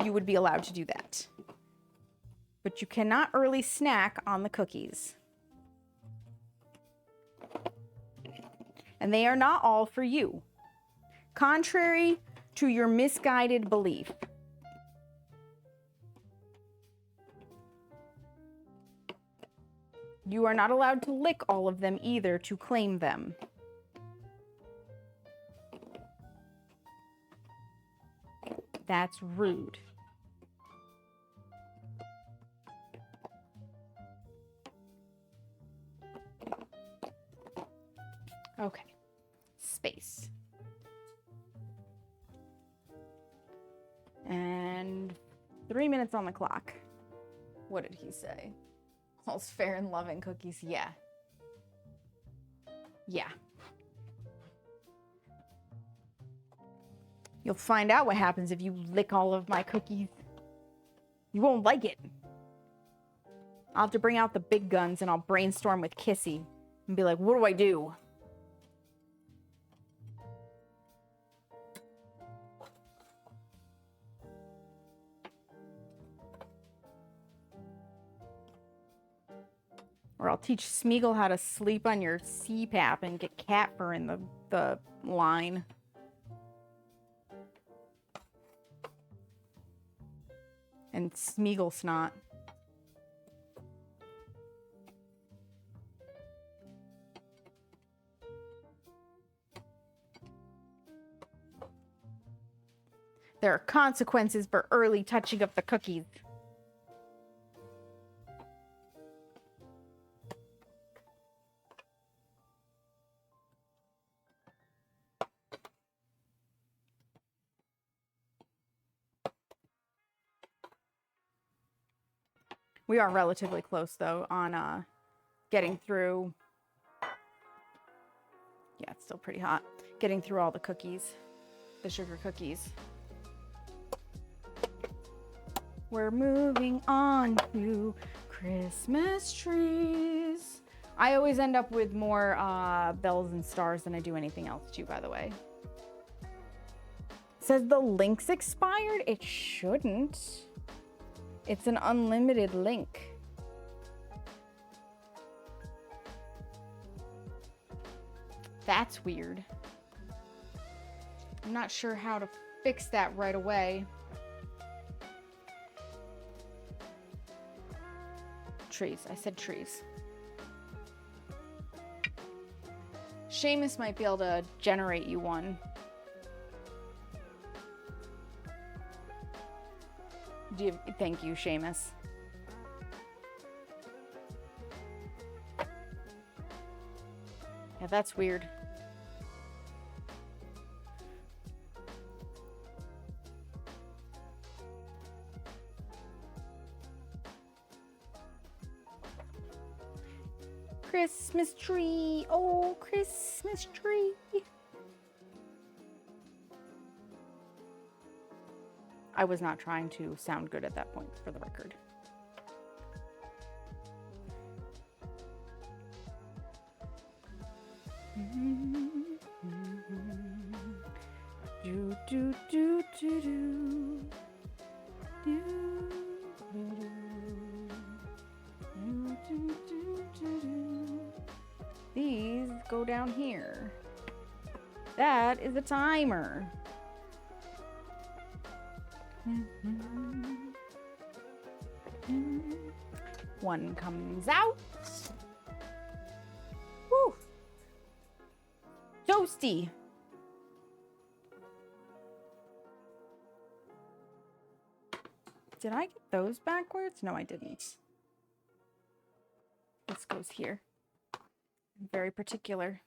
you would be allowed to do that. But you cannot early snack on the cookies. And they are not all for you, contrary to your misguided belief. You are not allowed to lick all of them either to claim them. That's rude. Okay. Space. And 3 minutes on the clock. What did he say? All's fair in love and cookies. Yeah. Yeah. You'll find out what happens if you lick all of my cookies. You won't like it. I'll have to bring out the big guns and I'll brainstorm with Kissy and be like, what do I do? Or I'll teach Smeagol how to sleep on your CPAP and get cat fur in the line. And Smeagol snot. There are consequences for early touching of the cookies. We are relatively close, though, on getting through... Yeah, it's still pretty hot. Getting through all the cookies. The sugar cookies. We're moving on to Christmas trees. I always end up with more bells and stars than I do anything else, too, by the way. It says the link's expired? It shouldn't. It's an unlimited link. That's weird. I'm not sure how to fix that right away. Trees. I said trees. Seamus might be able to generate you one. Thank you, Seamus. Yeah, that's weird. Christmas tree. Oh, Christmas tree. I was not trying to sound good at that point, for the record. Do, do, do, do, do. Do, do, do, do, do, do. These go down here. That is a timer. One comes out. toasty. Did I get those backwards? No, I didn't. This goes here. I'm very particular.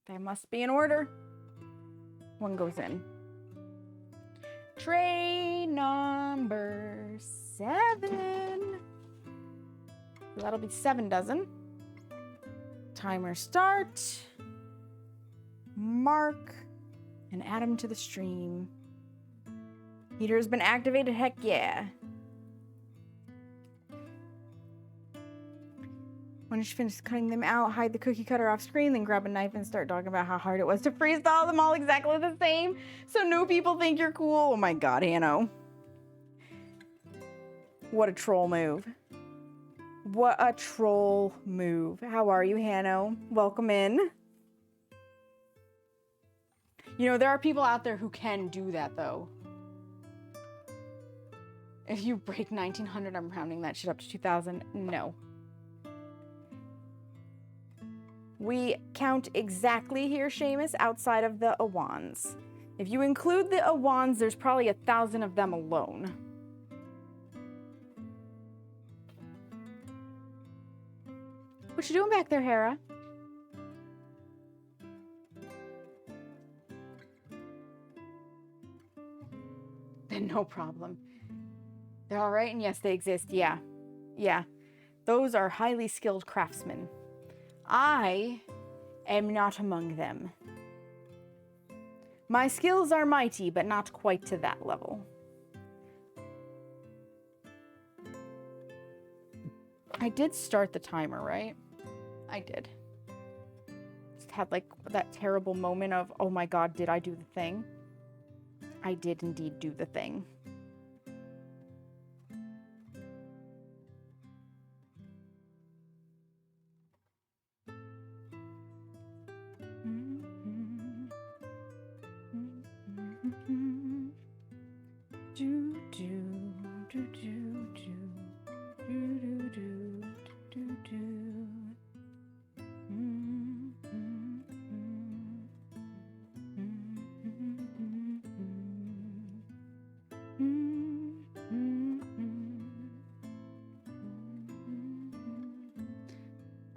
They must be in order. One goes in. Tray number 7. So that'll be 7 dozen. Timer start. Mark. And add them to the stream. Heater has been activated. Heck yeah. When you finish cutting them out, hide the cookie cutter off screen, then grab a knife and start talking about how hard it was to freeze thaw them all exactly the same so new people think you're cool. Oh my god, Hanno. What a troll move. What a troll move. How are you, Hanno? Welcome in. You know, there are people out there who can do that, though. If you break 1900, I'm rounding that shit up to 2000. No. We count exactly here, Seamus, outside of the Awans. If you include the Awans, there's probably 1,000 of them alone. What you doing back there, Hera? Then no problem. They're all right, and yes, they exist. Yeah. Yeah. Those are highly skilled craftsmen. I am not among them. My skills are mighty, but not quite to that level. I did start the timer, right? I did. Just had like that terrible moment of, oh my god, did I do the thing? I did indeed do the thing.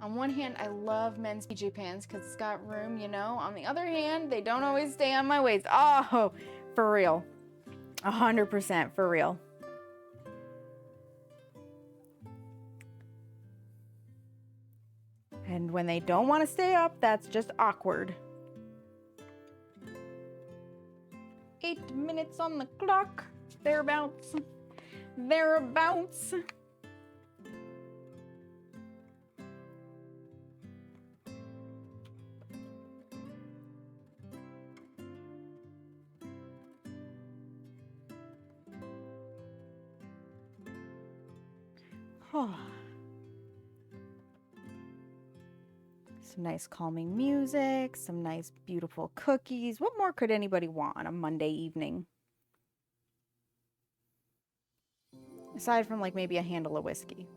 On one hand, I love men's PJ pants because it's got room, you know. On the other hand, they don't always stay on my waist. Oh, for real. 100% for real. And when they don't want to stay up, that's just awkward. 8 minutes on the clock. Thereabouts. Thereabouts. Some nice calming music, some nice beautiful cookies. What more could anybody want on a Monday evening? Aside from like maybe a handle of whiskey.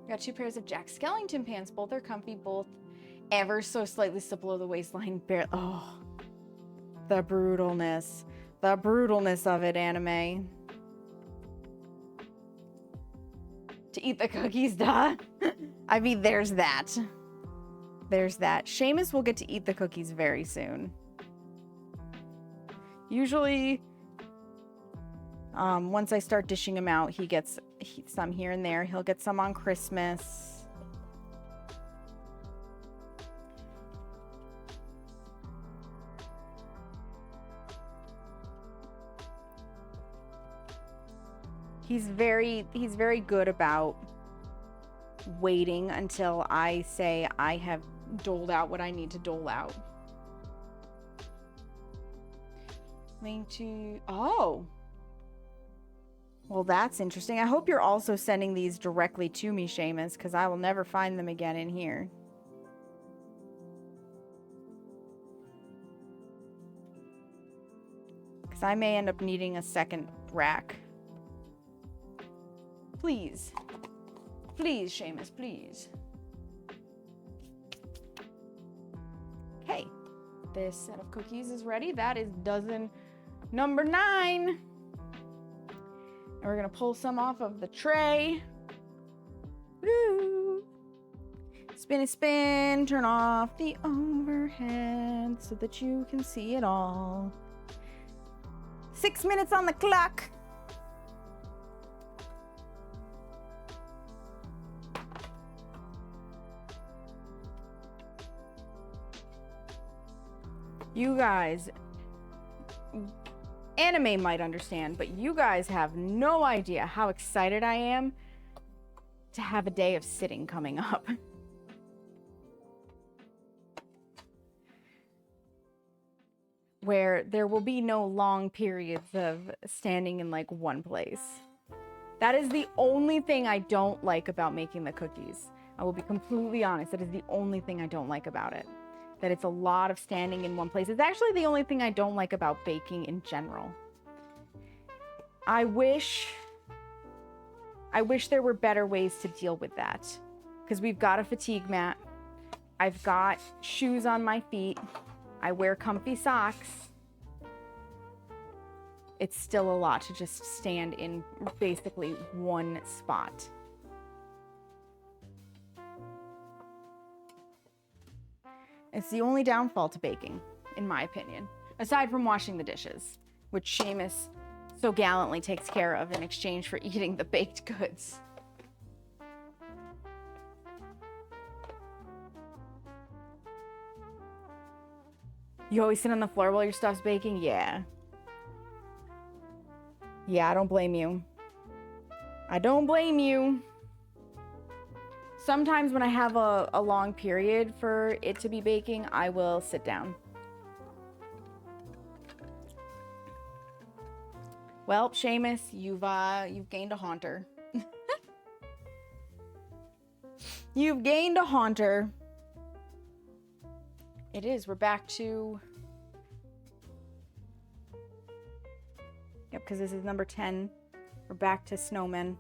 Got 2 pairs of Jack Skellington pants. Both are comfy, both ever so slightly still below the waistline. Oh, the brutalness. The brutalness of it, anime. To eat the cookies, duh. I mean, there's that. There's that. Seamus will get to eat the cookies very soon. Usually, once I start dishing him out, he gets some here and there. He'll get some on Christmas. He's very good about waiting until I say I have doled out what I need to dole out. Oh. Well, that's interesting. I hope you're also sending these directly to me, Seamus, because I will never find them again in here. Because I may end up needing a second rack. Please. Please, Seamus, please. This set of cookies is ready. That is dozen number 9. And we're gonna pull some off of the tray. Woo! Spinny spin, turn off the overhead so that you can see it all. 6 minutes on the clock. You guys, anime might understand, but you guys have no idea how excited I am to have a day of sitting coming up. Where there will be no long periods of standing in like one place. That is the only thing I don't like about making the cookies. I will be completely honest, that is the only thing I don't like about it. That it's a lot of standing in one place. It's actually the only thing I don't like about baking in general. I wish there were better ways to deal with that. Because we've got a fatigue mat. I've got shoes on my feet. I wear comfy socks. It's still a lot to just stand in basically one spot. It's the only downfall to baking, in my opinion, aside from washing the dishes, which Seamus so gallantly takes care of in exchange for eating the baked goods. You always sit on the floor while your stuff's baking? Yeah. Yeah, I don't blame you. I don't blame you. Sometimes when I have a long period for it to be baking, I will sit down. Well, Seamus, you've gained a haunter. You've gained a haunter. It is. We're back to... Yep, because this is number 10. We're back to snowmen.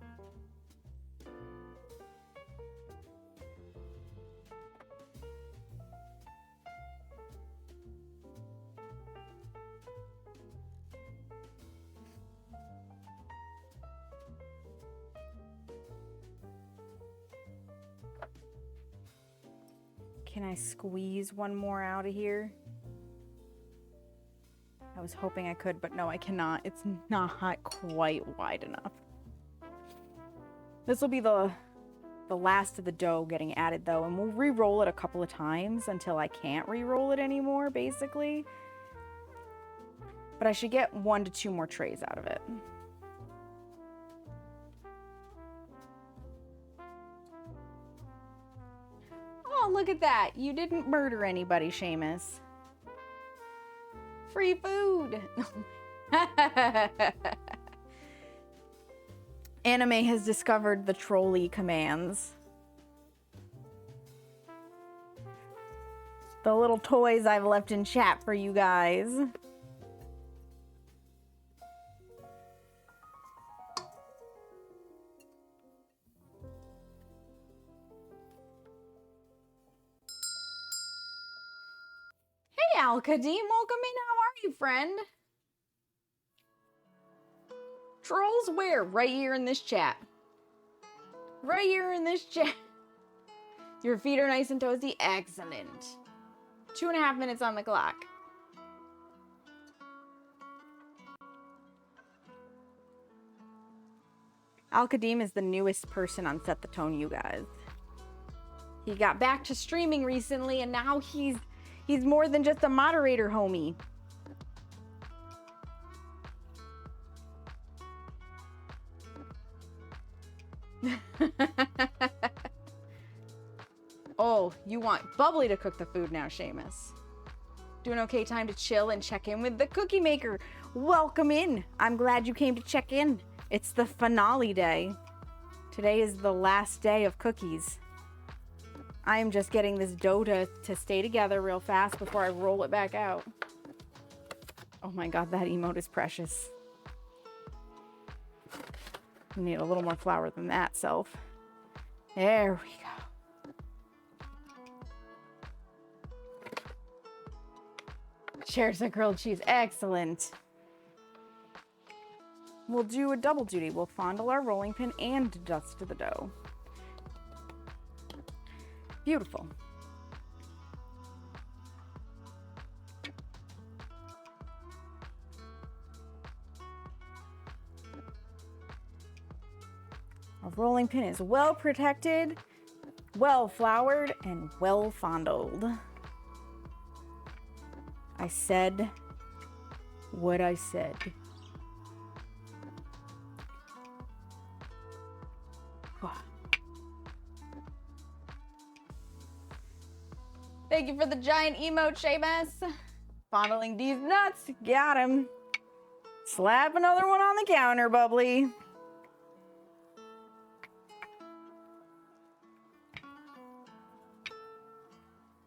Can I squeeze one more out of here? I was hoping I could, but no, I cannot. It's not quite wide enough. This will be the last of the dough getting added, though, and we'll re-roll it a couple of times until I can't re-roll it anymore, basically. But I should get 1 to 2 more trays out of it. Oh, look at that. You didn't murder anybody, Seamus. Free food. Anime has discovered the trolley commands. The little toys I've left in chat for you guys. Hey, Al-Kadim, welcome in. How are you, friend? Trolls where? Right here in this chat. Right here in this chat. Your feet are nice and toasty. Excellent. 2.5 minutes on the clock. Al-Kadim is the newest person on Set the Tone, you guys. He got back to streaming recently, and now he's more than just a moderator, homie. Oh, you want Bubbly to cook the food now, Seamus. Doing okay, time to chill and check in with the cookie maker. Welcome in. I'm glad you came to check in. It's the finale day. Today is the last day of cookies. I am just getting this dough to stay together real fast before I roll it back out. Oh my god, that emote is precious. We need a little more flour than that, self. There we go. Shares a grilled cheese. Excellent. We'll do a double duty. We'll fondle our rolling pin and dust the dough. Beautiful. Our rolling pin is well protected, well floured, and well fondled. I said what I said. Thank you for the giant emote, Seamus. Fondling these nuts. Got him. Slap another one on the counter, Bubbly.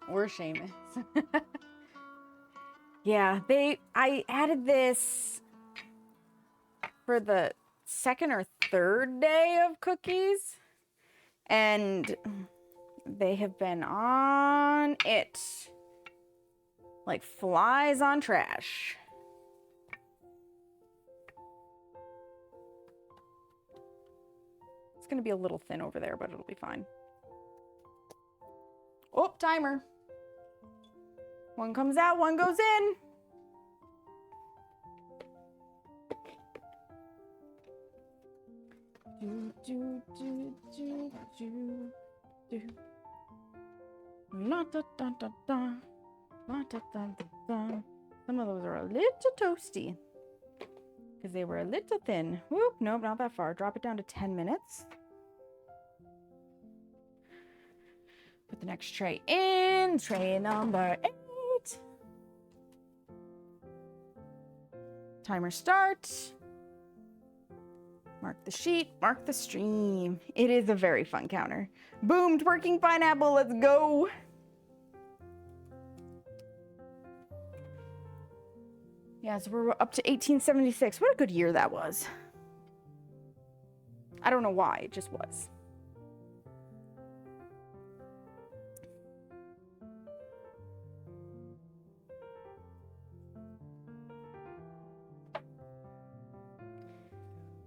Or Seamus. Yeah, I added this for the second or third day of cookies, and they have been on it like flies on trash. It's gonna be a little thin over there, but it'll be fine. Oh, timer. One comes out, one goes in. Do, do, do, do, do, do. La, da, da, da, da. La, da, da, da, da. Some of those are a little toasty because they were a little thin. Whoop, nope, not that far. Drop it down to 10 minutes. Put the next tray in, tray number 8. Timer start. Mark the sheet, mark the stream. It is a very fun counter. Boom, twerking pineapple, let's go. Yeah, so we're up to 1876. What a good year that was. I don't know why, it just was.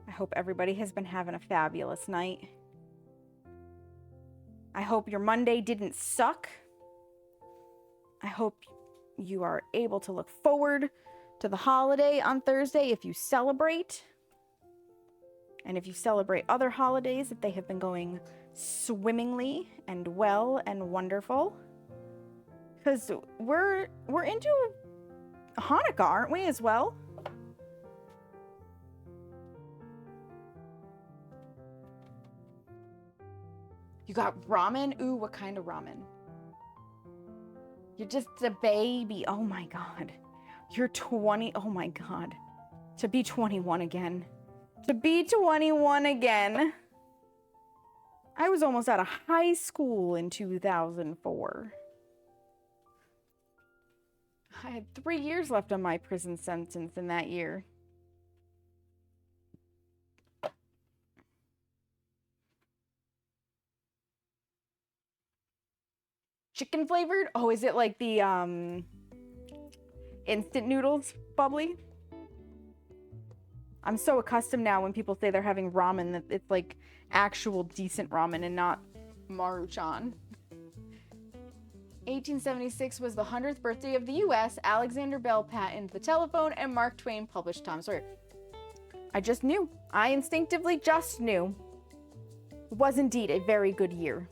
I hope everybody has been having a fabulous night. I hope your Monday didn't suck. I hope you are able to look forward to the holiday on Thursday if you celebrate. And if you celebrate other holidays, if they have been going swimmingly and well and wonderful. Because we're into Hanukkah, aren't we, as well? You got ramen? Ooh, what kind of ramen? You're just a baby. Oh my God. You're 20. Oh my God. To be 21 again. To be 21 again. I was almost out of high school in 2004. I had 3 years left on my prison sentence in that year. Chicken flavored? Oh, is it like the instant noodles, Bubbly? I'm so accustomed now when people say they're having ramen that it's like actual decent ramen and not Maruchan. 1876 was the 100th birthday of the U.S. Alexander Bell patented the telephone and Mark Twain published Tom Sawyer. I just knew. I instinctively just knew. It was indeed a very good year.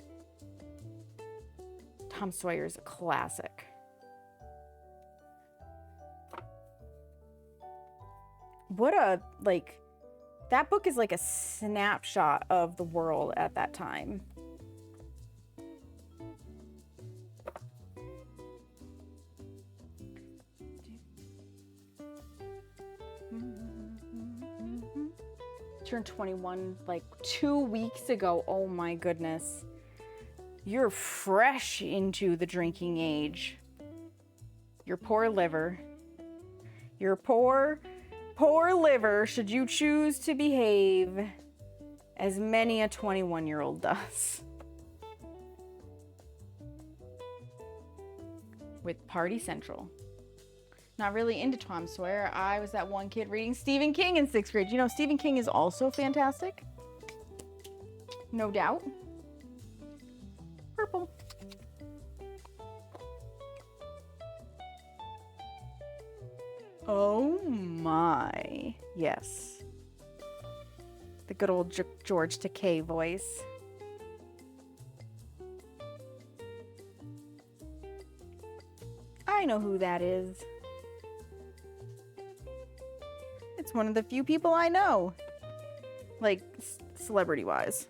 Tom Sawyer is a classic. What a, like, that book is like a snapshot of the world at that time. Turned 21 like 2 weeks ago. Oh my goodness. You're fresh into the drinking age. Your poor liver. Your poor liver, should you choose to behave as many a 21-year-old does. With Party Central. Not really into Tom Sawyer. I was that one kid reading Stephen King in 6th grade. You know, Stephen King is also fantastic. No doubt. Purple. Oh my. Yes. The good old George Takei voice. I know who that is. It's one of the few people I know. Like, celebrity-wise.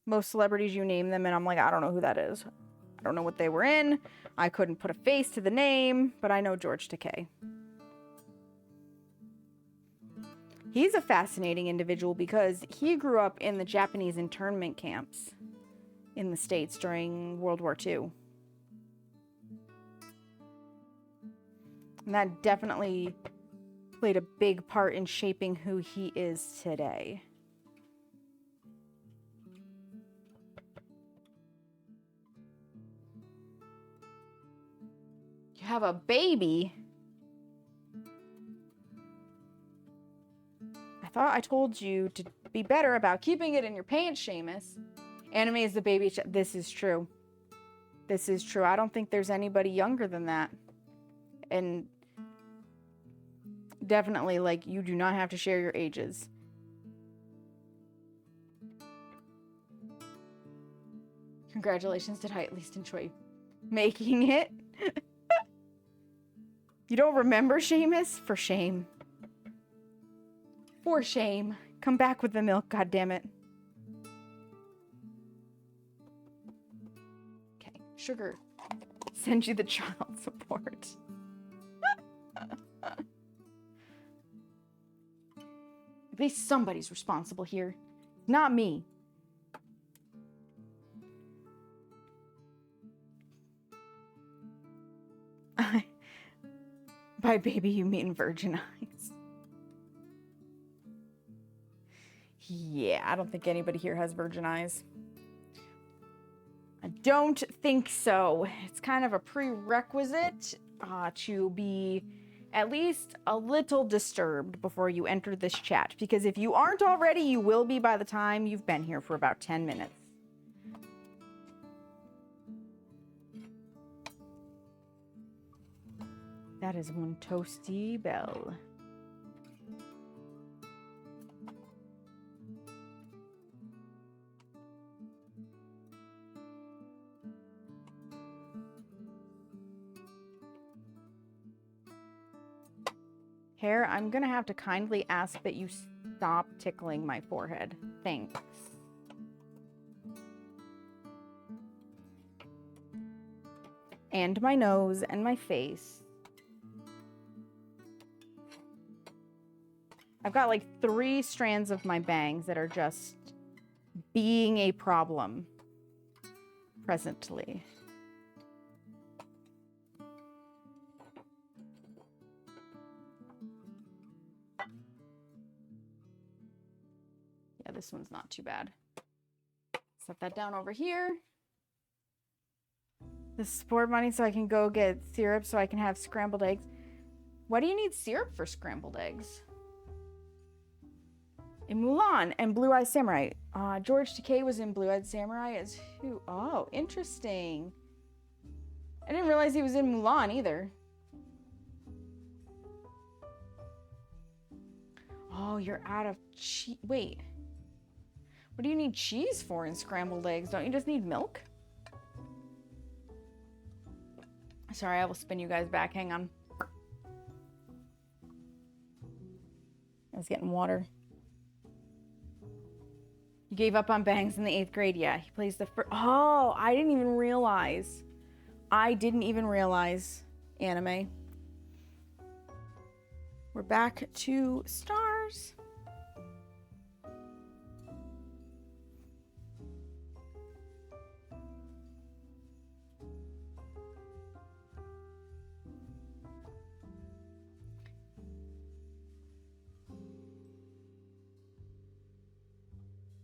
Most celebrities, you name them, and I'm like, I don't know who that is. I don't know what they were in. I couldn't put a face to the name, but I know George Takei. He's a fascinating individual because he grew up in the Japanese internment camps in the States during World War II. And that definitely played a big part in shaping who he is today. You have a baby? I thought I told you to be better about keeping it in your pants, Seamus. Anime is the baby. This is true. This is true. I don't think there's anybody younger than that. And definitely, like, you do not have to share your ages. Congratulations, did I at least enjoy making it? You don't remember Seamus? For shame. For shame. Come back with the milk, goddammit. Okay, sugar. Send you the child support. At least somebody's responsible here. Not me. By baby, you mean virgin eyes. Yeah, I don't think anybody here has virgin eyes. I don't think so. It's kind of a prerequisite to be at least a little disturbed before you enter this chat. Because if you aren't already, you will be by the time you've been here for about 10 minutes. That is one toasty bell. Hair, I'm gonna have to kindly ask that you stop tickling my forehead. Thanks. And my nose and my face. I've got like 3 strands of my bangs that are just being a problem presently. Yeah, this one's not too bad. Set that down over here. This is sport money so I can go get syrup so I can have scrambled eggs. Why do you need syrup for scrambled eggs? In Mulan and Blue Eyed Samurai. George Takei was in Blue Eyed Samurai as who? Oh, interesting. I didn't realize he was in Mulan either. Oh, you're out of cheese. Wait. What do you need cheese for in scrambled eggs? Don't you just need milk? Sorry, I will spin you guys back. Hang on. I was getting water. You gave up on bangs in the 8th grade. Yeah, he plays the first. Oh, I didn't even realize. Anime. We're back to stars.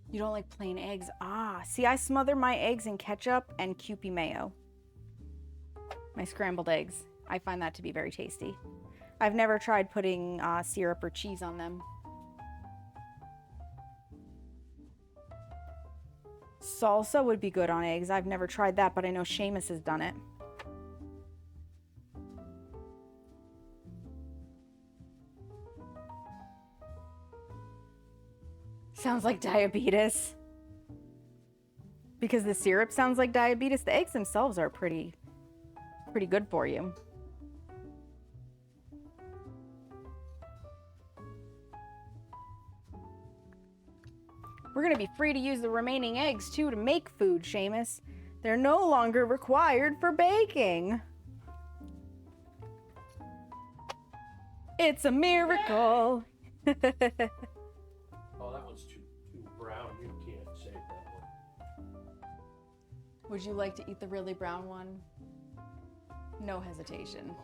You don't like plain eggs? Ah, see, I smother my eggs in ketchup and Kewpie mayo. my scrambled eggs. I find that to be very tasty. I've never tried putting syrup or cheese on them. Salsa would be good on eggs. I've never tried that, but I know Seamus has done it. Sounds like diabetes. Because the syrup sounds like diabetes. The eggs themselves are pretty good for you. We're going to be free to use the remaining eggs, too, to make food, Seamus. They're no longer required for baking. It's a miracle. Oh, that one's too brown. You can't save that one. Would you like to eat the really brown one? No hesitation.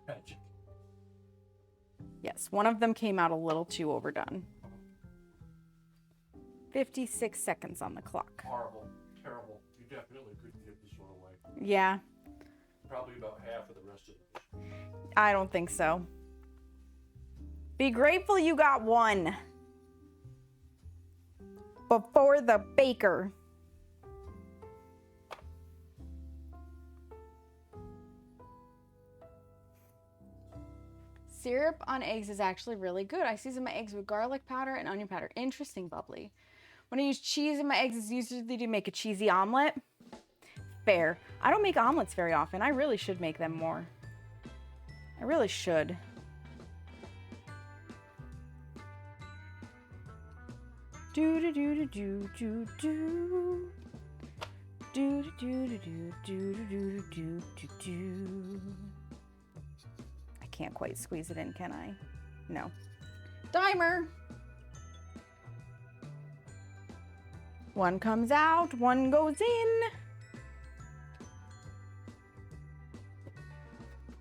Tragic. Yes, one of them came out a little too overdone. 56 seconds on the clock. Horrible. Terrible. You definitely couldn't give this one away. Yeah, Probably about half of the rest of the dish. I don't think so. Be grateful you got one. Before the baker. Syrup on eggs is actually really good. I season my eggs with garlic powder and onion powder. Interesting, Bubbly. When I use cheese in my eggs, it's usually to make a cheesy omelet. Fair. I don't make omelets very often. I really should make them more. I really should. Do do do do do do do. Do do do do do do do do do. I can't quite squeeze it in, can I? No. Timer. One comes out, one goes in.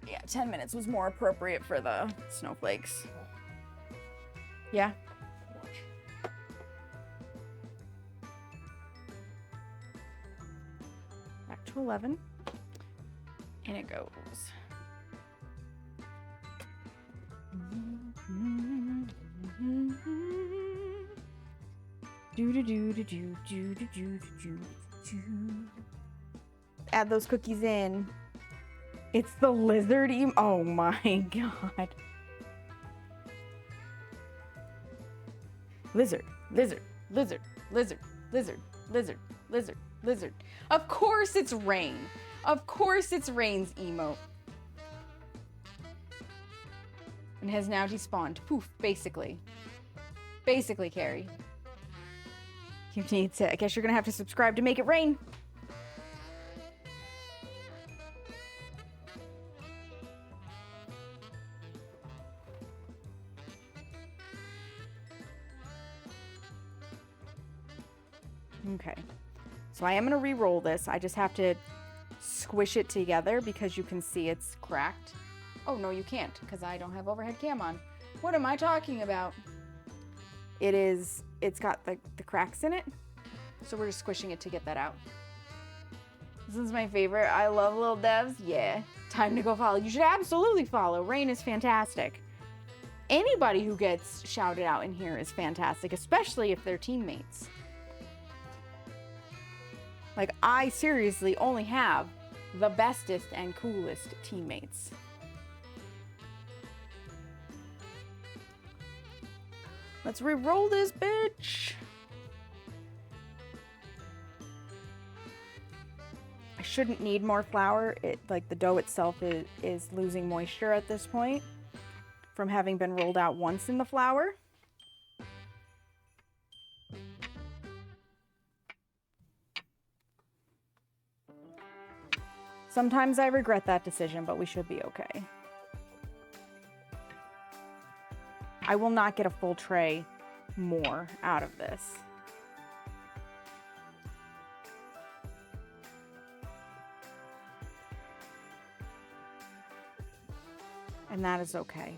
Yeah, 10 minutes was more appropriate for the snowflakes. Yeah. Watch. Back to 11. And it goes. Do do do do do do do do do do. Add those cookies in. It's the lizard oh my god. Lizard, lizard, lizard, lizard, lizard, lizard, lizard, lizard. Of course it's rain. Of course it's rain's emote. And has now despawned. Poof, basically. Basically, Carrie. You need to, I guess you're gonna have to subscribe to make it rain. Okay, so I am gonna re-roll this. I just have to squish it together because you can see it's cracked. Oh no, you can't because I don't have overhead cam on. What am I talking about? It's got the cracks in it. So we're just squishing it to get that out. This is my favorite. I love little devs. Yeah, time to go follow. You should absolutely follow. Rain is fantastic. Anybody who gets shouted out in here is fantastic, especially if they're teammates. Like, I seriously only have the bestest and coolest teammates. Let's re-roll this bitch. I shouldn't need more flour. Like the dough itself is losing moisture at this point from having been rolled out once in the flour. Sometimes I regret that decision, but we should be okay. I will not get a full tray more out of this. And that is okay.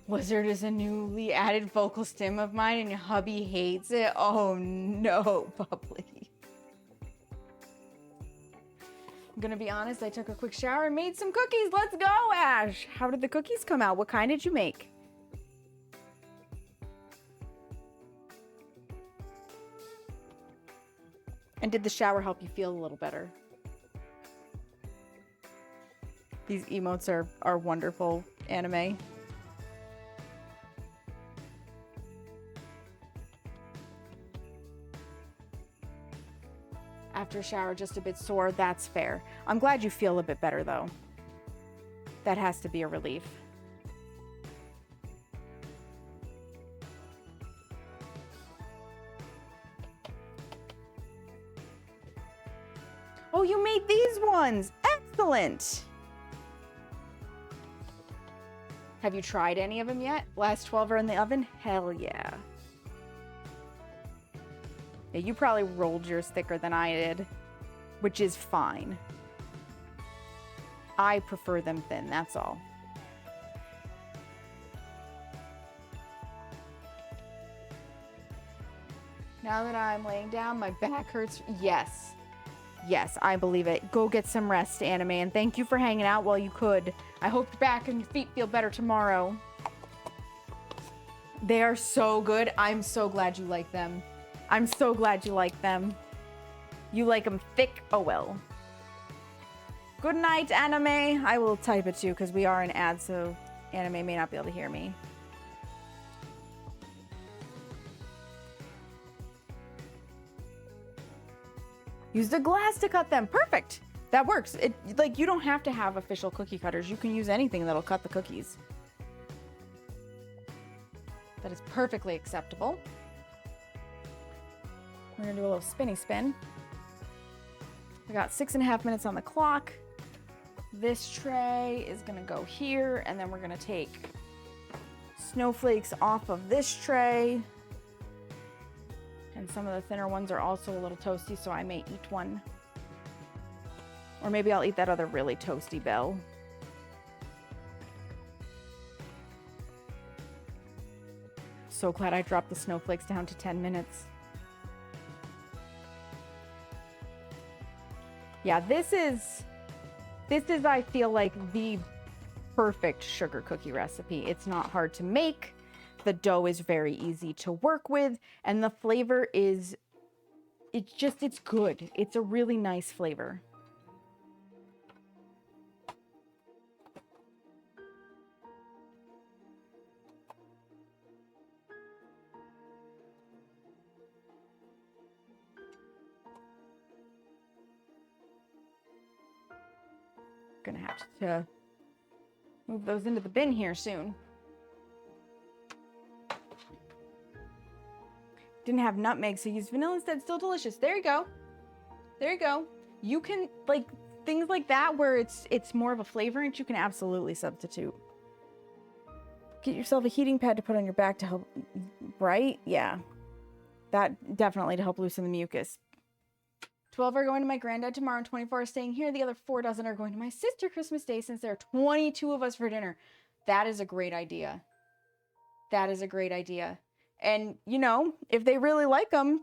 Wizard is a newly added vocal stim of mine and your hubby hates it. Oh no, Bubbly. I'm gonna be honest, I took a quick shower and made some cookies. Let's go, Ash. How did the cookies come out? What kind did you make? And did the shower help you feel a little better? These emotes are wonderful, anime. After a shower, just a bit sore. That's fair. I'm glad you feel a bit better, though. That has to be a relief. Oh, you made these ones! Excellent! Have you tried any of them yet? Last 12 are in the oven? Hell yeah. Yeah, you probably rolled yours thicker than I did, which is fine. I prefer them thin, that's all. Now that I'm laying down, my back hurts. Yes. Yes, I believe it. Go get some rest, Anime, and thank you for hanging out while you could. I hope your back and your feet feel better tomorrow. They are so good. I'm so glad you like them. I'm so glad you like them. You like them thick? Oh well. Good night, Anime. I will type it too because we are an ad, so Anime may not be able to hear me. Use the glass to cut them. Perfect. That works. It like you don't have to have official cookie cutters. You can use anything that'll cut the cookies. That is perfectly acceptable. We're gonna do a little spinny spin. We got 6.5 minutes on the clock. This tray is gonna go here, and then we're gonna take snowflakes off of this tray. And some of the thinner ones are also a little toasty, so I may eat one. Or maybe I'll eat that other really toasty bell. So glad I dropped the snowflakes down to 10 minutes. Yeah, this is I feel like the perfect sugar cookie recipe. It's not hard to make. The dough is very easy to work with, and the flavor is, it's good. It's a really nice flavor. Gonna have to move those into the bin here soon. Didn't have nutmeg, so use vanilla instead. Still delicious. There you go. There you go. You can, like, things like that where it's more of a flavorant, you can absolutely substitute. Get yourself a heating pad to put on your back to help, right? Yeah. That definitely to help loosen the mucus. 12 are going to my granddad tomorrow and 24 are staying here. The other 4 dozen are going to my sister Christmas Day since there are 22 of us for dinner. That is a great idea. That is a great idea. And, you know, if they really like them,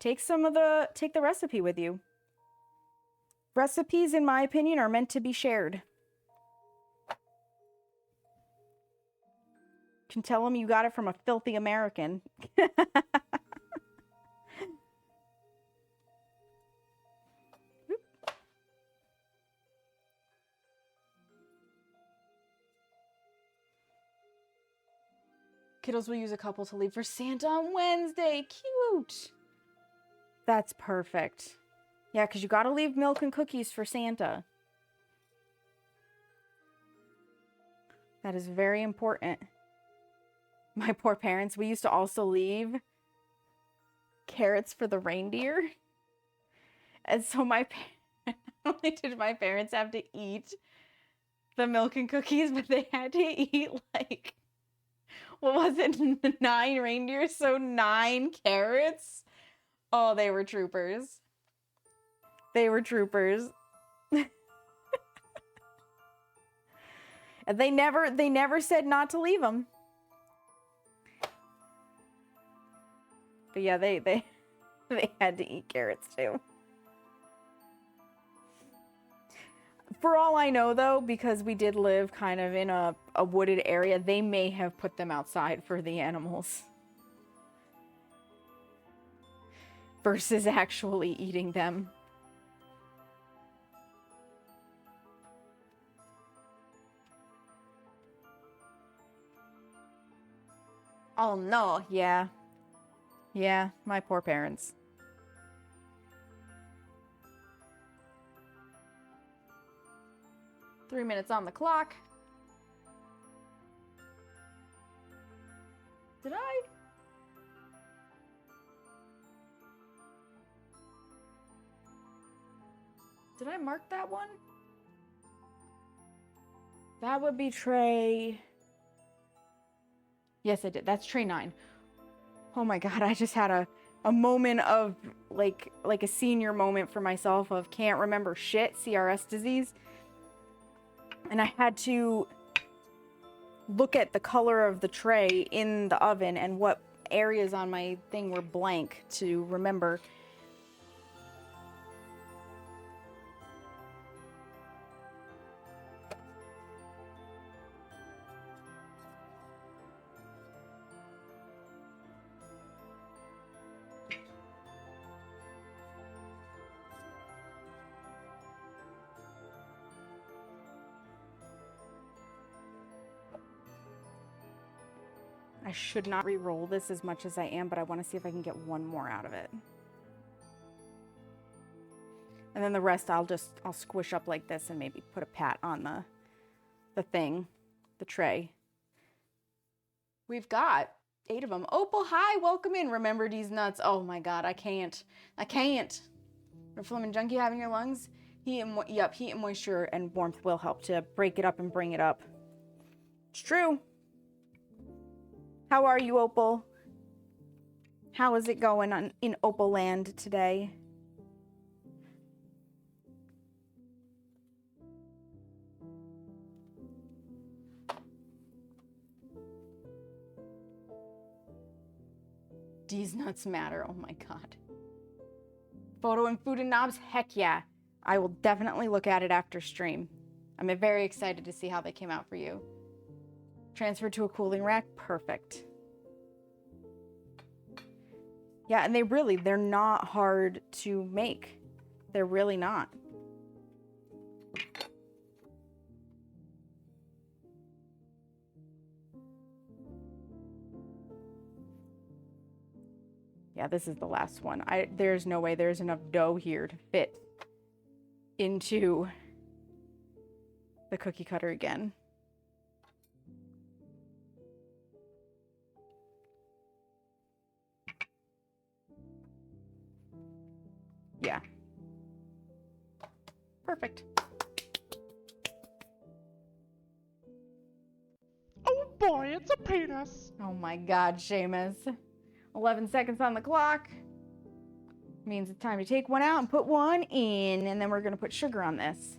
take the recipe with you. Recipes, in my opinion, are meant to be shared. You can tell them you got it from a filthy American. Kiddos will use a couple to leave for Santa on Wednesday. Cute. That's perfect. Yeah, because you got to leave milk and cookies for Santa. That is very important. My poor parents, we used to also leave carrots for the reindeer. And so not only did my parents have to eat the milk and cookies, but they had to eat like, what was it, 9 reindeer, so 9 carrots. Oh, they were troopers. They were troopers. And they never said not to leave them. But yeah, they had to eat carrots too. For all I know, though, because we did live kind of in a wooded area, they may have put them outside for the animals. Versus actually eating them. Oh no, yeah. Yeah, my poor parents. Three minutes on the clock. Did I? Did I mark that one? That would be tray... Yes, I did. That's tray 9. Oh my god, I just had a moment of, like a senior moment for myself of can't remember shit, CRS disease. And I had to look at the color of the tray in the oven and what areas on my thing were blank to remember. I should not re-roll this as much as I am, but I want to see if I can get one more out of it. And then the rest I'll squish up like this and maybe put a pat on the thing, the tray. We've got 8 of them. Opal, hi, welcome in. Remember these nuts. Oh my god, I can't. Refilling junkie having your lungs? Heat and moisture and warmth will help to break it up and bring it up. It's true. How are you, Opal? How is it going in Opal land today? These nuts matter. Oh my god. Photo and food and knobs? Heck yeah. I will definitely look at it after stream. I'm very excited to see how they came out for you. Transferred to a cooling rack? Perfect. Yeah, and they're not hard to make. They're really not. Yeah, this is the last one. There's no way there's enough dough here to fit into the cookie cutter again. Yeah. Perfect. Oh boy, it's a penis. Oh my god, Seamus. 11 seconds on the clock. Means it's time to take one out and put one in. And then we're going to put sugar on this.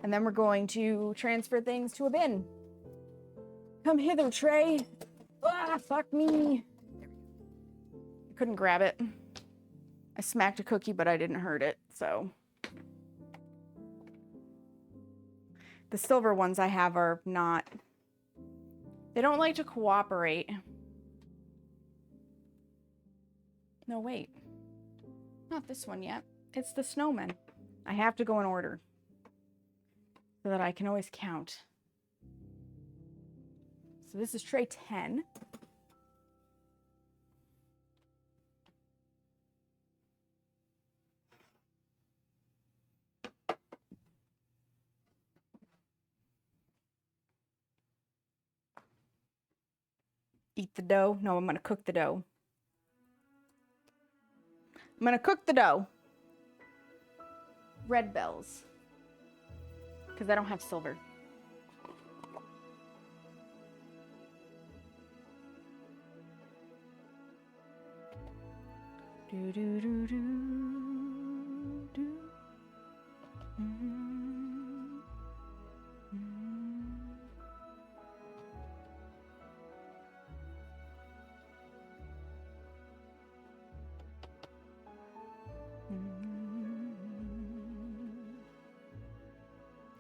And then we're going to transfer things to a bin. Come hither, tray. Ah, fuck me. I couldn't grab it. I smacked a cookie, but I didn't hurt it, so. The silver ones I have are not... They don't like to cooperate. No, wait. Not this one yet. It's the snowman. I have to go in order so that I can always count. So this is tray 10. Eat the dough. No, I'm going to cook the dough. I'm going to cook the dough. Red bells. Because I don't have silver. Do do do do do.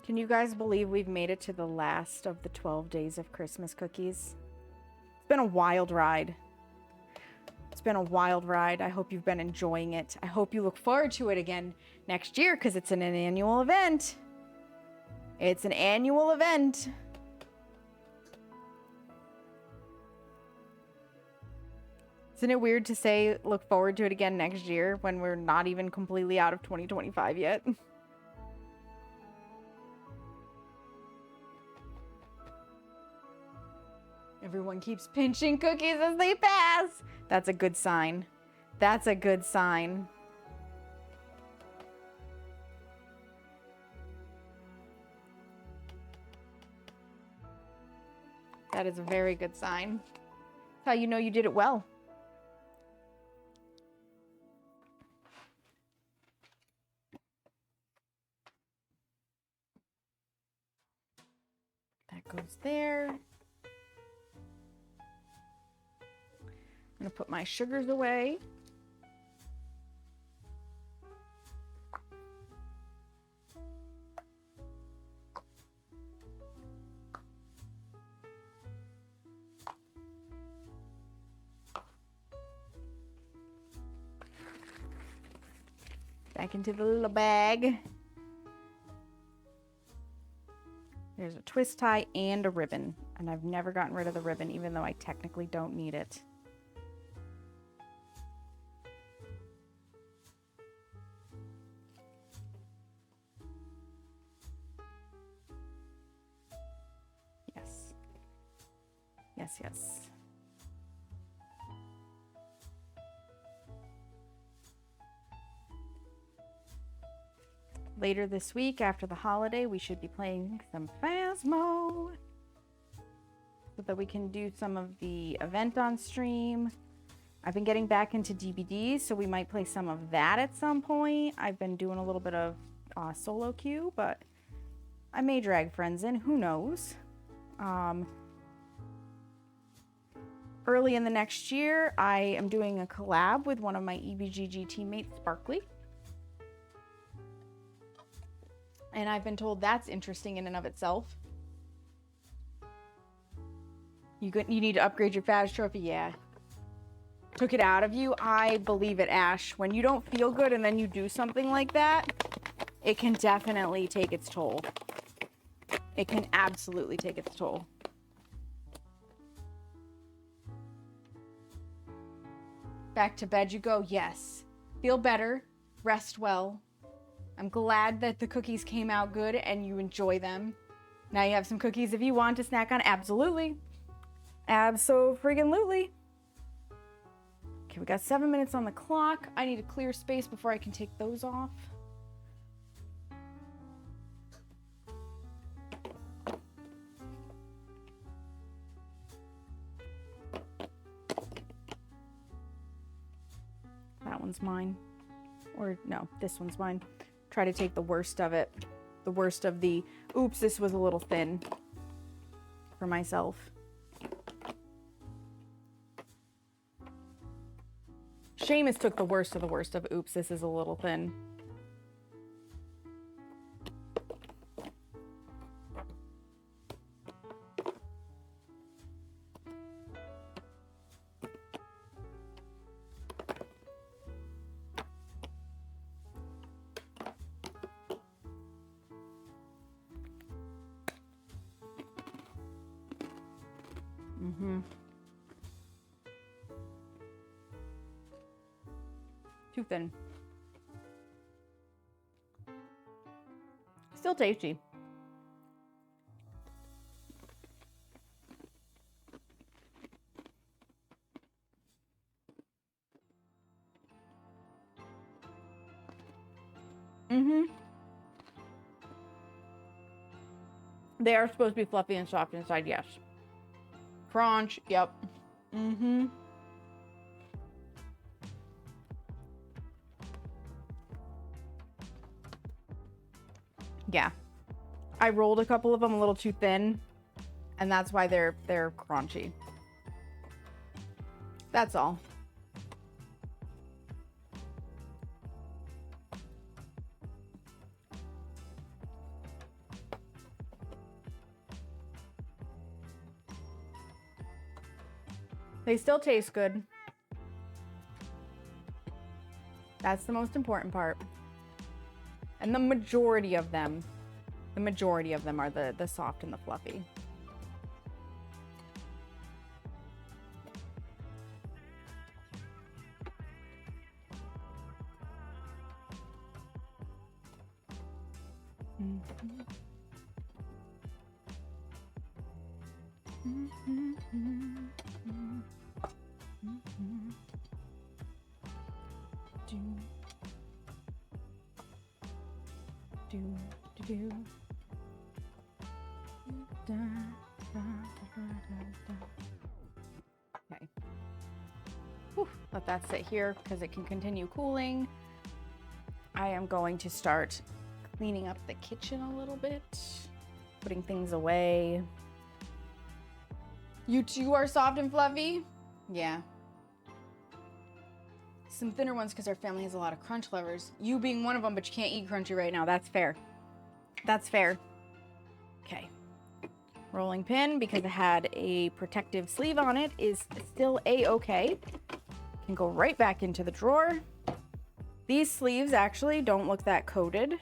Can you guys believe we've made it to the last of the 12 days of Christmas cookies? It's been a wild ride. It's been a wild ride. I hope you've been enjoying it. I hope you look forward to it again next year because it's an annual event. It's an annual event. Isn't it weird to say look forward to it again next year when we're not even completely out of 2025 yet? Everyone keeps pinching cookies as they pass. That's a good sign. That's a good sign. That is a very good sign. That's how you know you did it well. That goes there. I'm gonna put my sugars away. Back into the little bag. There's a twist tie and a ribbon, and I've never gotten rid of the ribbon, even though I technically don't need it. Yes. Yes, yes. Later this week, after the holiday, we should be playing some Phasmo so that we can do some of the event on stream. I've been getting back into DVDs, so we might play some of that at some point. I've been doing a little bit of solo queue, but I may drag friends in. Who knows? Early in the next year, I am doing a collab with one of my EBGG teammates, Sparkly. And I've been told that's interesting in and of itself. You need to upgrade your Faz trophy? Yeah. Took it out of you? I believe it, Ash. When you don't feel good and then you do something like that, it can definitely take its toll. It can absolutely take its toll. Back to bed you go? Yes. Feel better. Rest well. I'm glad that the cookies came out good and you enjoy them. Now you have some cookies if you want to snack on. Absolutely. Abso-friggin-lutely. Okay, we got 7 minutes on the clock. I need a clear space before I can take those off. That one's mine. Or no, this one's mine. Try to take the worst of it. The worst of the, oops, this was a little thin for myself. Seamus took the worst of oops, this is a little thin. Too thin. Still tasty. They are supposed to be fluffy and soft inside, yes. Crunch, yep. Yeah. I rolled a couple of them a little too thin, and that's why they're crunchy. That's all. They still taste good. That's the most important part. And the majority of them are the soft and the fluffy. Okay. Whew, let that sit here because it can continue cooling. I am going to start cleaning up the kitchen a little bit, putting things away. You two are soft and fluffy? Yeah. Some thinner ones because our family has a lot of crunch lovers. You being one of them, but you can't eat crunchy right now. That's fair. That's fair. Okay. Rolling pin, because it had a protective sleeve on it, is still a-okay. Can go right back into the drawer. These sleeves actually don't look that coated,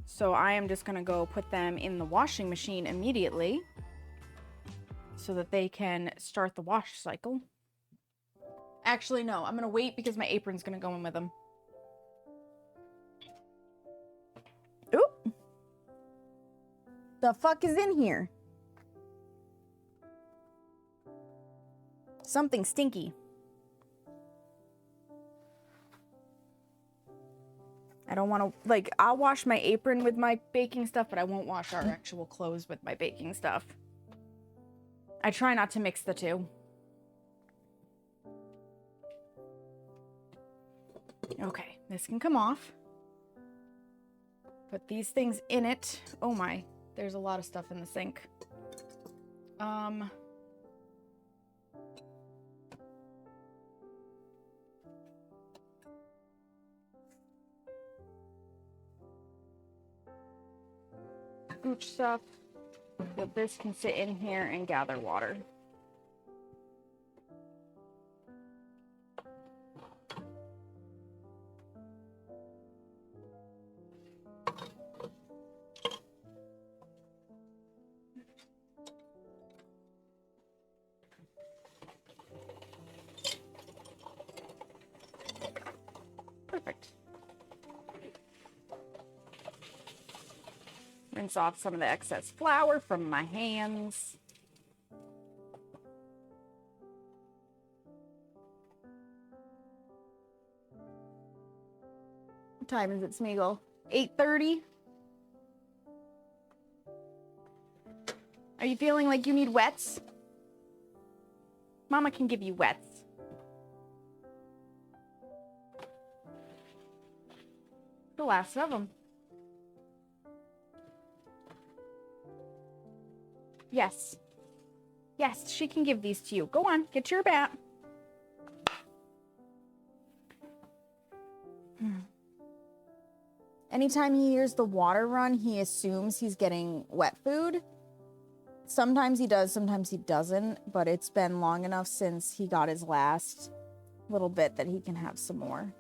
so I am just gonna go put them in the washing machine immediately so that they can start the wash cycle. Actually, no, I'm gonna wait because my apron's gonna go in with them. Oop! The fuck is in here? Something stinky. I don't want to, like, I'll wash my apron with my baking stuff, but I won't wash our actual clothes with my baking stuff. I try not to mix the two. Okay, this can come off. Put these things in it. Oh my, there's a lot of stuff in the sink. Gooch stuff. So this can sit in here and gather water. Perfect. Rinse off some of the excess flour from my hands. What time is it, Smeagol? 8:30? Are you feeling like you need wets? Mama can give you wets. The last of them. Yes. Yes, she can give these to you. Go on, get your bat. Anytime he hears the water run, he assumes he's getting wet food. Sometimes he does, sometimes he doesn't, but it's been long enough since he got his last little bit that he can have some more.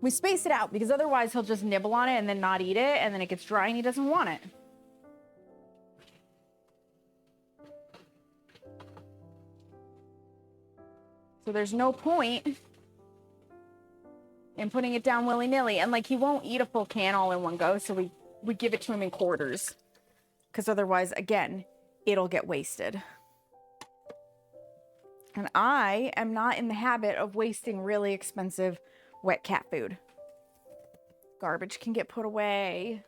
We space it out because otherwise he'll just nibble on it and then not eat it, and then it gets dry and he doesn't want it. So there's no point in putting it down willy-nilly. And like, he won't eat a full can all in one go, so we give it to him in quarters. Because otherwise, again, it'll get wasted. And I am not in the habit of wasting really expensive wet cat food. Garbage can get put away.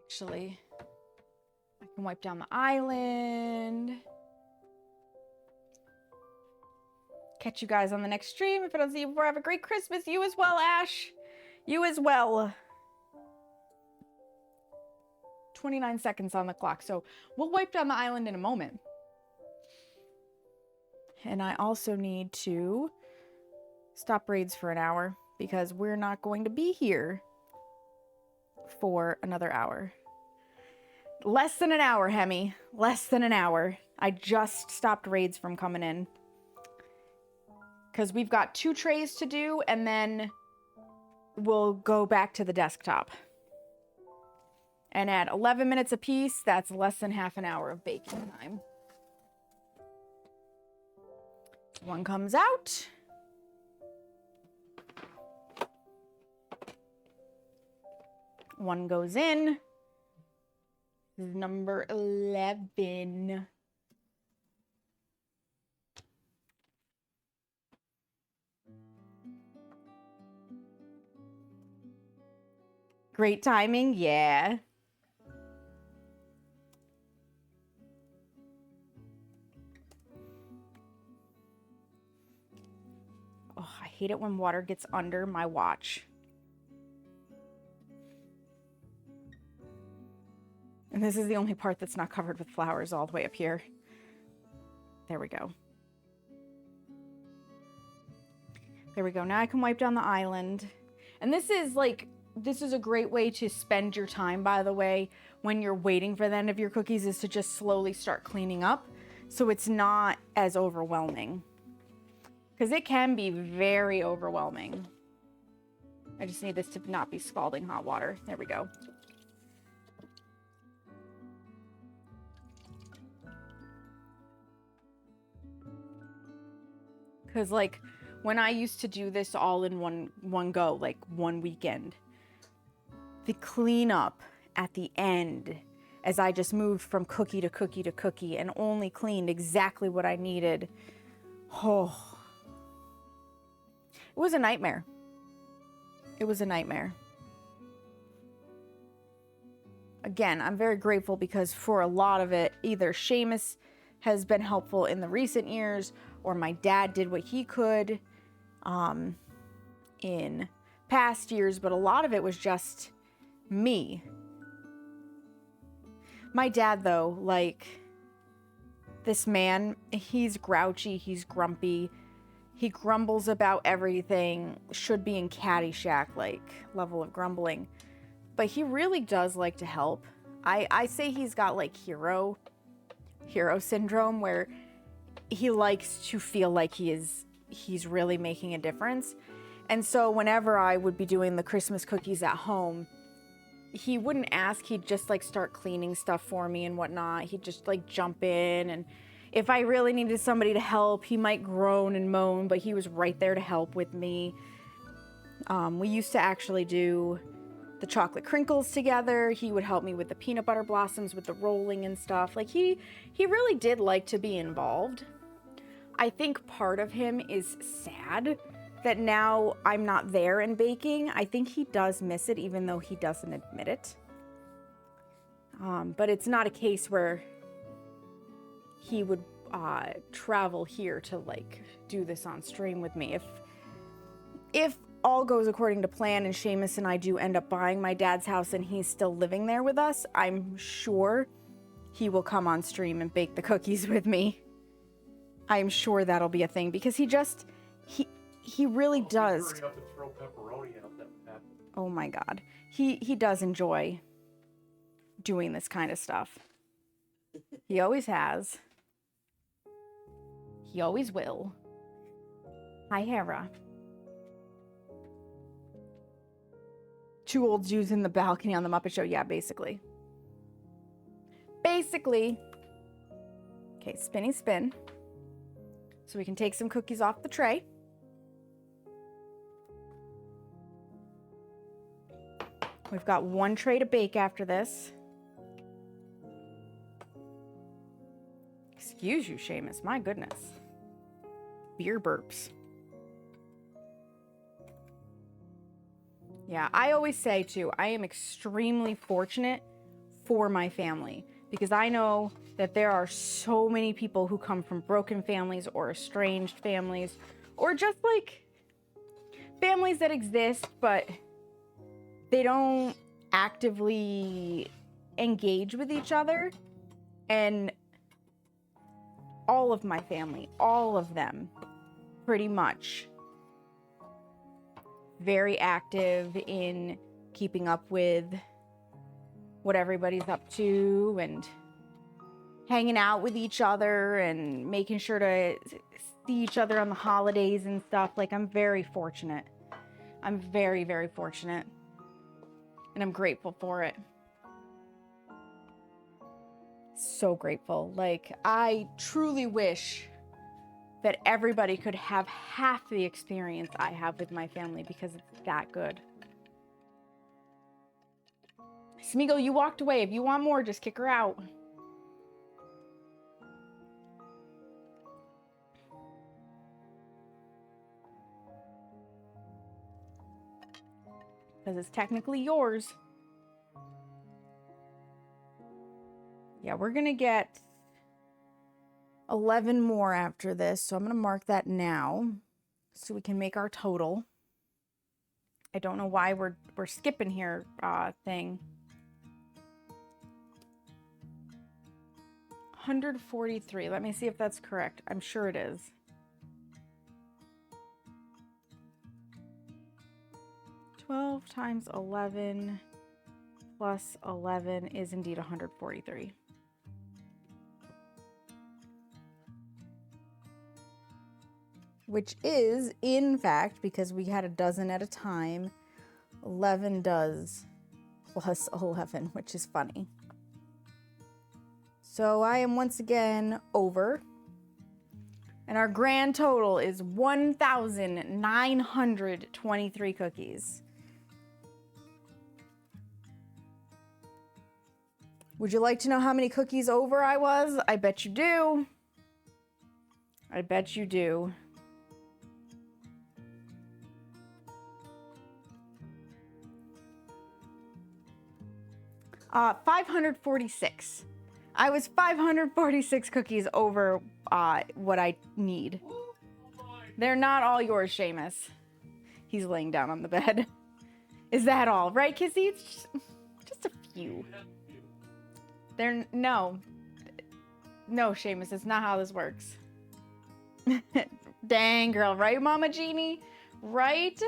Actually, I can wipe down the island. Catch you guys on the next stream. If I don't see you before, have a great Christmas. You as well, Ash. You as well. 29 seconds on the clock. So we'll wipe down the island in a moment. And I also need to stop raids for an hour because we're not going to be here for another hour. Less than an hour, Hemi. Less than an hour. I just stopped raids from coming in. Because we've got 2 trays to do, and then we'll go back to the desktop. And at 11 minutes apiece, that's less than half an hour of baking time. One comes out. One goes in. This is number 11. Great timing, yeah. Oh, I hate it when water gets under my watch. And this is the only part that's not covered with flowers all the way up here. There we go. There we go. Now I can wipe down the island. And this is a great way to spend your time, by the way, when you're waiting for the end of your cookies, is to just slowly start cleaning up so it's not as overwhelming. Because it can be very overwhelming. I just need this to not be scalding hot water. There we go. Because, like, when I used to do this all in one go, like one weekend, the cleanup at the end, as I just moved from cookie to cookie to cookie and only cleaned exactly what I needed, oh, it was a nightmare. It was a nightmare. Again, I'm very grateful because for a lot of it, either Seamus has been helpful in the recent years, or my dad did what he could in past years, but a lot of it was just me. My dad, though, like, this man, he's grouchy, he's grumpy, he grumbles about everything, should be in Caddyshack, like, level of grumbling, but he really does like to help. I say he's got, like, hero syndrome, where he likes to feel like he's really making a difference. And so whenever I would be doing the Christmas cookies at home, he wouldn't ask, he'd just like start cleaning stuff for me and whatnot. He'd just like jump in, and if I really needed somebody to help, he might groan and moan, but he was right there to help with me. We used to actually do the chocolate crinkles together. He would help me with the peanut butter blossoms, with the rolling and stuff. Like, he really did like to be involved. I think part of him is sad that now I'm not there in baking. I think he does miss it, even though he doesn't admit it. But it's not a case where he would travel here to like do this on stream with me. If all goes according to plan and Seamus and I do end up buying my dad's house and he's still living there with us, I'm sure he will come on stream and bake the cookies with me. I'm sure that'll be a thing, because he really does. Hurry up and throw pepperoni out, that would happen. Oh my God. He does enjoy doing this kind of stuff. He always has. He always will. Hi, Hera. 2 old Jews in the balcony on the Muppet Show. Yeah, basically. Basically. Okay, spinny spin. So we can take some cookies off the tray. We've got 1 tray to bake after this. Excuse you, Seamus. My goodness. Beer burps. Yeah, I always say, too, I am extremely fortunate for my family, because I know that there are so many people who come from broken families or estranged families, or just like families that exist, but they don't actively engage with each other. And all of my family, all of them, pretty much very active in keeping up with what everybody's up to and hanging out with each other and making sure to see each other on the holidays and stuff. Like, I'm very fortunate. I'm very, very fortunate. And I'm grateful for it. So grateful. Like, I truly wish that everybody could have half the experience I have with my family because it's that good. Smeagol, you walked away. If you want more, just kick her out. Because it's technically yours. Yeah, we're going to get 11 more after this. So I'm going to mark that now so we can make our total. I don't know why we're skipping here thing. 143. Let me see if that's correct. I'm sure it is. $12 times 11 plus 11 is indeed 143. Which is, in fact, because we had a dozen at a time, 11 does plus 11, which is funny. So I am once again over. And our grand total is 1,923 cookies. Would you like to know how many cookies over I was? I bet you do. I bet you do. Uh, 546. I was 546 cookies over what I need. They're not all yours, Seamus. He's laying down on the bed. Is that all? Right, Kissy? It's just a few. No, Seamus, it's not how this works. Dang, girl. Right, Mama Jeannie? Right?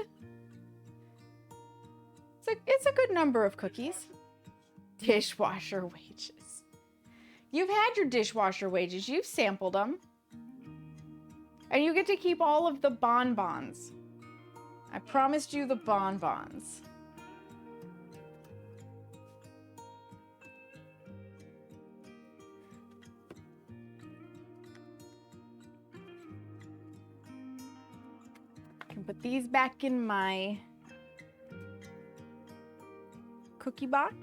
It's a good number of cookies. Dishwasher wages. You've had your dishwasher wages. You've sampled them. And you get to keep all of the bonbons. I promised you the bonbons. I can put these back in my cookie box.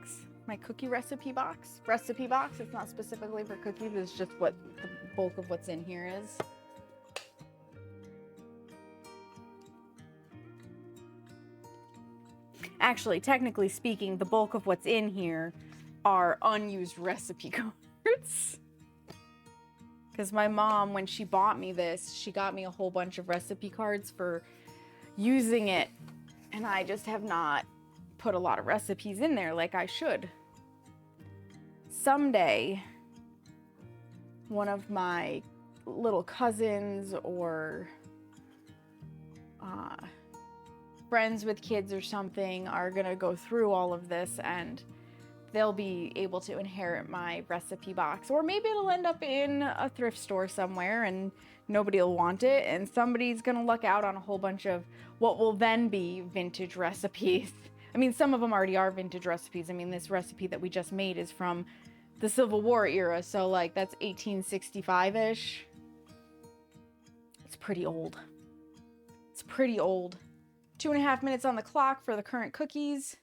My cookie recipe box. Recipe box. It's not specifically for cookies. It's just what the bulk of what's in here is. Actually, technically speaking, the bulk of what's in here are unused recipe cards. Because my mom, when she bought me this, she got me a whole bunch of recipe cards for using it. And I just have not put a lot of recipes in there like I should. Someday, one of my little cousins or friends with kids or something are gonna go through all of this and they'll be able to inherit my recipe box. Or maybe it'll end up in a thrift store somewhere and nobody will want it and somebody's gonna luck out on a whole bunch of what will then be vintage recipes. I mean, some of them already are vintage recipes. I mean, this recipe that we just made is from the Civil War era, so like that's 1865-ish. It's pretty old. It's pretty old. 2.5 minutes on the clock for the current cookies.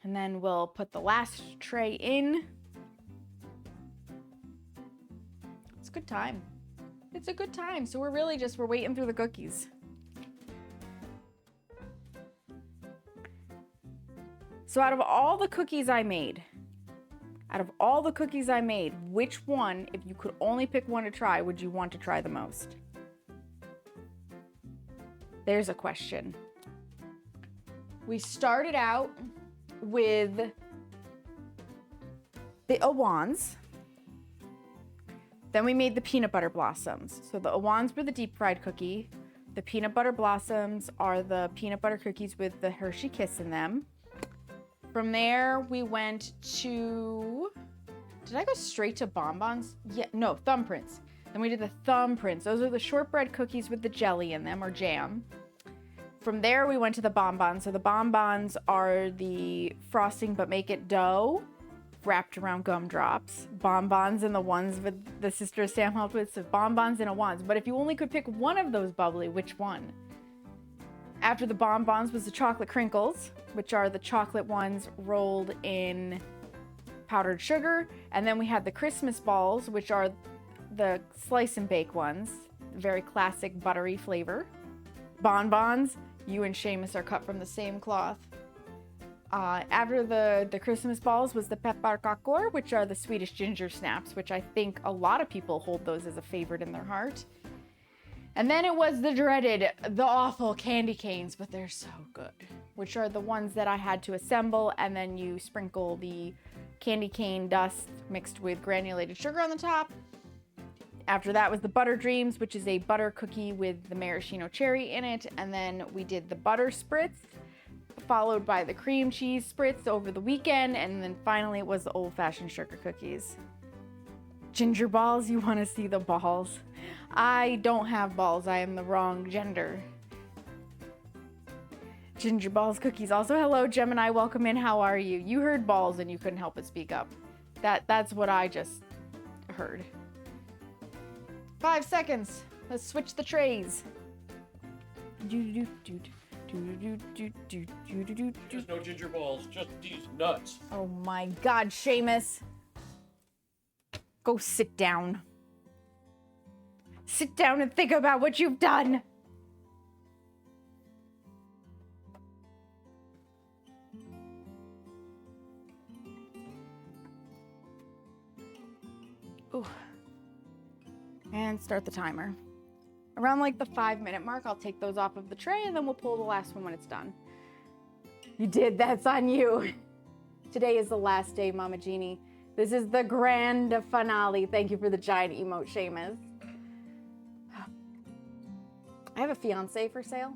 And then we'll put the last tray in. It's a good time. It's a good time. So we're waiting through the cookies. So out of all the cookies I made, which one, if you could only pick one to try, would you want to try the most? There's a question. We started out with the Awans. Then we made the peanut butter blossoms. So the Awans were the deep fried cookie. The peanut butter blossoms are the peanut butter cookies with the Hershey Kiss in them. From there, we went to Did I go straight to bonbons? Yeah, no, thumbprints. Then we did the thumbprints. Those are the shortbread cookies with the jelly in them, or jam. From there, we went to the bonbons. So the bonbons are the frosting, but make it dough, wrapped around gumdrops. Bonbons and the ones with the sister Sam helped with, so bonbons and a wands. But if you only could pick one of those bubbly, which one? After the bonbons was the chocolate crinkles, which are the chocolate ones rolled in powdered sugar. And then we had the Christmas balls, which are the slice and bake ones, very classic buttery flavor. Bonbons, you and Seamus are cut from the same cloth. After the Christmas balls was the pepparkakor, which are the Swedish ginger snaps, which I think a lot of people hold those as a favorite in their heart. And then it was the dreaded, the awful candy canes, but they're so good, which are the ones that I had to assemble, and then you sprinkle the candy cane dust mixed with granulated sugar on the top. After that was the Butter Dreams, which is a butter cookie with the maraschino cherry in it. And then we did the butter spritz, followed by the cream cheese spritz over the weekend. And then finally it was the old-fashioned sugar cookies. Ginger balls, you want to see the balls? I don't have balls, I am the wrong gender. Ginger balls cookies. Also, hello Gemini, welcome in, how are you? You heard balls and you couldn't help but speak up. That's what I just heard. 5 seconds. Let's switch the trays. There's no ginger balls, just these nuts. Oh my God, Seamus. Go sit down. Sit down and think about what you've done. Ooh. And start the timer. Around like the 5-minute mark, I'll take those off of the tray and then we'll pull the last one when it's done. You did, that's on you. Today is the last day, Mama Jeannie. This is the grand finale. Thank you for the giant emote, Seamus. I have a fiance for sale.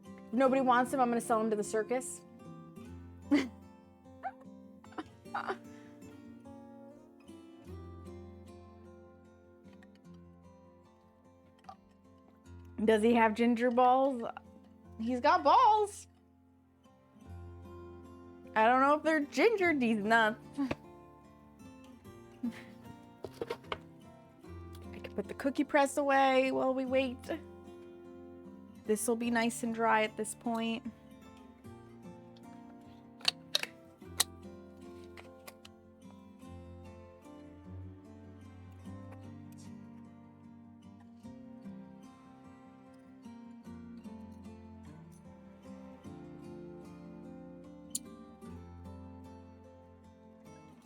If nobody wants him, I'm gonna sell him to the circus. Does he have ginger balls? He's got balls. I don't know if they're ginger, these nuts. I can put the cookie press away while we wait. This will be nice and dry at this point.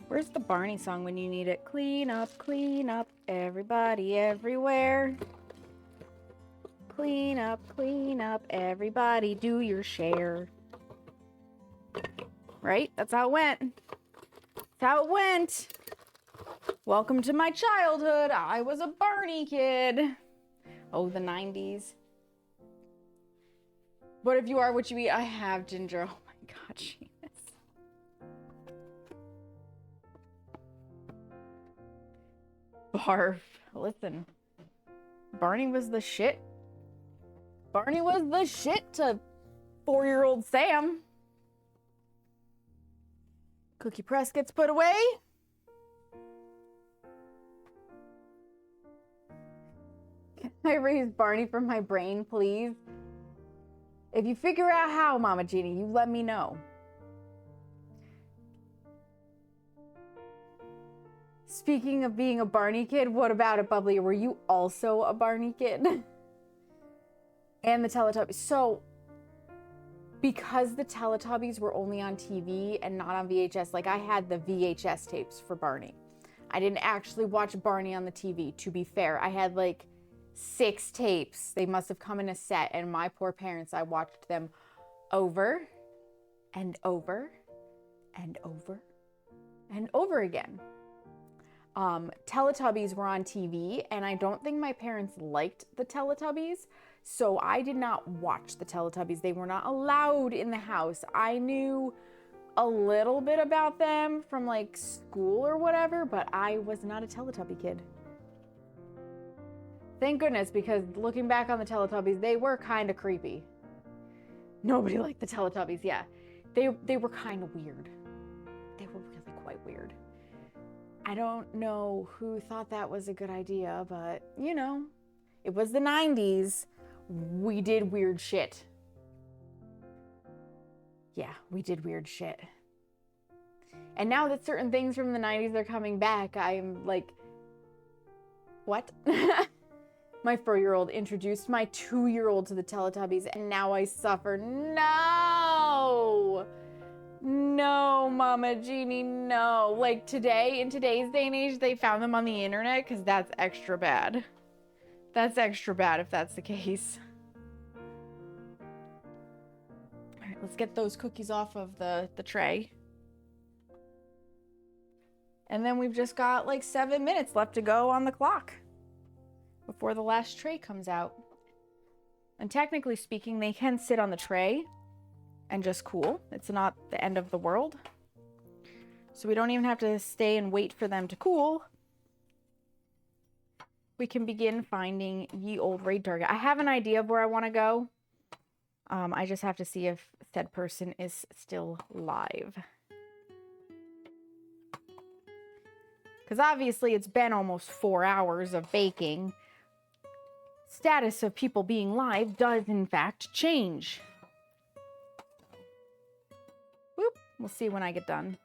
Where's the Barney song when you need it? Clean up, everybody everywhere. Clean up, everybody do your share. Right? That's how it went. That's how it went. Welcome to my childhood. I was a Barney kid. Oh, the 90s. But if you are what you eat, I have ginger. Oh my God, Seamus. Barf. Listen, Barney was the shit. Barney was the shit to 4-year-old Sam. Cookie press gets put away. Can I erase Barney from my brain, please? If you figure out how, Mama Jeannie, you let me know. Speaking of being a Barney kid, what about it, Bubbly? Were you also a Barney kid? And the Teletubbies. So, because the Teletubbies were only on TV and not on VHS, like I had the VHS tapes for Barney. I didn't actually watch Barney on the TV, to be fair. I had like 6 tapes. They must have come in a set, and my poor parents, I watched them over and over and over and over again. Teletubbies were on TV, and I don't think my parents liked the Teletubbies, so I did not watch the Teletubbies. They were not allowed in the house. I knew a little bit about them from like school or whatever, but I was not a Teletubby kid. Thank goodness, because looking back on the Teletubbies, they were kind of creepy. Nobody liked the Teletubbies, yeah. They were kind of weird. They were really quite weird. I don't know who thought that was a good idea, but you know, it was the 90s. We did weird shit. Yeah, we did weird shit. And now that certain things from the 90s are coming back, I'm like, what? My 4-year-old introduced my 2-year-old to the Teletubbies, and now I suffer. No! No, Mama Jeannie, no. Like today, in today's day and age, they found them on the internet because that's extra bad. That's extra bad if that's the case. All right, let's get those cookies off of the tray. And then we've just got like 7 minutes left to go on the clock before the last tray comes out. And technically speaking, they can sit on the tray and just cool. It's not the end of the world. So we don't even have to stay and wait for them to cool. We can begin finding ye old raid target. I have an idea of where I want to go. I just have to see if said person is still live. Because obviously it's been almost 4 hours of baking. Status of people being live does in fact change. Whoop, we'll see when I get done.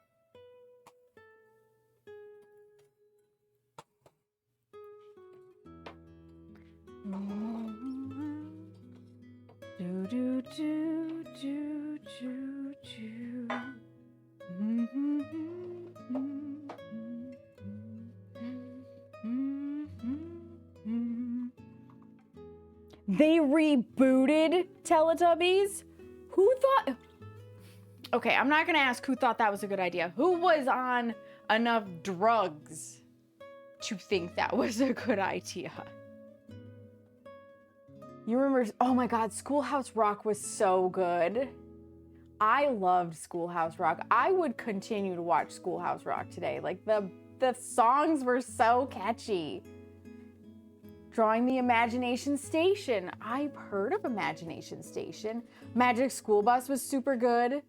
Do do do do do do. They rebooted Teletubbies? Who thought... Okay, I'm not going to ask who thought that was a good idea. Who was on enough drugs to think that was a good idea? You remember... Oh my God, Schoolhouse Rock was so good. I loved Schoolhouse Rock. I would continue to watch Schoolhouse Rock today. Like, the songs were so catchy. Drawing the Imagination Station. I've heard of Imagination Station. Magic School Bus was super good,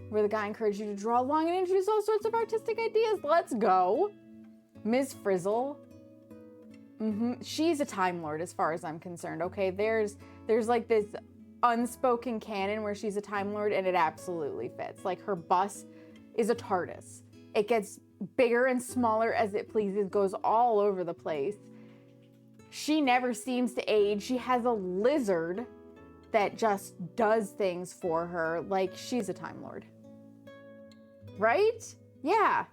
where the guy encouraged you to draw along and introduce all sorts of artistic ideas. Let's go. Ms. Frizzle. She's a Time Lord as far as I'm concerned, okay? There's like this unspoken canon where she's a Time Lord, and it absolutely fits. Like, her bus is a TARDIS. It gets bigger and smaller as it pleases, goes all over the place. She never seems to age. She has a lizard that just does things for her. Like, she's a Time Lord. Right? Yeah.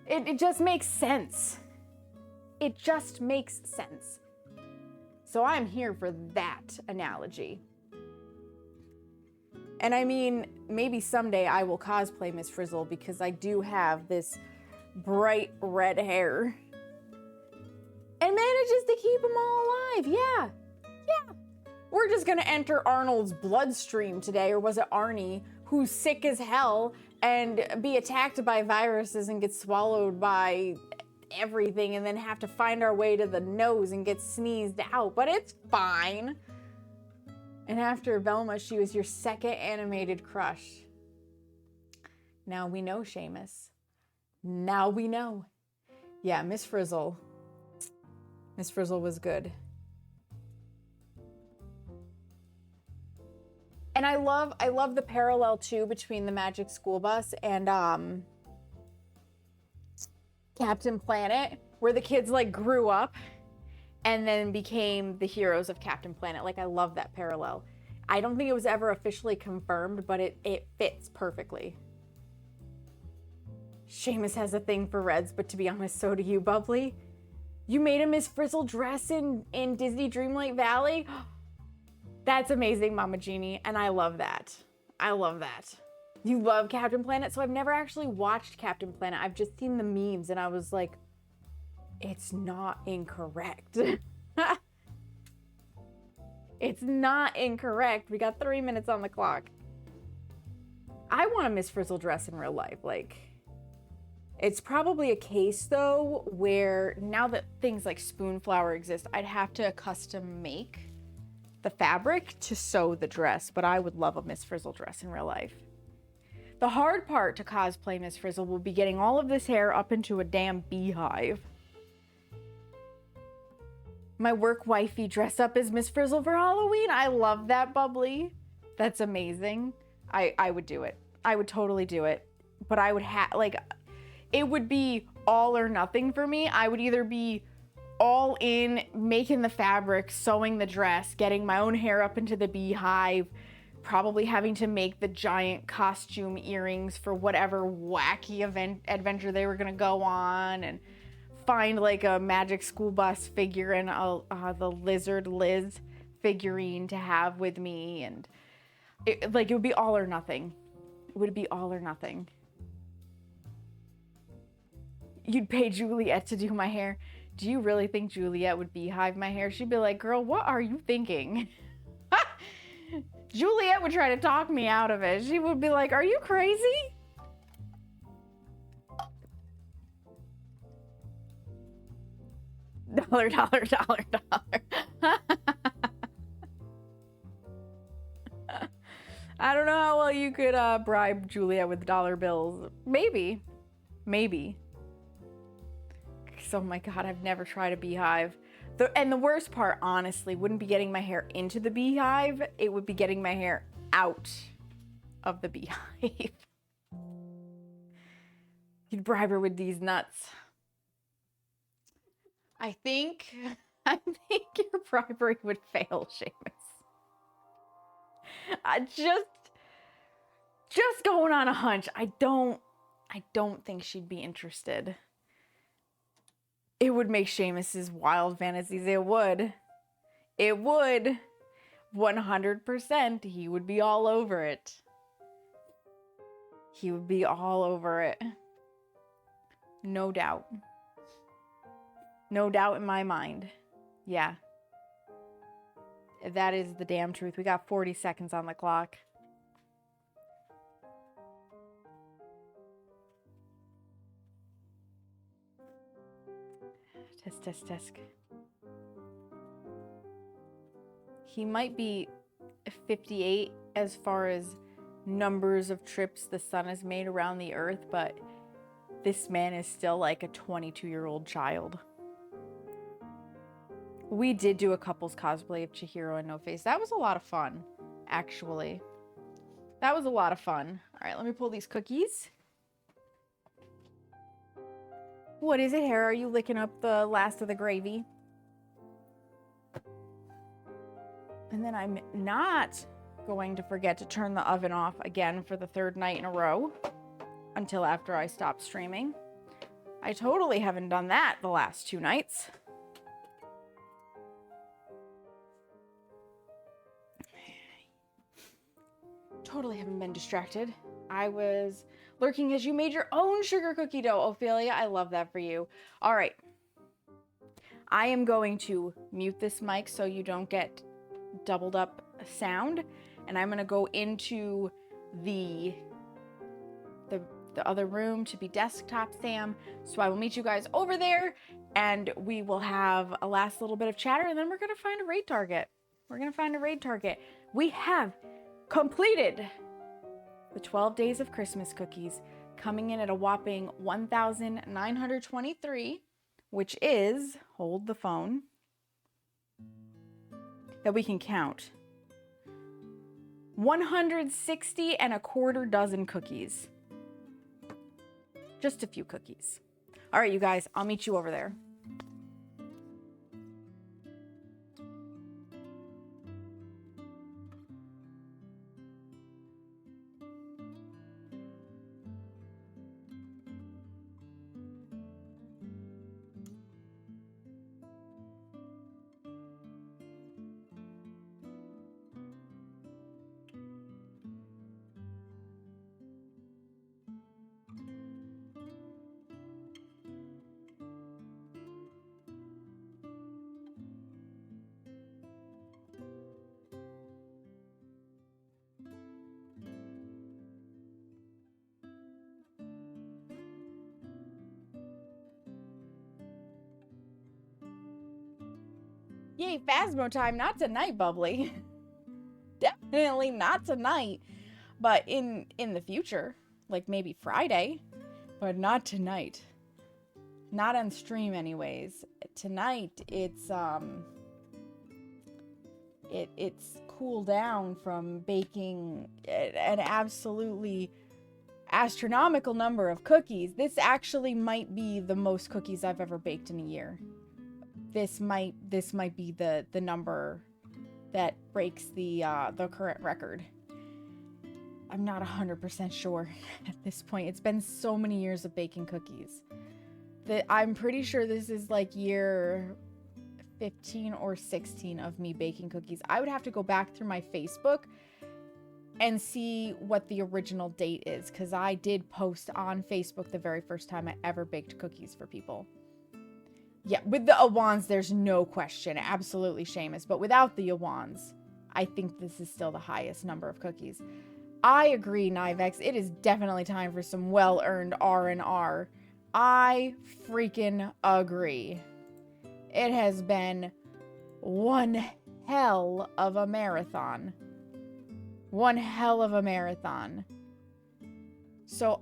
It just makes sense. It just makes sense. So I'm here for that analogy. And I mean, maybe someday I will cosplay Miss Frizzle because I do have this bright red hair. And manages to keep them all alive. Yeah. Yeah. We're just going to enter Arnold's bloodstream today, or was it Arnie, who's sick as hell and be attacked by viruses and get swallowed by everything and then have to find our way to the nose and get sneezed out. But it's fine. And after Velma, she was your second animated crush. Now we know, Seamus. Now we know. Yeah, Miss Frizzle. Miss Frizzle was good. And I love the parallel too between the Magic School Bus and Captain Planet, where the kids like grew up and then became the heroes of Captain Planet. Like, I love that parallel. I don't think it was ever officially confirmed, but it fits perfectly. Seamus has a thing for reds, but to be honest, so do you, Bubbly. You made a Miss Frizzle dress in Disney Dreamlight Valley? That's amazing, Mama Jeannie, and I love that. I love that. You love Captain Planet? So I've never actually watched Captain Planet. I've just seen the memes, and I was like, it's not incorrect. It's not incorrect. We got 3 minutes on the clock. I want a Miss Frizzle dress in real life. Like, it's probably a case though where now that things like spoon flower exist, I'd have to custom make the fabric to sew the dress, but I would love a Miss Frizzle dress in real life. The hard part to cosplay Miss Frizzle will be getting all of this hair up into a damn beehive. My work wifey dressed up as Miss Frizzle for Halloween. I love that, Bubbly. That's amazing. I would do it. I would totally do it. But I would it would be all or nothing for me. I would either be all in making the fabric, sewing the dress, getting my own hair up into the beehive, probably having to make the giant costume earrings for whatever wacky adventure they were gonna go on, and find like a magic school bus figure and the lizard Liz figurine to have with me, and it would be all or nothing. It would be all or nothing. You'd pay Juliet to do my hair. Do you really think Juliet would beehive my hair? She'd be like, girl, what are you thinking? Juliet would try to talk me out of it. She would be like, are you crazy? Dollar. I don't know how well you could bribe Juliet with dollar bills. Maybe. Oh my God, I've never tried a beehive. And the worst part, honestly, wouldn't be getting my hair into the beehive. It would be getting my hair out of the beehive. You'd bribe her with these nuts. I think your bribery would fail, Seamus. Just going on a hunch. I don't think she'd be interested. It would make Seamus's wild fantasies. It would. 100%. He would be all over it. He would be all over it. No doubt. No doubt in my mind. Yeah. That is the damn truth. We got 40 seconds on the clock. Test. He might be 58 as far as numbers of trips the sun has made around the earth, but this man is still like a 22-year-old child. We did do a couple's cosplay of Chihiro and No Face. That was a lot of fun, actually. That was a lot of fun. All right, let me pull these cookies. What is it, Hera? Are you licking up the last of the gravy? And then I'm not going to forget to turn the oven off again for the third night in a row until after I stop streaming. I totally haven't done that the last 2 nights. Totally haven't been distracted. I was lurking as you made your own sugar cookie dough, Ophelia. I love that for you. All right. I am going to mute this mic so you don't get doubled up sound. And I'm going to go into the other room to be desktop Sam. So I will meet you guys over there and we will have a last little bit of chatter and then we're going to find a raid target. We have completed the 12 days of Christmas cookies, coming in at a whopping 1,923, which is, hold the phone, that we can count. 160 and a quarter dozen cookies. Just a few cookies. All right, you guys, I'll meet you over there. Yay, Phasmo time. Not tonight, Bubbly. Definitely not tonight. But in the future. Like maybe Friday. But not tonight. Not on stream anyways. Tonight, it's cool down from baking an absolutely astronomical number of cookies. This actually might be the most cookies I've ever baked in a year. This might be the number that breaks the current record. I'm not 100% sure at this point. It's been so many years of baking cookies that I'm pretty sure this is like year 15 or 16 of me baking cookies. I would have to go back through my Facebook and see what the original date is, because I did post on Facebook the very first time I ever baked cookies for people. Yeah, with the Awans, there's no question. Absolutely Seamus. But without the Awans, I think this is still the highest number of cookies. I agree, Nivex. It is definitely time for some well-earned R&R. I freaking agree. It has been one hell of a marathon. One hell of a marathon. So,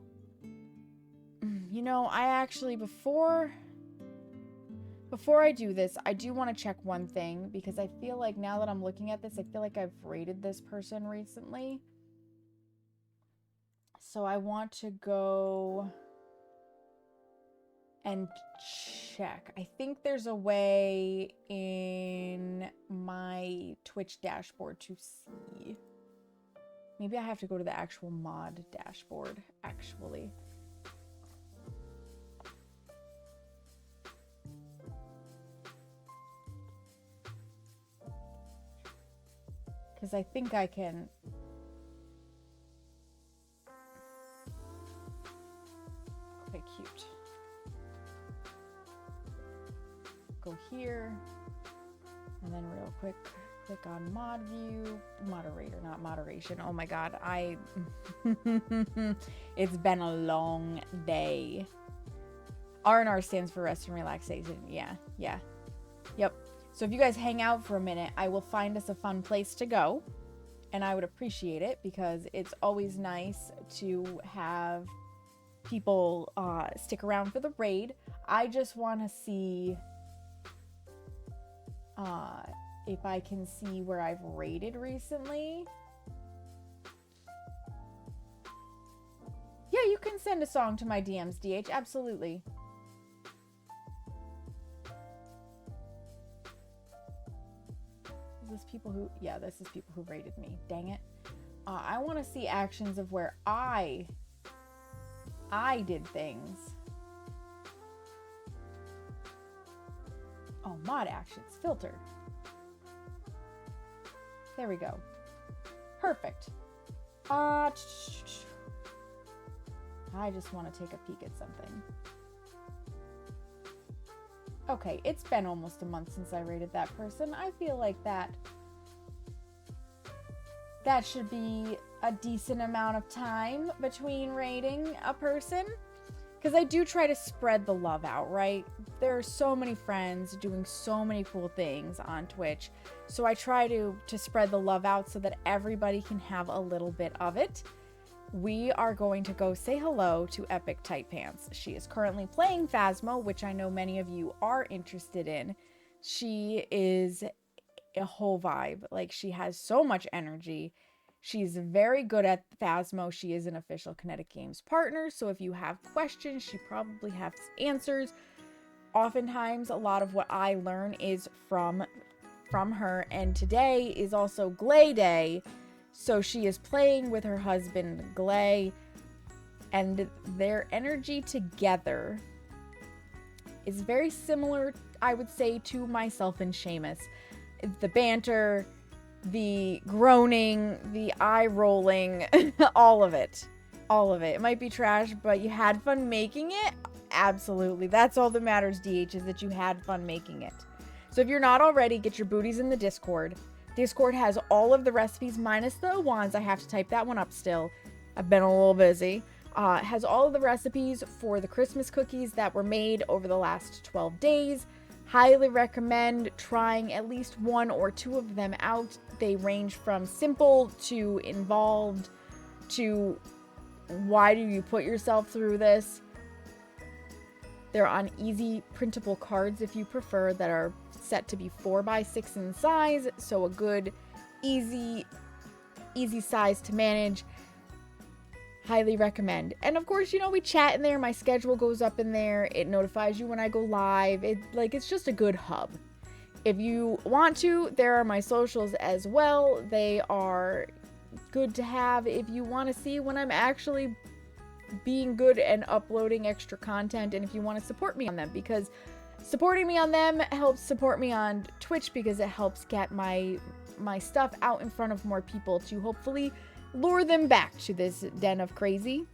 you know, I actually, before I do this, I do want to check one thing, because I feel like now that I'm looking at this, I feel like I've rated this person recently. So I want to go and check. I think there's a way in my Twitch dashboard to see. Maybe I have to go to the actual mod dashboard, actually. Because I think I can... Okay, cute. Go here. And then real quick, click on mod view. Moderator, not moderation. Oh my god, it's been a long day. R&R stands for rest and relaxation. Yeah. Yep. So if you guys hang out for a minute, I will find us a fun place to go. And I would appreciate it, because it's always nice to have people stick around for the raid. I just want to see if I can see where I've raided recently. Yeah, you can send a song to my DMs, DH. Absolutely. Is this people who... Yeah, this is people who raided me. Dang it. I want to see actions of where I did things. Oh, mod actions. Filtered. There we go. Perfect. I just want to take a peek at something. Okay, it's been almost a month since I rated that person. I feel like that should be a decent amount of time between rating a person. Because I do try to spread the love out, right? There are so many friends doing so many cool things on Twitch. So I try to spread the love out so that everybody can have a little bit of it. We are going to go say hello to Epic Tight Pants. She is currently playing Phasmo, which I know many of you are interested in. She is a whole vibe. Like, she has so much energy. She's very good at Phasmo. She is an official Kinetic Games partner, so if you have questions, she probably has answers. Oftentimes, a lot of what I learn is from her, and today is also Glay Day, so she is playing with her husband, Glay, and their energy together is very similar, I would say, to myself and Seamus. The banter, the groaning, the eye rolling, all of it. All of it. It might be trash, but you had fun making it? Absolutely. That's all that matters, DH, is that you had fun making it. So if you're not already, get your booties in the Discord. Discord has all of the recipes minus the wands. I have to type that one up still. I've been a little busy. It has all of the recipes for the Christmas cookies that were made over the last 12 days. Highly recommend trying at least one or two of them out. They range from simple to involved to why do you put yourself through this? They're on easy printable cards if you prefer, that are set to be 4x6 in size, so a good easy size to manage. Highly recommend. And of course, you know, we chat in there. My schedule goes up in there. It notifies you when I go live. It's just a good hub. If you want to, there are my socials as well. They are good to have if you want to see when I'm actually being good and uploading extra content, and if you want to support me on them, because supporting me on them helps support me on Twitch, because it helps get my stuff out in front of more people to hopefully lure them back to this den of crazy.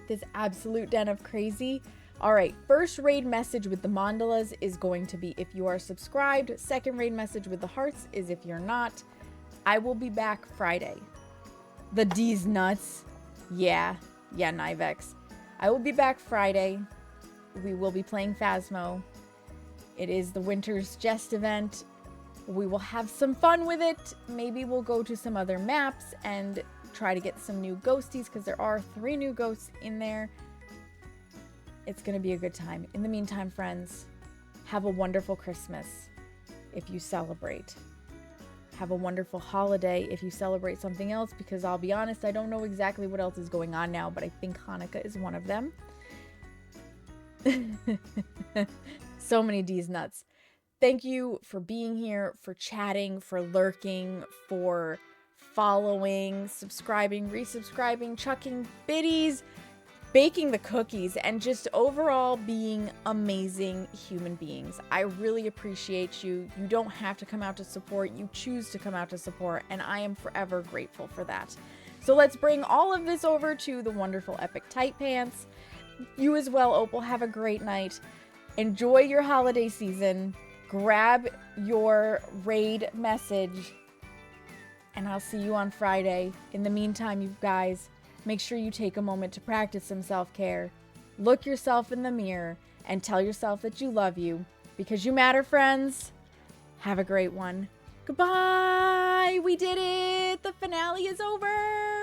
This absolute den of crazy. All right, first raid message with the mandalas is going to be if you are subscribed. Second raid message with the hearts is if you're not. I will be back Friday. The D's nuts. Yeah, Nivex. I will be back Friday. We will be playing Phasmo. It is the Winter's Jest event. We will have some fun with it. Maybe we'll go to some other maps and try to get some new ghosties, because there are 3 new ghosts in there. It's going to be a good time. In the meantime, friends, have a wonderful Christmas if you celebrate. Have a wonderful holiday if you celebrate something else, because I'll be honest, I don't know exactly what else is going on now, but I think Hanukkah is one of them. So many D's nuts. Thank you for being here, for chatting, for lurking, for following, subscribing, resubscribing, chucking biddies, baking the cookies, and just overall being amazing human beings. I really appreciate you. You don't have to come out to support. You choose to come out to support, and I am forever grateful for that. So let's bring all of this over to the wonderful Epic Tight Pants. You as well, Opal. Have a great night. Enjoy your holiday season. Grab your raid message, and I'll see you on Friday. In the meantime, you guys, make sure you take a moment to practice some self-care. Look yourself in the mirror and tell yourself that you love you, because you matter, friends. Have a great one. Goodbye. We did it. The finale is over.